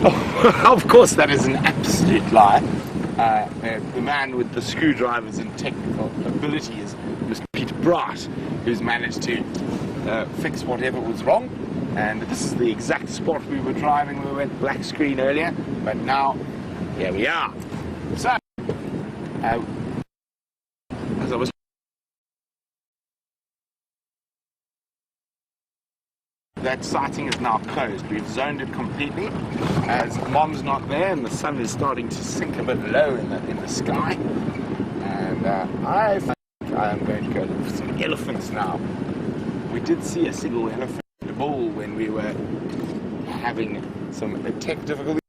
Oh, of course, that is an absolute lie. The man with the screwdrivers and technical ability is Mr. Peter Bright, who's managed to fix whatever was wrong. And this is the exact spot we were driving when we went black screen earlier, but now here we are. So, as I was, that sighting is now closed. We've zoned it completely, as Mom's not there and the sun is starting to sink a bit low in the sky. And I think I'm going to go look for some elephants now. We did see a single elephant bull when we were having some tech difficulties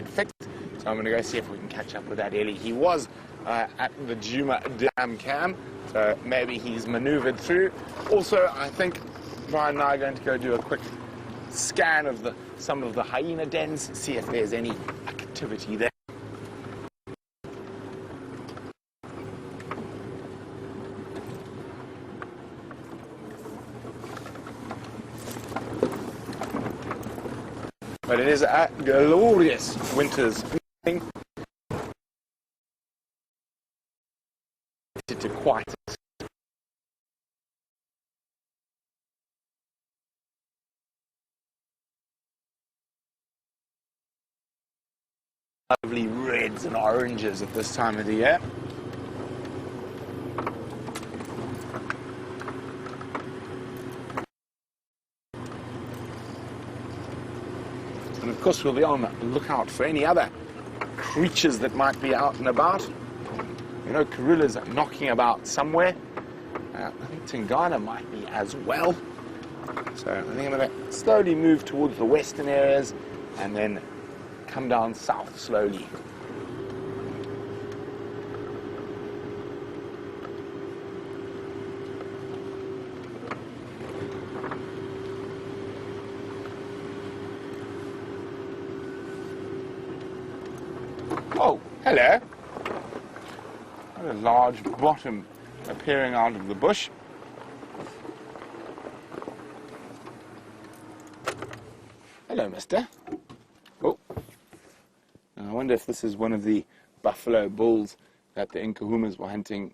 fixed, so I'm going to go see if we can catch up with that Ellie. He was at the Juma Dam Cam, so maybe he's maneuvered through. Also, I think Brian and I are going to go do a quick scan of some of the hyena dens, see if there's any activity there. But it is a glorious winter's evening. To quite lovely reds and oranges at this time of the year. And of course we'll be on the lookout for any other creatures that might be out and about. You know, Karula's knocking about somewhere. I think Tingana might be as well. So I think I'm going to slowly move towards the western areas and then come down south slowly. Oh, hello. Got a large bottom appearing out of the bush. Hello, mister. Oh. I wonder if this is one of the buffalo bulls that the Nkahumas were hunting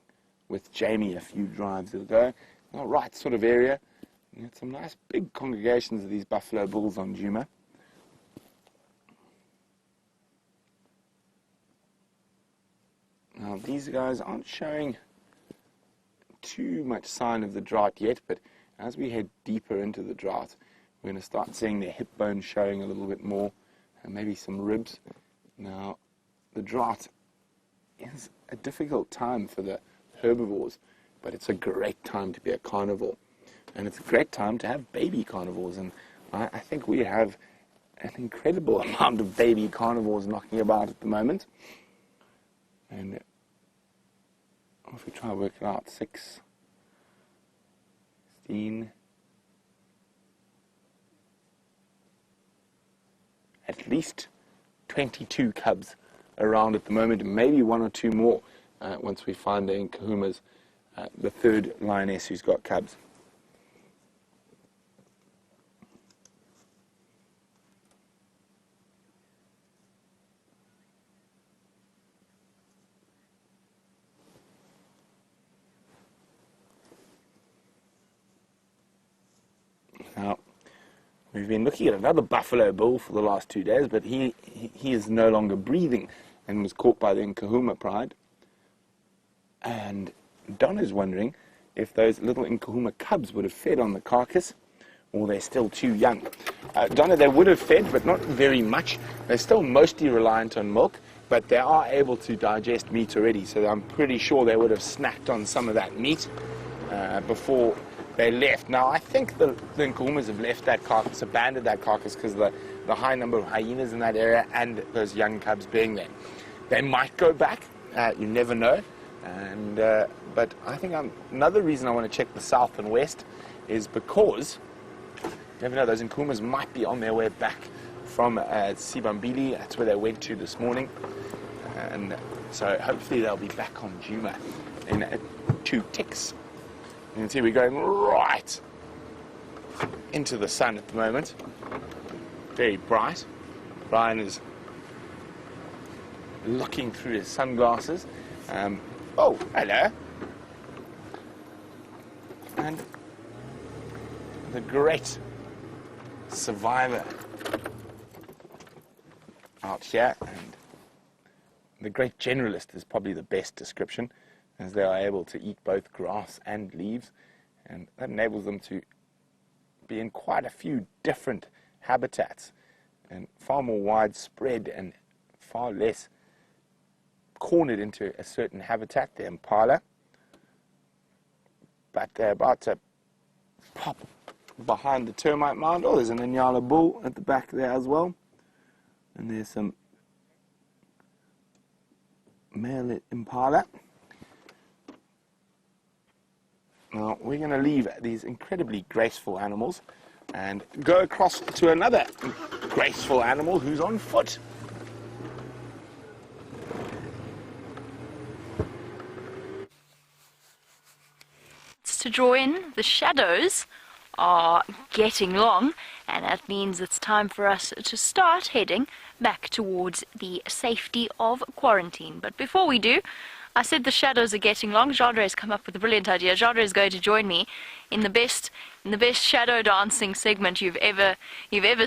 with Jamie a few drives ago. All right sort of area. You had some nice big congregations of these buffalo bulls on Juma. Now, these guys aren't showing too much sign of the drought yet, but as we head deeper into the drought, we're going to start seeing their hip bones showing a little bit more, and maybe some ribs. Now, the drought is a difficult time for the herbivores, but it's a great time to be a carnivore. And it's a great time to have baby carnivores, and I think we have an incredible amount of baby carnivores knocking about at the moment. And if we try to work it out, 6, 16, at least 22 cubs around at the moment, and maybe 1 or 2 more once we find the Nkahumas, the third lioness who's got cubs. Now, we've been looking at another buffalo bull for the last 2 days, but he is no longer breathing and was caught by the Nkahuma pride. And Don is wondering if those little Nkahuma cubs would have fed on the carcass, or they're still too young. Donna, they would have fed, but not very much. They're still mostly reliant on milk, but they are able to digest meat already, so I'm pretty sure they would have snacked on some of that meat before they left. Now, I think the Nkahumas have left that carcass, abandoned that carcass, because of the high number of hyenas in that area and those young cubs being there. They might go back, you never know. And but I think another reason I want to check the south and west is because never know, those Nkumas might be on their way back from Sibambili. That's where they went to this morning. And so hopefully they'll be back on Djuma in 2 ticks. You can see we're going right into the sun at the moment. Very bright. Bryan is looking through his sunglasses. Oh, hello. And the great survivor out here, and the great generalist is probably the best description, as they are able to eat both grass and leaves, and that enables them to be in quite a few different habitats and far more widespread and far less cornered into a certain habitat, the impala. But they're about to pop behind the termite mound. Oh, there's an Inyala bull at the back there as well. And there's some male impala. Now, we're going to leave these incredibly graceful animals and go across to another graceful animal who's on foot. To draw in, the shadows are getting long, and that means it's time for us to start heading back towards the safety of quarantine. But before we do, I said the shadows are getting long. Jeandre has come up with a brilliant idea. Jeandre is going to join me in the best shadow dancing segment you've ever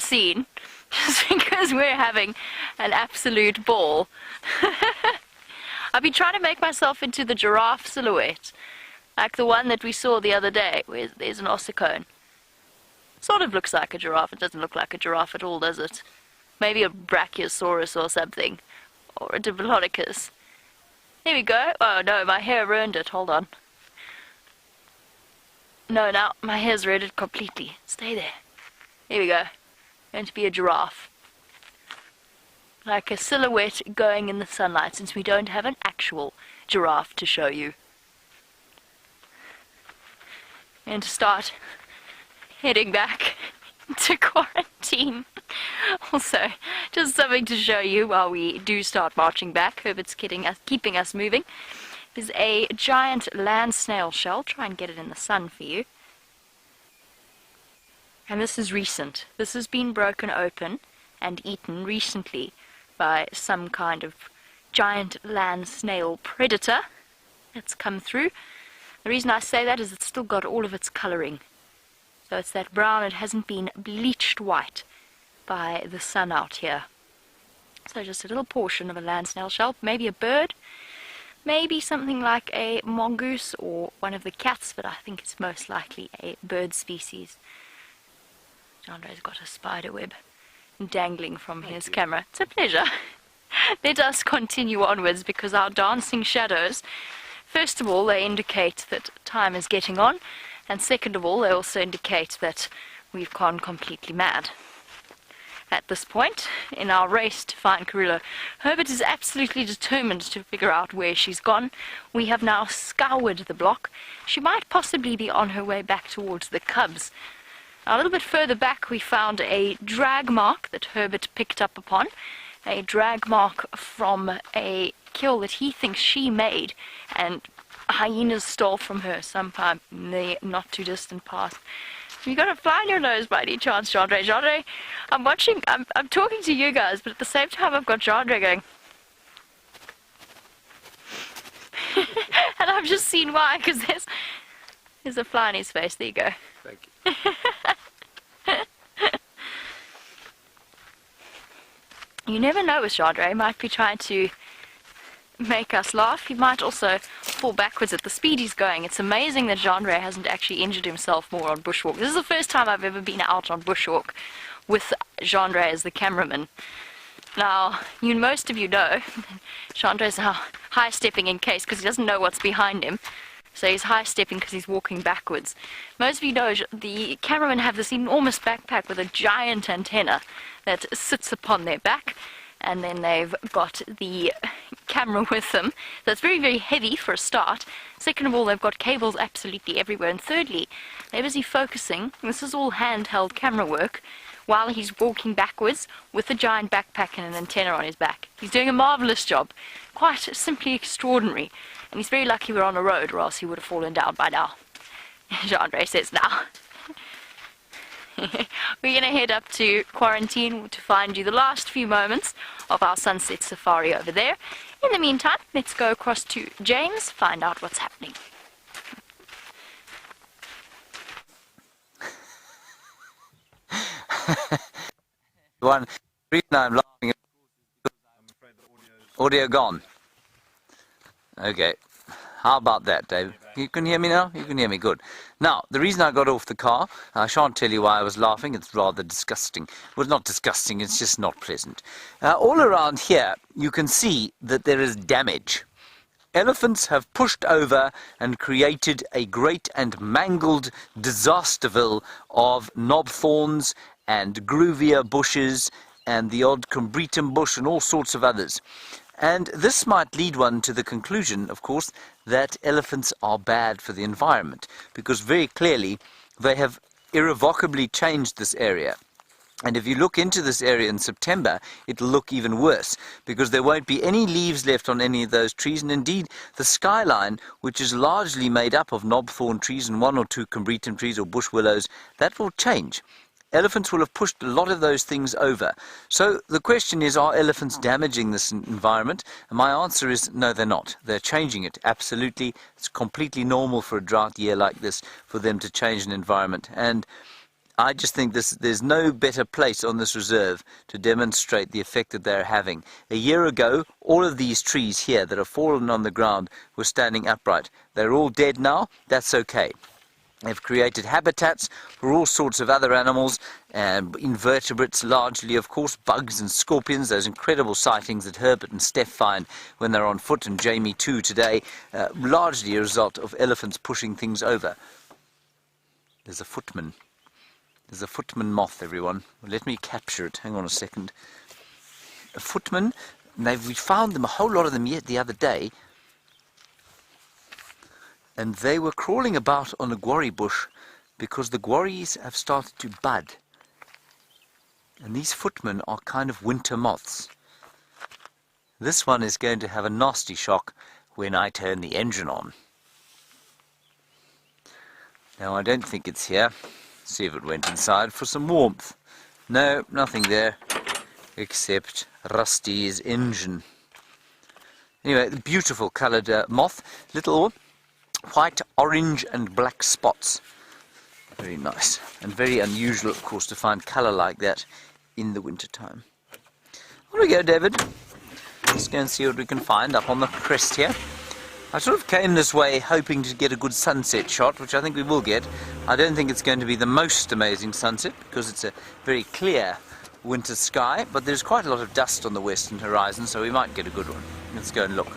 seen, just because we're having an absolute ball. I've been trying to make myself into the giraffe silhouette, like the one that we saw the other day, where there's an ossicone. Sort of looks like a giraffe. It doesn't look like a giraffe at all, does it? Maybe a brachiosaurus or something. Or a diplodocus. There we go. Oh no, my hair ruined it. Hold on. No, now my hair's ruined it completely. Stay there. Here we go. Going to be a giraffe. Like a silhouette going in the sunlight, since we don't have an actual giraffe to show you. And to start heading back to quarantine. Also, just something to show you while we do start marching back. Herbert's keeping us moving. There's a giant land snail shell. Try and get it in the sun for you. And this is recent. This has been broken open and eaten recently by some kind of giant land snail predator that's come through. The reason I say that is it's still got all of its colouring. So it's that brown, it hasn't been bleached white by the sun out here. So just a little portion of a land snail shell, maybe a bird, maybe something like a mongoose or one of the cats, but I think it's most likely a bird species. Jeandre's got a spider web dangling from his camera. It's a pleasure. Let us continue onwards, because our dancing shadows, first of all, they indicate that time is getting on, and second of all, they also indicate that we've gone completely mad. At this point, in our race to find Karula, Herbert is absolutely determined to figure out where she's gone. We have now scoured the block. She might possibly be on her way back towards the cubs. A little bit further back, we found a drag mark that Herbert picked up upon, a drag mark from a kill that he thinks she made, and hyenas stole from her sometime in the not too distant past. You got a fly in your nose by any chance, Jeandre? Jeandre, I'm talking to you guys, but at the same time I've got Jeandre going. And I've just seen why, because there's a fly in his face. There you go. Thank you. You never know with Jeandre. He might be trying to make us laugh. He might also fall backwards at the speed he's going. It's amazing that Jeandre hasn't actually injured himself more on bushwalk. This is the first time I've ever been out on bushwalk with Jeandre as the cameraman. Now, most of you know, Jeandre's now high-stepping in case because he doesn't know what's behind him. So he's high-stepping because he's walking backwards. Most of you know the cameramen have this enormous backpack with a giant antenna that sits upon their back. and then they've got the camera with them. So it's very, very heavy for a start. Second of all, they've got cables absolutely everywhere. And thirdly, they're busy focusing. This is all handheld camera work while he's walking backwards with a giant backpack and an antenna on his back. He's doing a marvellous job. Quite simply extraordinary. And he's very lucky we're on a road, or else he would have fallen down by now. Jeandre says now. We're going to head up to quarantine to find you the last few moments of our sunset safari over there. In the meantime, let's go across to James, find out what's happening. One reason I'm laughing is because I'm afraid the audio gone. Okay. How about that, Dave? You can hear me now? You can hear me, good. Now, the reason I got off the car, I shan't tell you why I was laughing, it's rather disgusting. Well, not disgusting, it's just not pleasant. All around here, you can see that there is damage. Elephants have pushed over and created a great and mangled disasterville of knob thorns and gruvia bushes and the odd combretum bush and all sorts of others. And this might lead one to the conclusion, of course, that elephants are bad for the environment, because very clearly they have irrevocably changed this area. And if you look into this area in September, it'll look even worse, because there won't be any leaves left on any of those trees, and indeed the skyline, which is largely made up of knobthorn trees and one or two combretum trees or bush willows, that will change. Elephants will have pushed a lot of those things over. So the question is, are elephants damaging this environment? And my answer is no, they're not. They're changing it, absolutely. It's completely normal for a drought year like this for them to change an environment. And I just think there's no better place on this reserve to demonstrate the effect that they're having. A year ago, all of these trees here that have fallen on the ground were standing upright. They're all dead now. That's okay. They've created habitats for all sorts of other animals, invertebrates largely, of course, bugs and scorpions, those incredible sightings that Herbert and Steph find when they're on foot, and Jamie too today, largely a result of elephants pushing things over. There's a footman. There's a footman moth, everyone. Let me capture it. Hang on a second. A footman, we found them, a whole lot of them yet the other day, and they were crawling about on a guarri bush because the guarris have started to bud. And these footmen are kind of winter moths. This one is going to have a nasty shock when I turn the engine on. Now, I don't think it's here. See if it went inside for some warmth. No, nothing there except Rusty's engine. Anyway, the beautiful coloured moth, little white, orange and black spots. Very nice and very unusual, of course, to find colour like that in the winter time. On we go, David. Let's go and see what we can find up on the crest here. I sort of came this way hoping to get a good sunset shot, which I think we will get. I don't think it's going to be the most amazing sunset because it's a very clear winter sky, but there's quite a lot of dust on the western horizon, so we might get a good one. Let's go and look.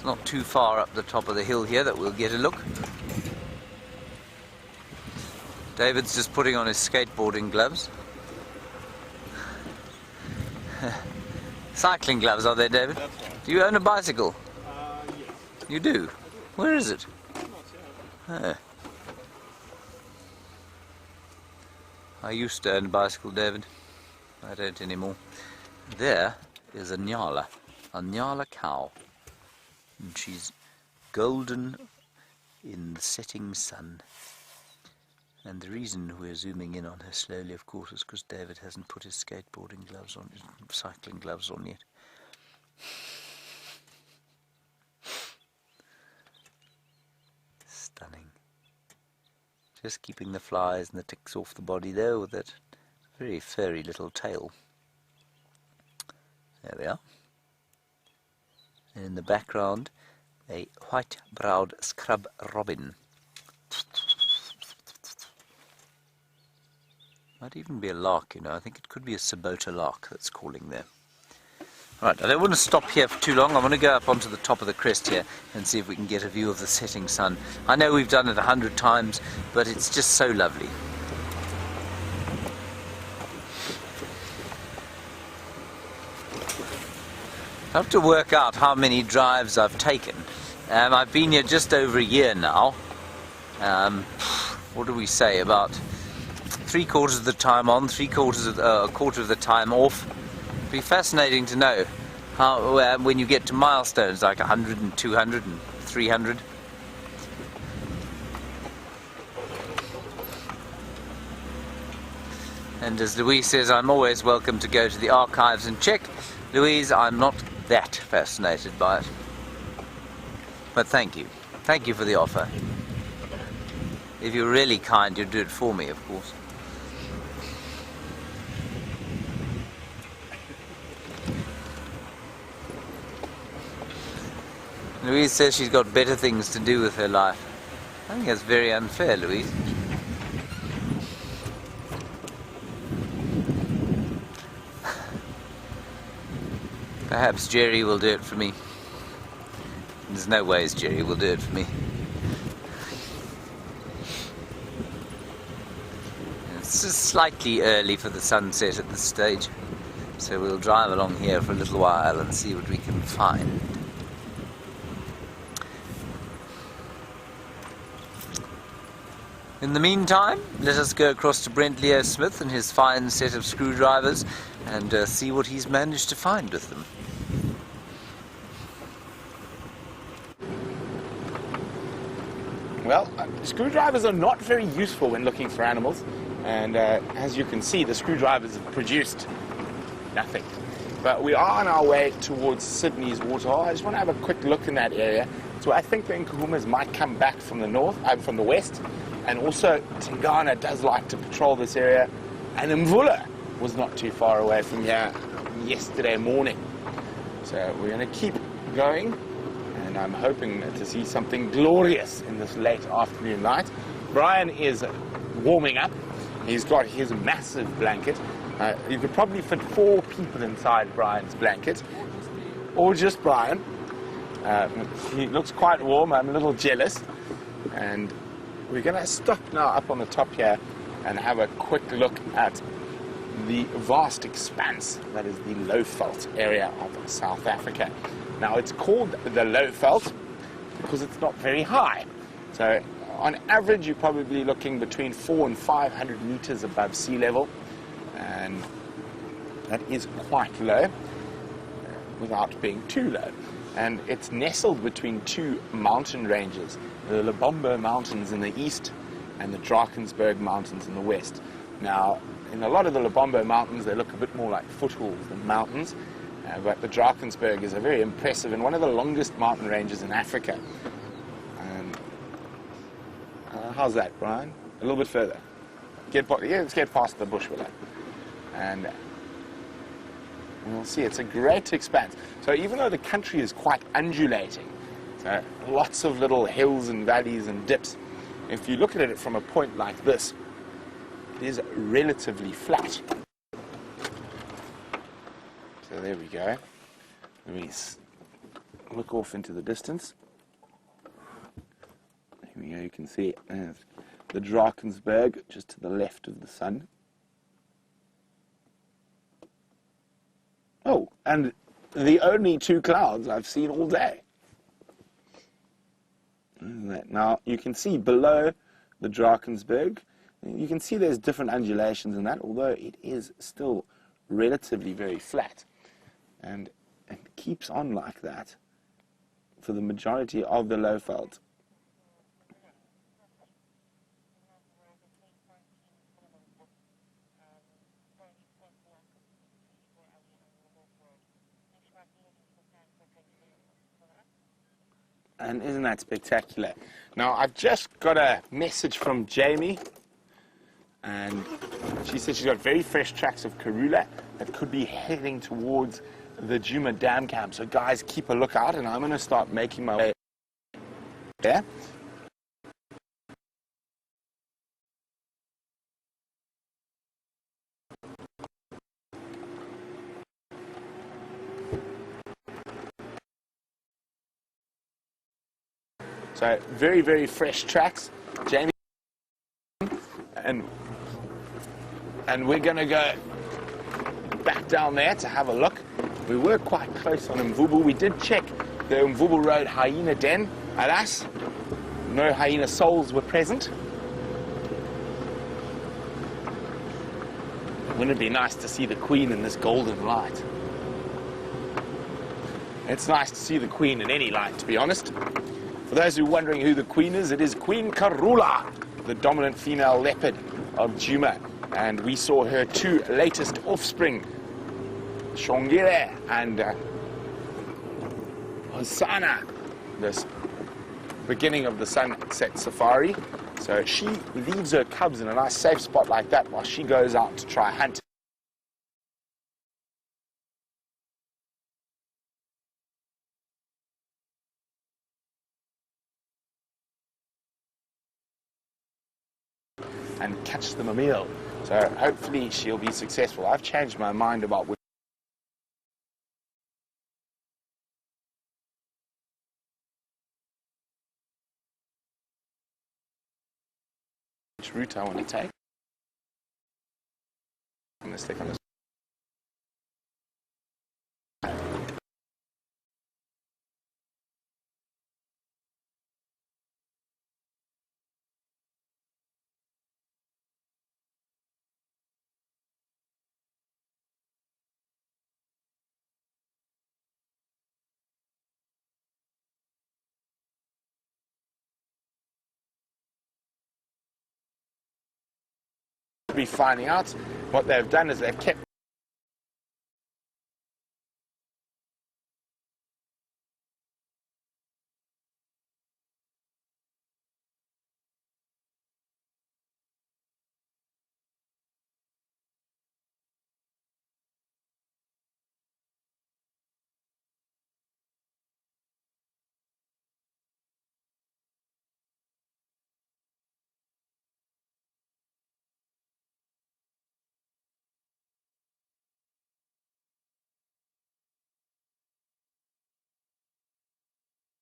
Not too far up the top of the hill here that we'll get a look. David's just putting on his skateboarding gloves. Cycling gloves, are they, David? That's right. Do you own a bicycle? Yes. You do? Where is it? Oh. I used to own a bicycle, David. I don't anymore. There is a Nyala cow. And she's golden in the setting sun. And the reason we're zooming in on her slowly, of course, is because David hasn't put his skateboarding gloves on, his cycling gloves on yet. Stunning. Just keeping the flies and the ticks off the body there with that very furry little tail. There we are. And in the background, a white-browed scrub robin. Might even be a lark, you know. I think it could be a Sabota lark that's calling there. Right, I don't want to stop here for too long. I want to go up onto the top of the crest here and see if we can get a view of the setting sun. I know we've done it 100 times, but it's just so lovely. I have to work out how many drives I've taken. I've been here just over a year now. What do we say, about 3/4 of the time on, a quarter of the time off. It'd be fascinating to know how when you get to milestones like 100 and 200 and 300. And as Louise says, I'm always welcome to go to the archives and check. Louise, I'm not that fascinated by it. But thank you. Thank you for the offer. If you're really kind, you'd do it for me, of course. Louise says she's got better things to do with her life. I think that's very unfair, Louise. Perhaps Jerry will do it for me. There's no ways Jerry will do it for me. It's just slightly early for the sunset at this stage, so we'll drive along here for a little while and see what we can find. In the meantime, let us go across to Brent Leo Smith and his fine set of screwdrivers and see what he's managed to find with them. Well, screwdrivers are not very useful when looking for animals, and as you can see, the screwdrivers have produced nothing. But we are on our way towards Sydney's waterhole. I just want to have a quick look in that area. So I think the Nkuhumas might come back from the north, from the west, and also Tingana does like to patrol this area, and Mvula was not too far away from here yesterday morning. So we're going to keep going. And I'm hoping to see something glorious in this late afternoon light. Bryan is warming up. He's got his massive blanket. You could probably fit 4 people inside Bryan's blanket, or just Bryan. He looks quite warm. I'm a little jealous. And we're going to stop now up on the top here and have a quick look at the vast expanse that is the Lowveld area of South Africa. Now, it's called the Lowveld because it's not very high. So, on average, you're probably looking between 400 and 500 meters above sea level, and that is quite low without being too low. And it's nestled between 2 mountain ranges, the Lebombo Mountains in the east and the Drakensberg Mountains in the west. Now, in a lot of the Lebombo Mountains, they look a bit more like foothills than mountains. But the Drakensberg is a very impressive and one of the longest mountain ranges in Africa. How's that, Bryan? A little bit further. Let's get past the bush with it. And we'll see, it's a great expanse. So even though the country is quite undulating, so lots of little hills and valleys and dips, if you look at it from a point like this, it is relatively flat. So there we go. Let me look off into the distance. Here we go, you can see the Drakensberg just to the left of the sun. Oh, and the only 2 clouds I've seen all day. Now, you can see below the Drakensberg, you can see there's different undulations in that, although it is still relatively very flat. And it keeps on like that for the majority of the Lowveld. And isn't that spectacular? Now, I've just got a message from Jamie, and she said she's got very fresh tracks of Karula that could be heading towards the Djuma Dam camp. So guys, keep a lookout, and I'm going to start making my way there. So very, very fresh tracks, Jamie, and we're going to go back down there to have a look We were quite close on Mvubu. We did check the Mvubu Road hyena den. Alas, no hyena souls were present. Wouldn't it be nice to see the Queen in this golden light? It's nice to see the Queen in any light, to be honest. For those who are wondering who the Queen is, it is Queen Karula, the dominant female leopard of Jeandre. And we saw her two latest offspring, Shongile and Hosana, this beginning of the sunset safari. So she leaves her cubs in a nice safe spot like that while she goes out to try hunt. And catch them a meal. So hopefully she'll be successful. I've changed my mind about which route I want to take. I'm going to stick on this. Be finding out what they've done is they've kept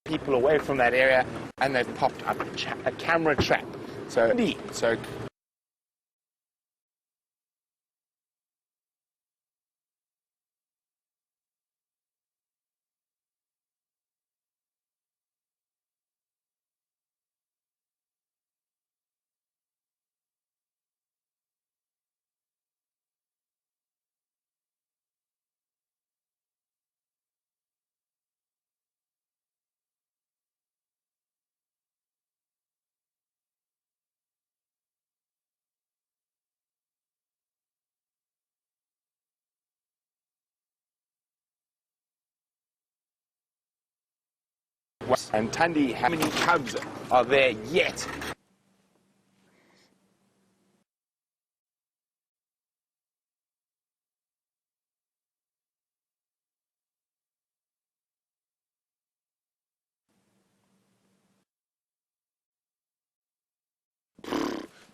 people away from that area, and they've popped up a camera trap. So and Tundi, how many cubs are there yet?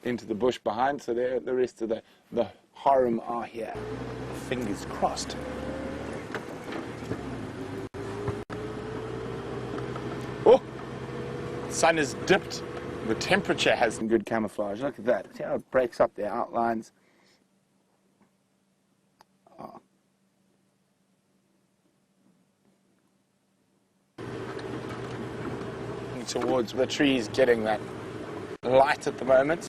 Into the bush behind, so there the rest of the harem are here. Fingers crossed. Oh, sun is dipped. The temperature has some good camouflage. Look at that. See how it breaks up their outlines. Oh. Towards the trees, getting that light at the moment.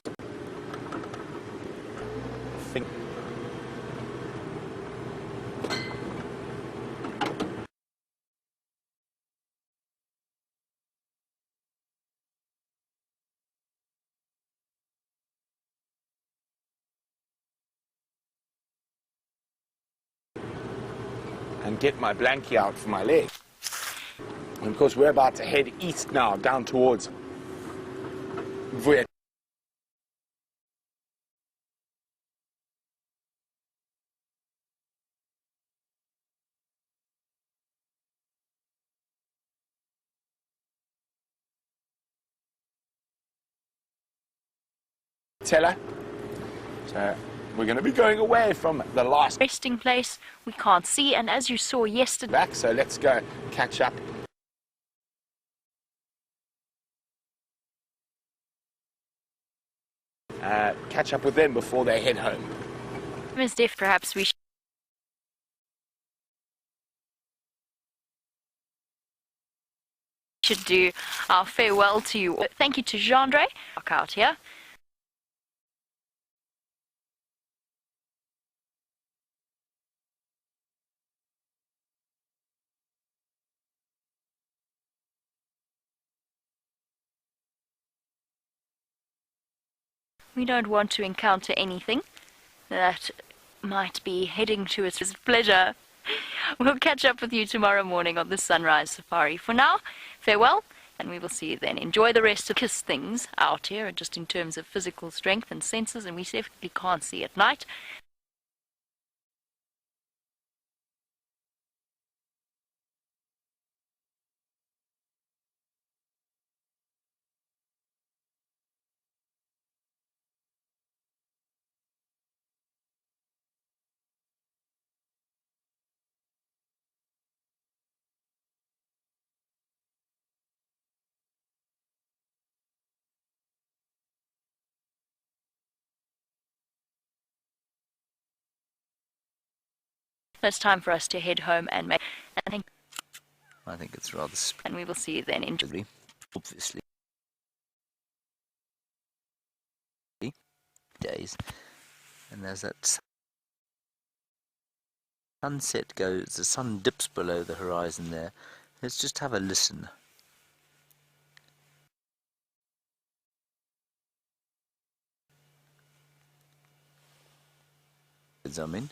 And get my blankie out for my leg. And of course we're about to head east now, down towards Vuya. Teller. So we're going to be going away from the last Resting place we can't see, and as you saw yesterday, back, so let's go catch up. Catch up with them before they head home. Ms. Diff, perhaps we should do our farewell to you. Thank you to Jeandre. Back out here. We don't want to encounter anything that might be heading to its pleasure. We'll catch up with you tomorrow morning on the Sunrise Safari. For now, farewell, and we will see you then. Enjoy the rest of kiss things out here, just in terms of physical strength and senses, and we definitely can't see at night. It's time for us to head home and make. I think it's rather And we will see you then. Enjoy. obviously days. And there's that sunset goes, the sun dips below the horizon there. Let's just have a listen. Zoom in.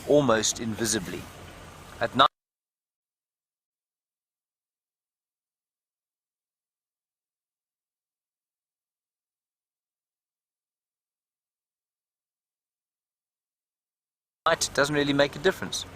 almost invisibly. At night, it doesn't really make a difference.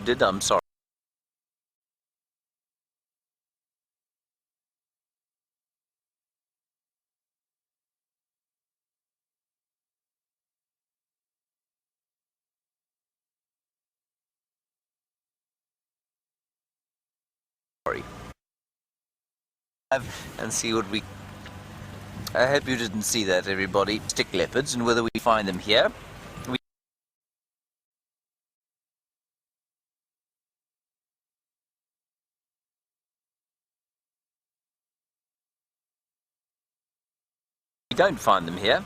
I'm sorry. And see what we... I hope you didn't see that, everybody. Stick leopards, and whether we find them here. We don't find them here.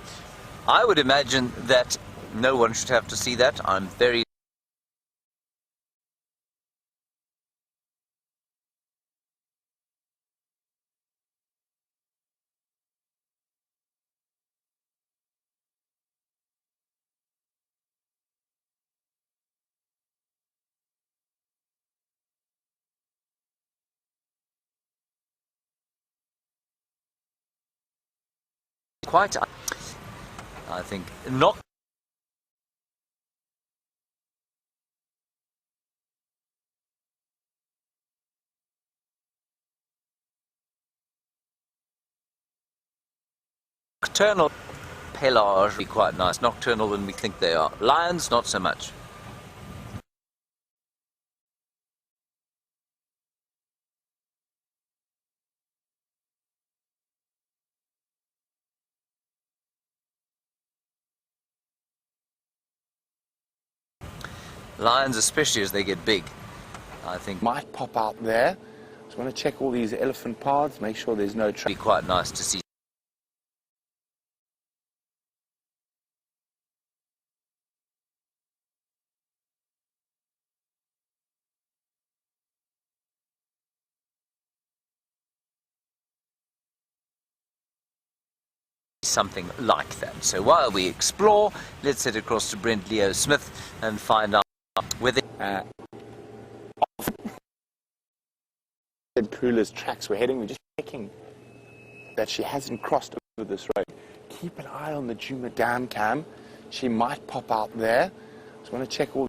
I would imagine that no one should have to see that. I'm very... quite... I think not... Nocturnal pelage would be quite nice. Nocturnal when we think they are. Lions, not so much. Lions, especially as they get big, I think Might pop out there. Just want to check all these elephant paths, make sure there's no be traffic. quite nice to see. Something like that. So while we explore, let's head across to Brent Leo Smith and find out whether Karula's tracks we're heading. We're just checking that she hasn't crossed over this road. Keep an eye on the Jeandre Dam cam. She might pop out there. Just want to check all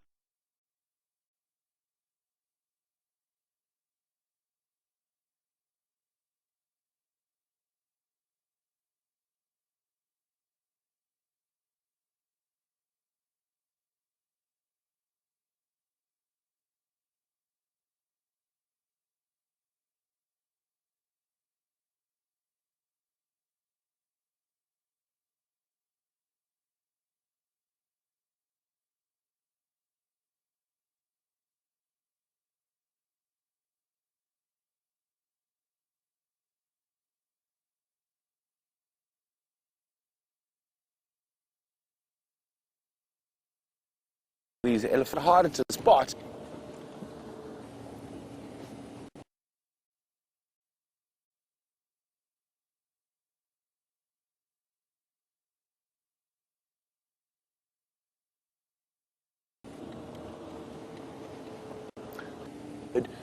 these elephants harder to spot.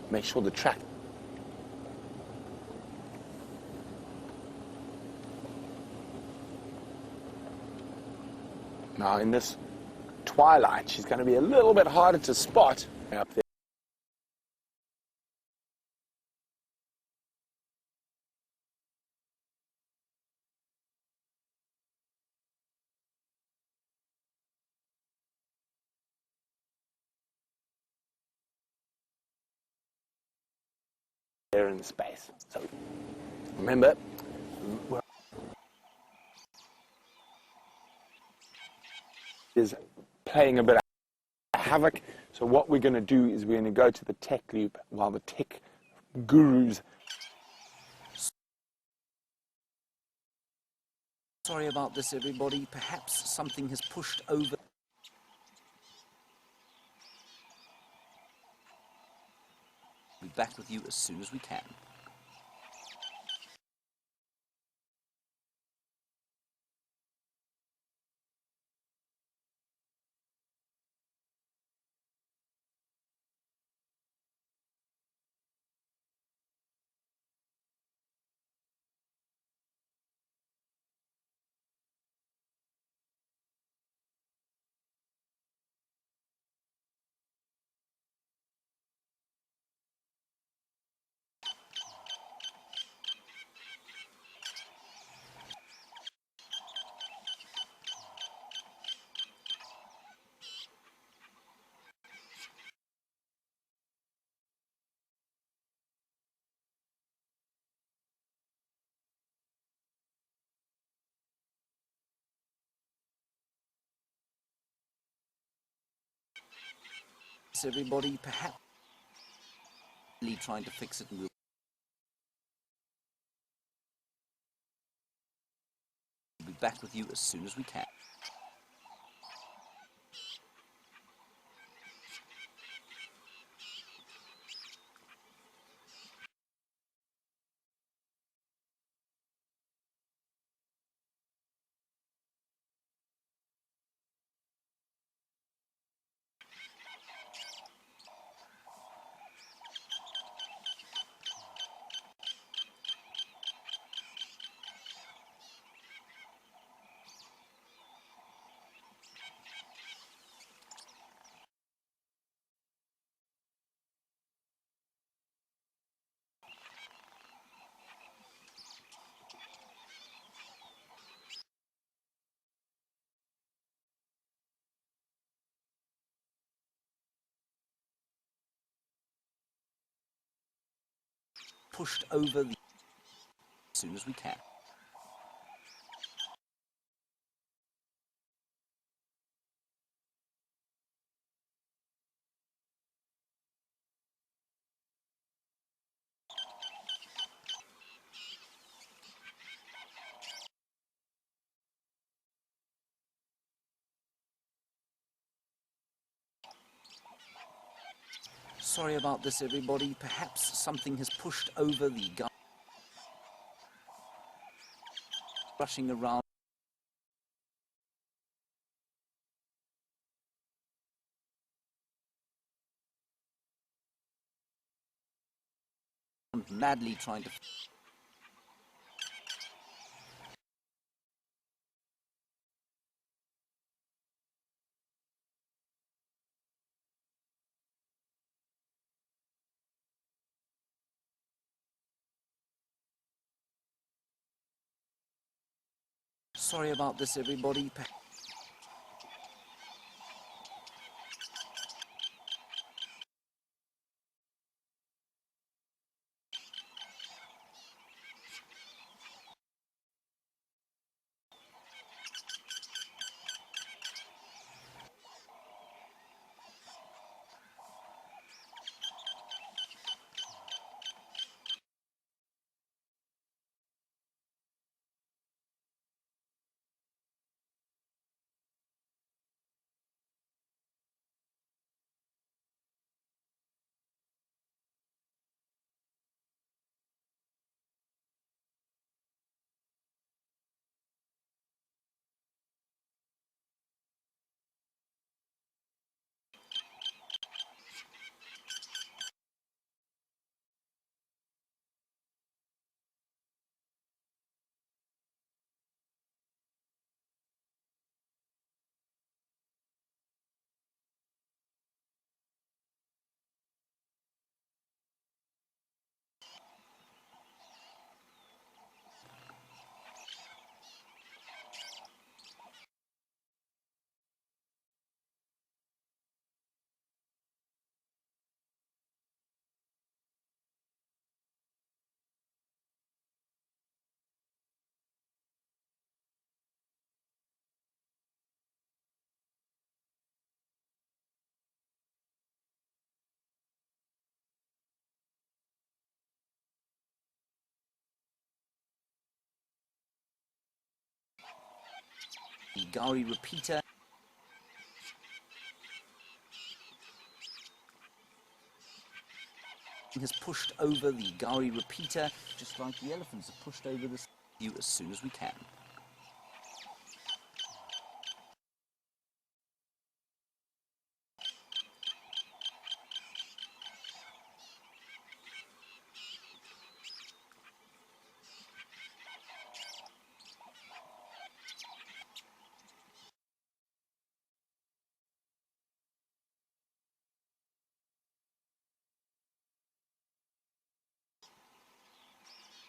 Make sure the track. Now in this twilight, she's going to be a little bit harder to spot up there. there in space. So remember, is playing a bit of havoc. So what we're going to do is we're going to go to the tech loop while the tech gurus. Sorry about this, everybody. Perhaps something has pushed over. We'll be back with you as soon as we can. Everybody, perhaps trying to fix it, and we'll be back with you as soon as we can. Pushed over the as soon as we can. Sorry about this, everybody. Perhaps something has pushed over the guy rushing around. Madly trying to. Sorry about this, everybody. Gowrie repeater. Has pushed over the Gowrie repeater, just like the elephants have pushed over this view as soon as we can.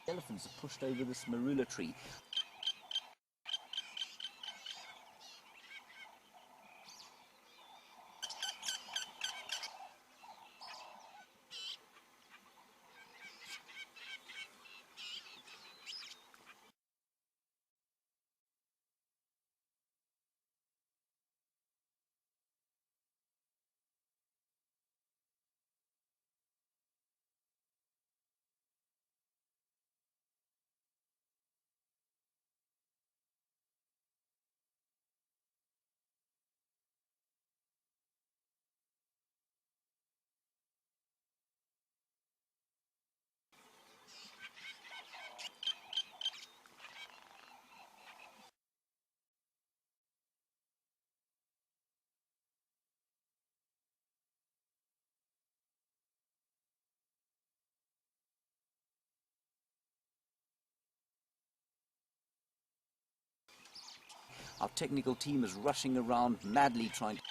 Elephants have pushed over this marula tree. Our technical team is rushing around madly trying to...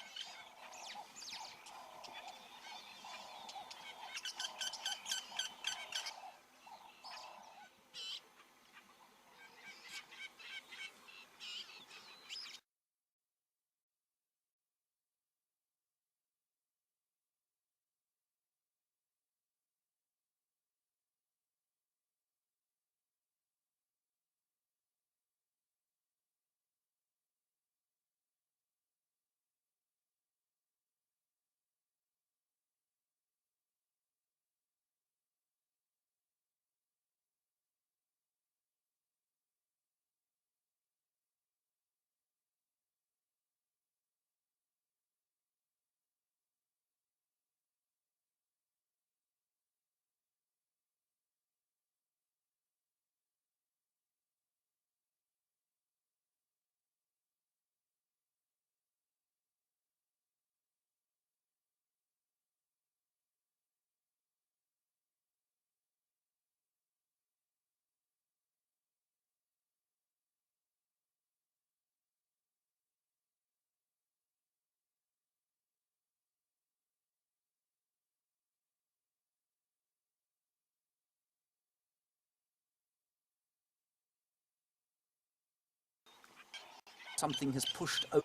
Something has pushed over...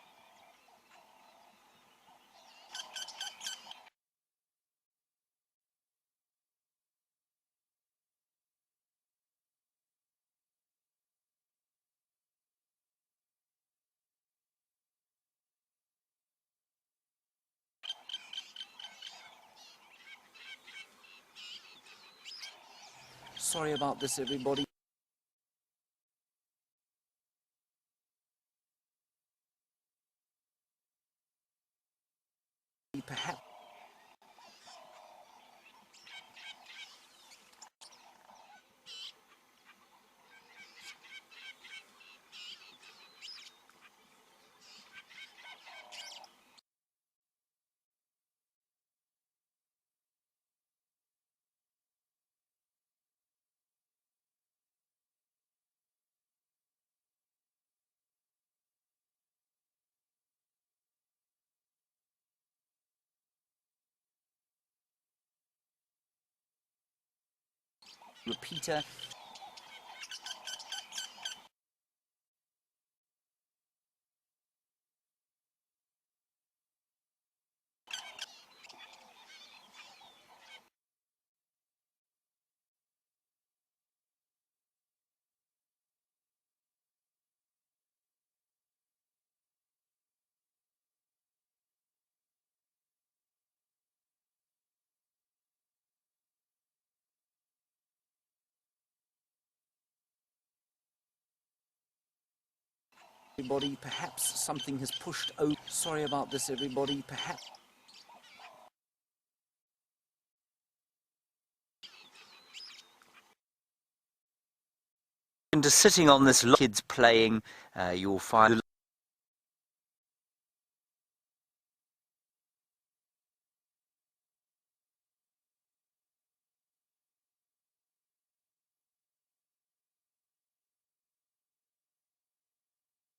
Sorry about this, everybody. Perhaps... repeater. Everybody, perhaps something has pushed over. Sorry about this, everybody. Perhaps. Into sitting on this, kids playing. You'll find.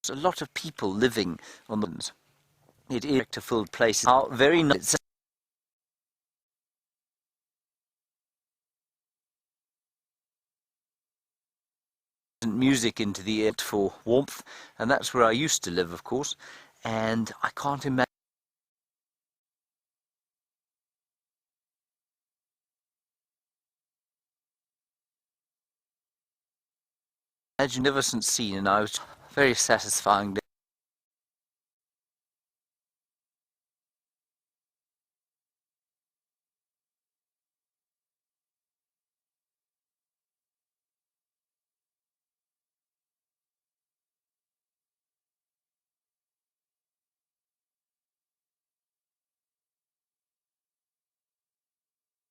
A lot of people living on the islands. It is a filled places are very nice. Music into the air for warmth, and that's where I used to live, of course, and I can't imagine magnificent scene, and I was very satisfying.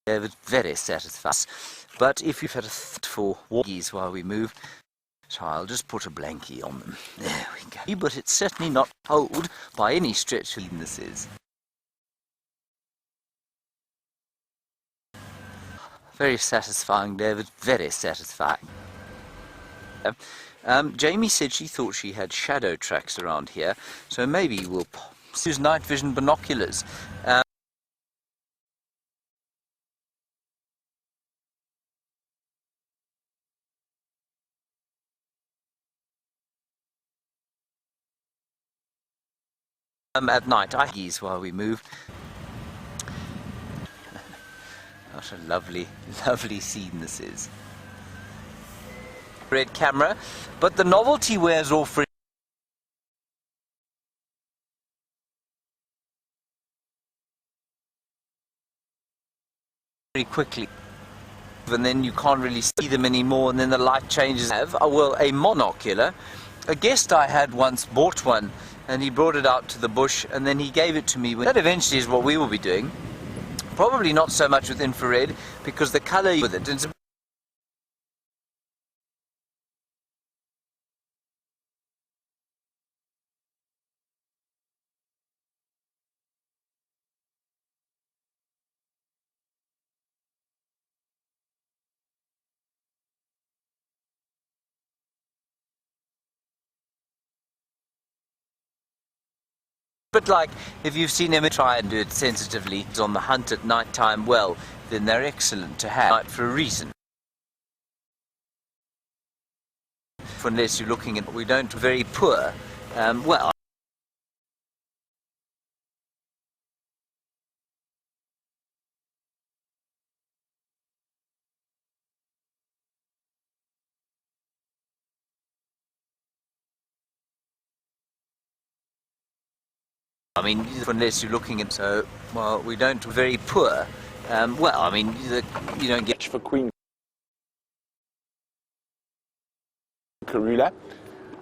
It was very satisfying. But if you've had a thought for walkies while we move, so I'll just put a blankie on them. There we go. But it's certainly not cold by any stretch of this is. Very satisfying, David. Very satisfying. Jamie said she thought she had shadow tracks around here, so maybe we'll use night vision binoculars. At night, I geese while we move. What a lovely, lovely scene this is. Red camera, but the novelty wears off very quickly. And then you can't really see them anymore, and then the light changes. Well, a monocular. A guest I had once bought one, and he brought it out to the bush, and then he gave it to me. That eventually is what we will be doing. Probably not so much with infrared, because the colour with it. It's but like, if you've seen him try and do it sensitively on the hunt at night time, well, then they're excellent to have for a reason. Unless you're looking at, we don't very poor. Well, I mean, unless you're looking at, so, well, we don't very poor. Well, I mean, you don't get for Queen Karula.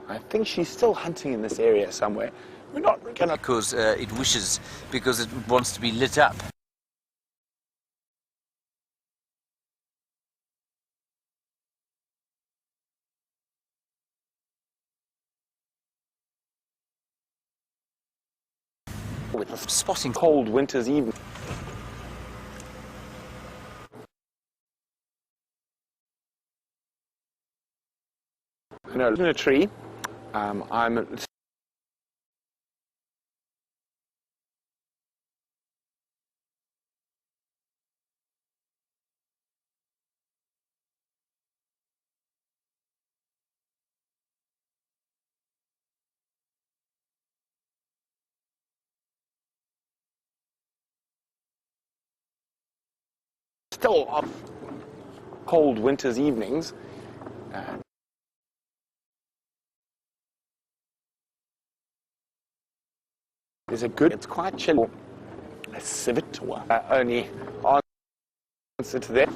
I think she's still hunting in this area somewhere. We're not gonna, because it wishes, because it wants to be lit up. With a spotting cold winter's evening. You know, in a tree. I'm still up cold winter's evenings. Is a good, it's quite chilly. A civet tour. Only answer to that.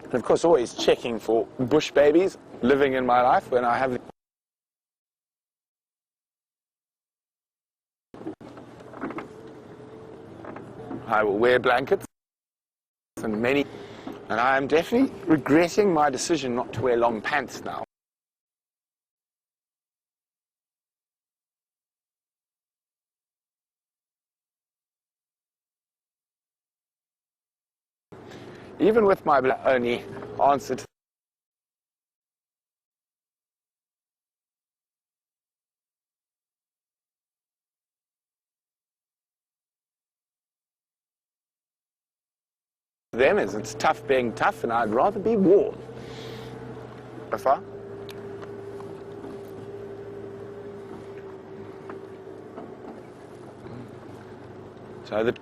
And of course, always checking for bush babies living in my life when I have I will wear blankets and many, and I am definitely regretting my decision not to wear long pants now. Even with my only answer to them is it's tough being tough, and I'd rather be warm. So the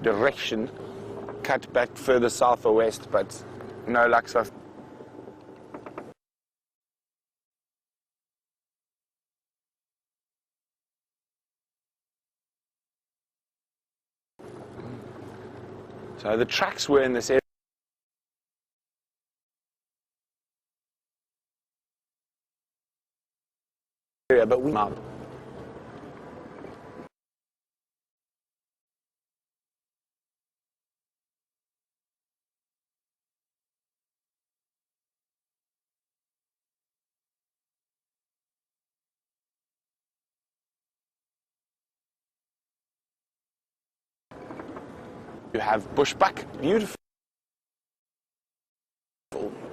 direction cut back further south or west, but no luck so far. So the tracks were in this area, but we up. You have bushbuck, beautiful.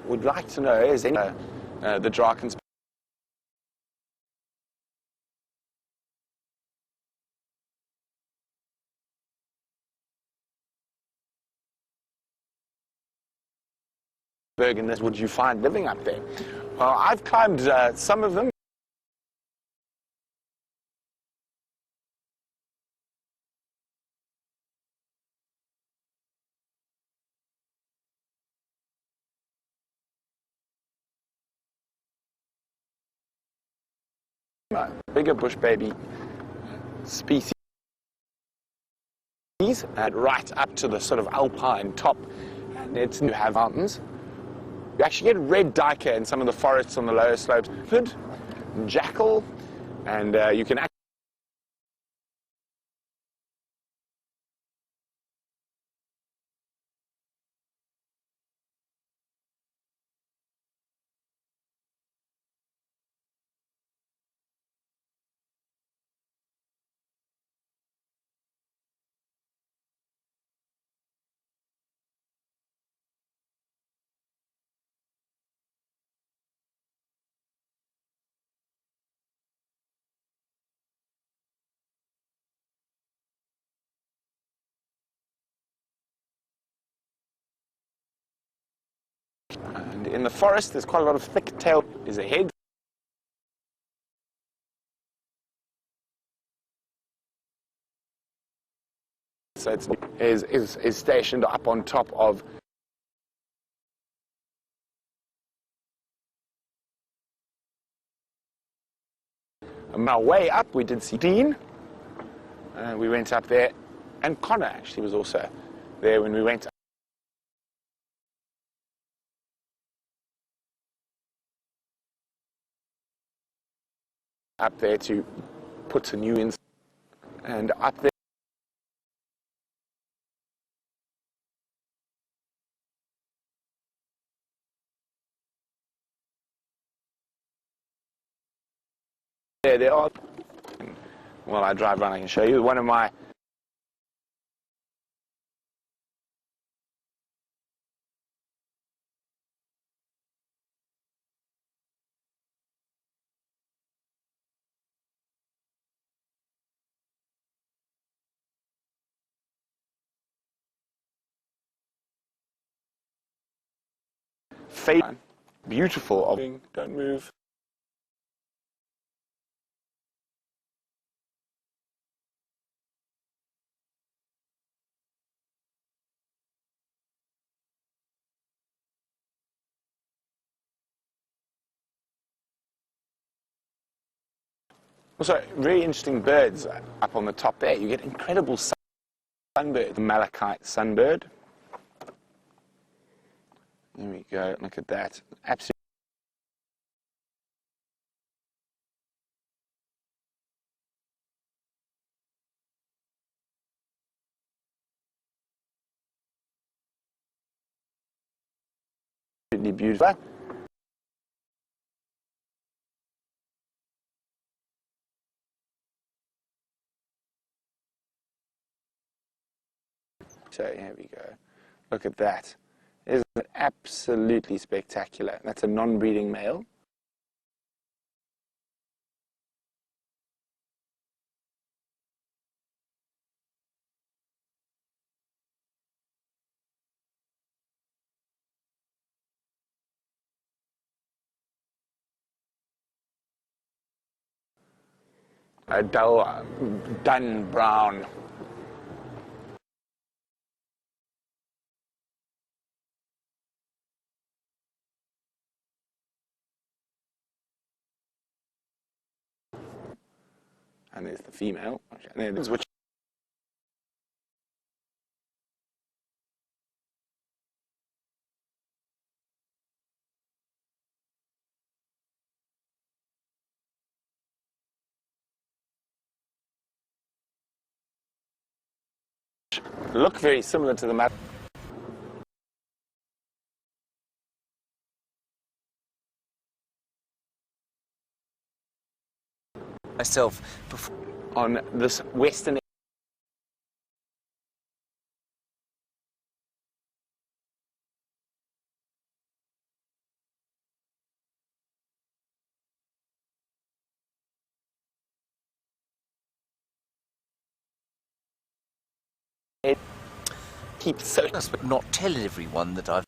Would like to know is any the Drakensberg. And this would you find living up there? Well, I've climbed some of them. Bigger bush baby species, and right up to the sort of alpine top, and it's you have mountains. You actually get red duiker in some of the forests on the lower slopes, leopard, jackal, and you can actually and in the forest there's quite a lot of thick tail is ahead. So is stationed up on top of our way up. We did see Dean. We went up there, and Connor actually was also there when we went up there to put some new in, and up there. There are. While I drive around, I can show you one of my. Beautiful. Don't move. Also, very interesting birds up on the top there. You get incredible sunbird, the malachite sunbird. There we go, look at that. Absolutely beautiful. So here we go. Look at that. Isn't it absolutely spectacular? That's a non-breeding male. A dull, dun brown. And there's the female. And there's which look very similar to the map. Myself before. On this western keep so but not tell everyone that I've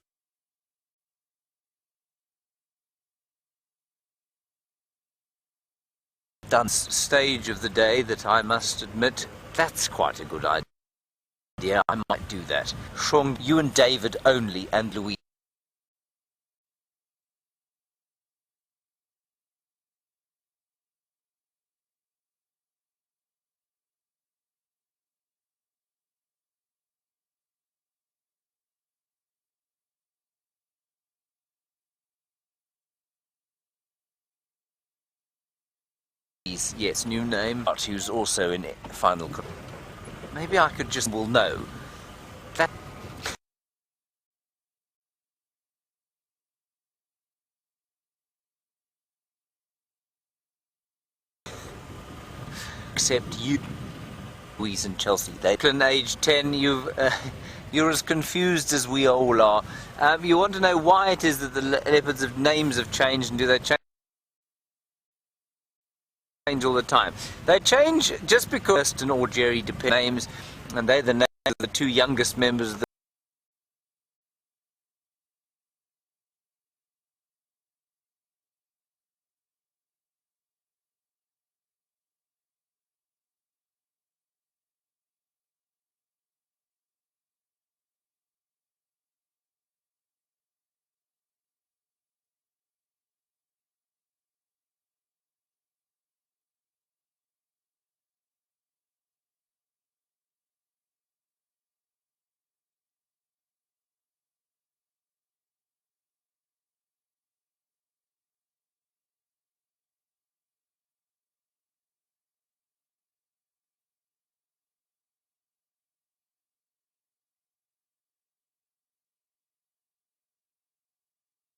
done stage of the day that I must admit that's quite a good idea. I might do that. Shong, you and David only, and Louise. Yes, new name, but who's also in final. Maybe I could just will know that. Except you, Louise and Chelsea. They can age 10. You're as confused as we all are. You want to know why it is that the leopards' names have changed, and do they change all the time? They change just because Kirsten or Jerry depend names, and they're the names of the two youngest members of the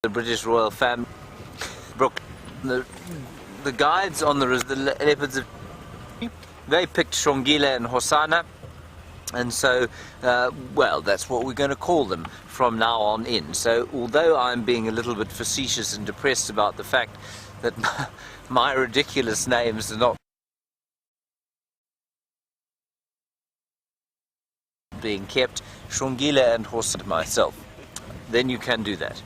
British royal family. Brooke, the guides on the leopards of they picked Shongile and Hosana, and so well, that's what we're going to call them from now on in. So although I'm being a little bit facetious and depressed about the fact that my ridiculous names are not being kept, Shongile and Hosana myself, then you can do that.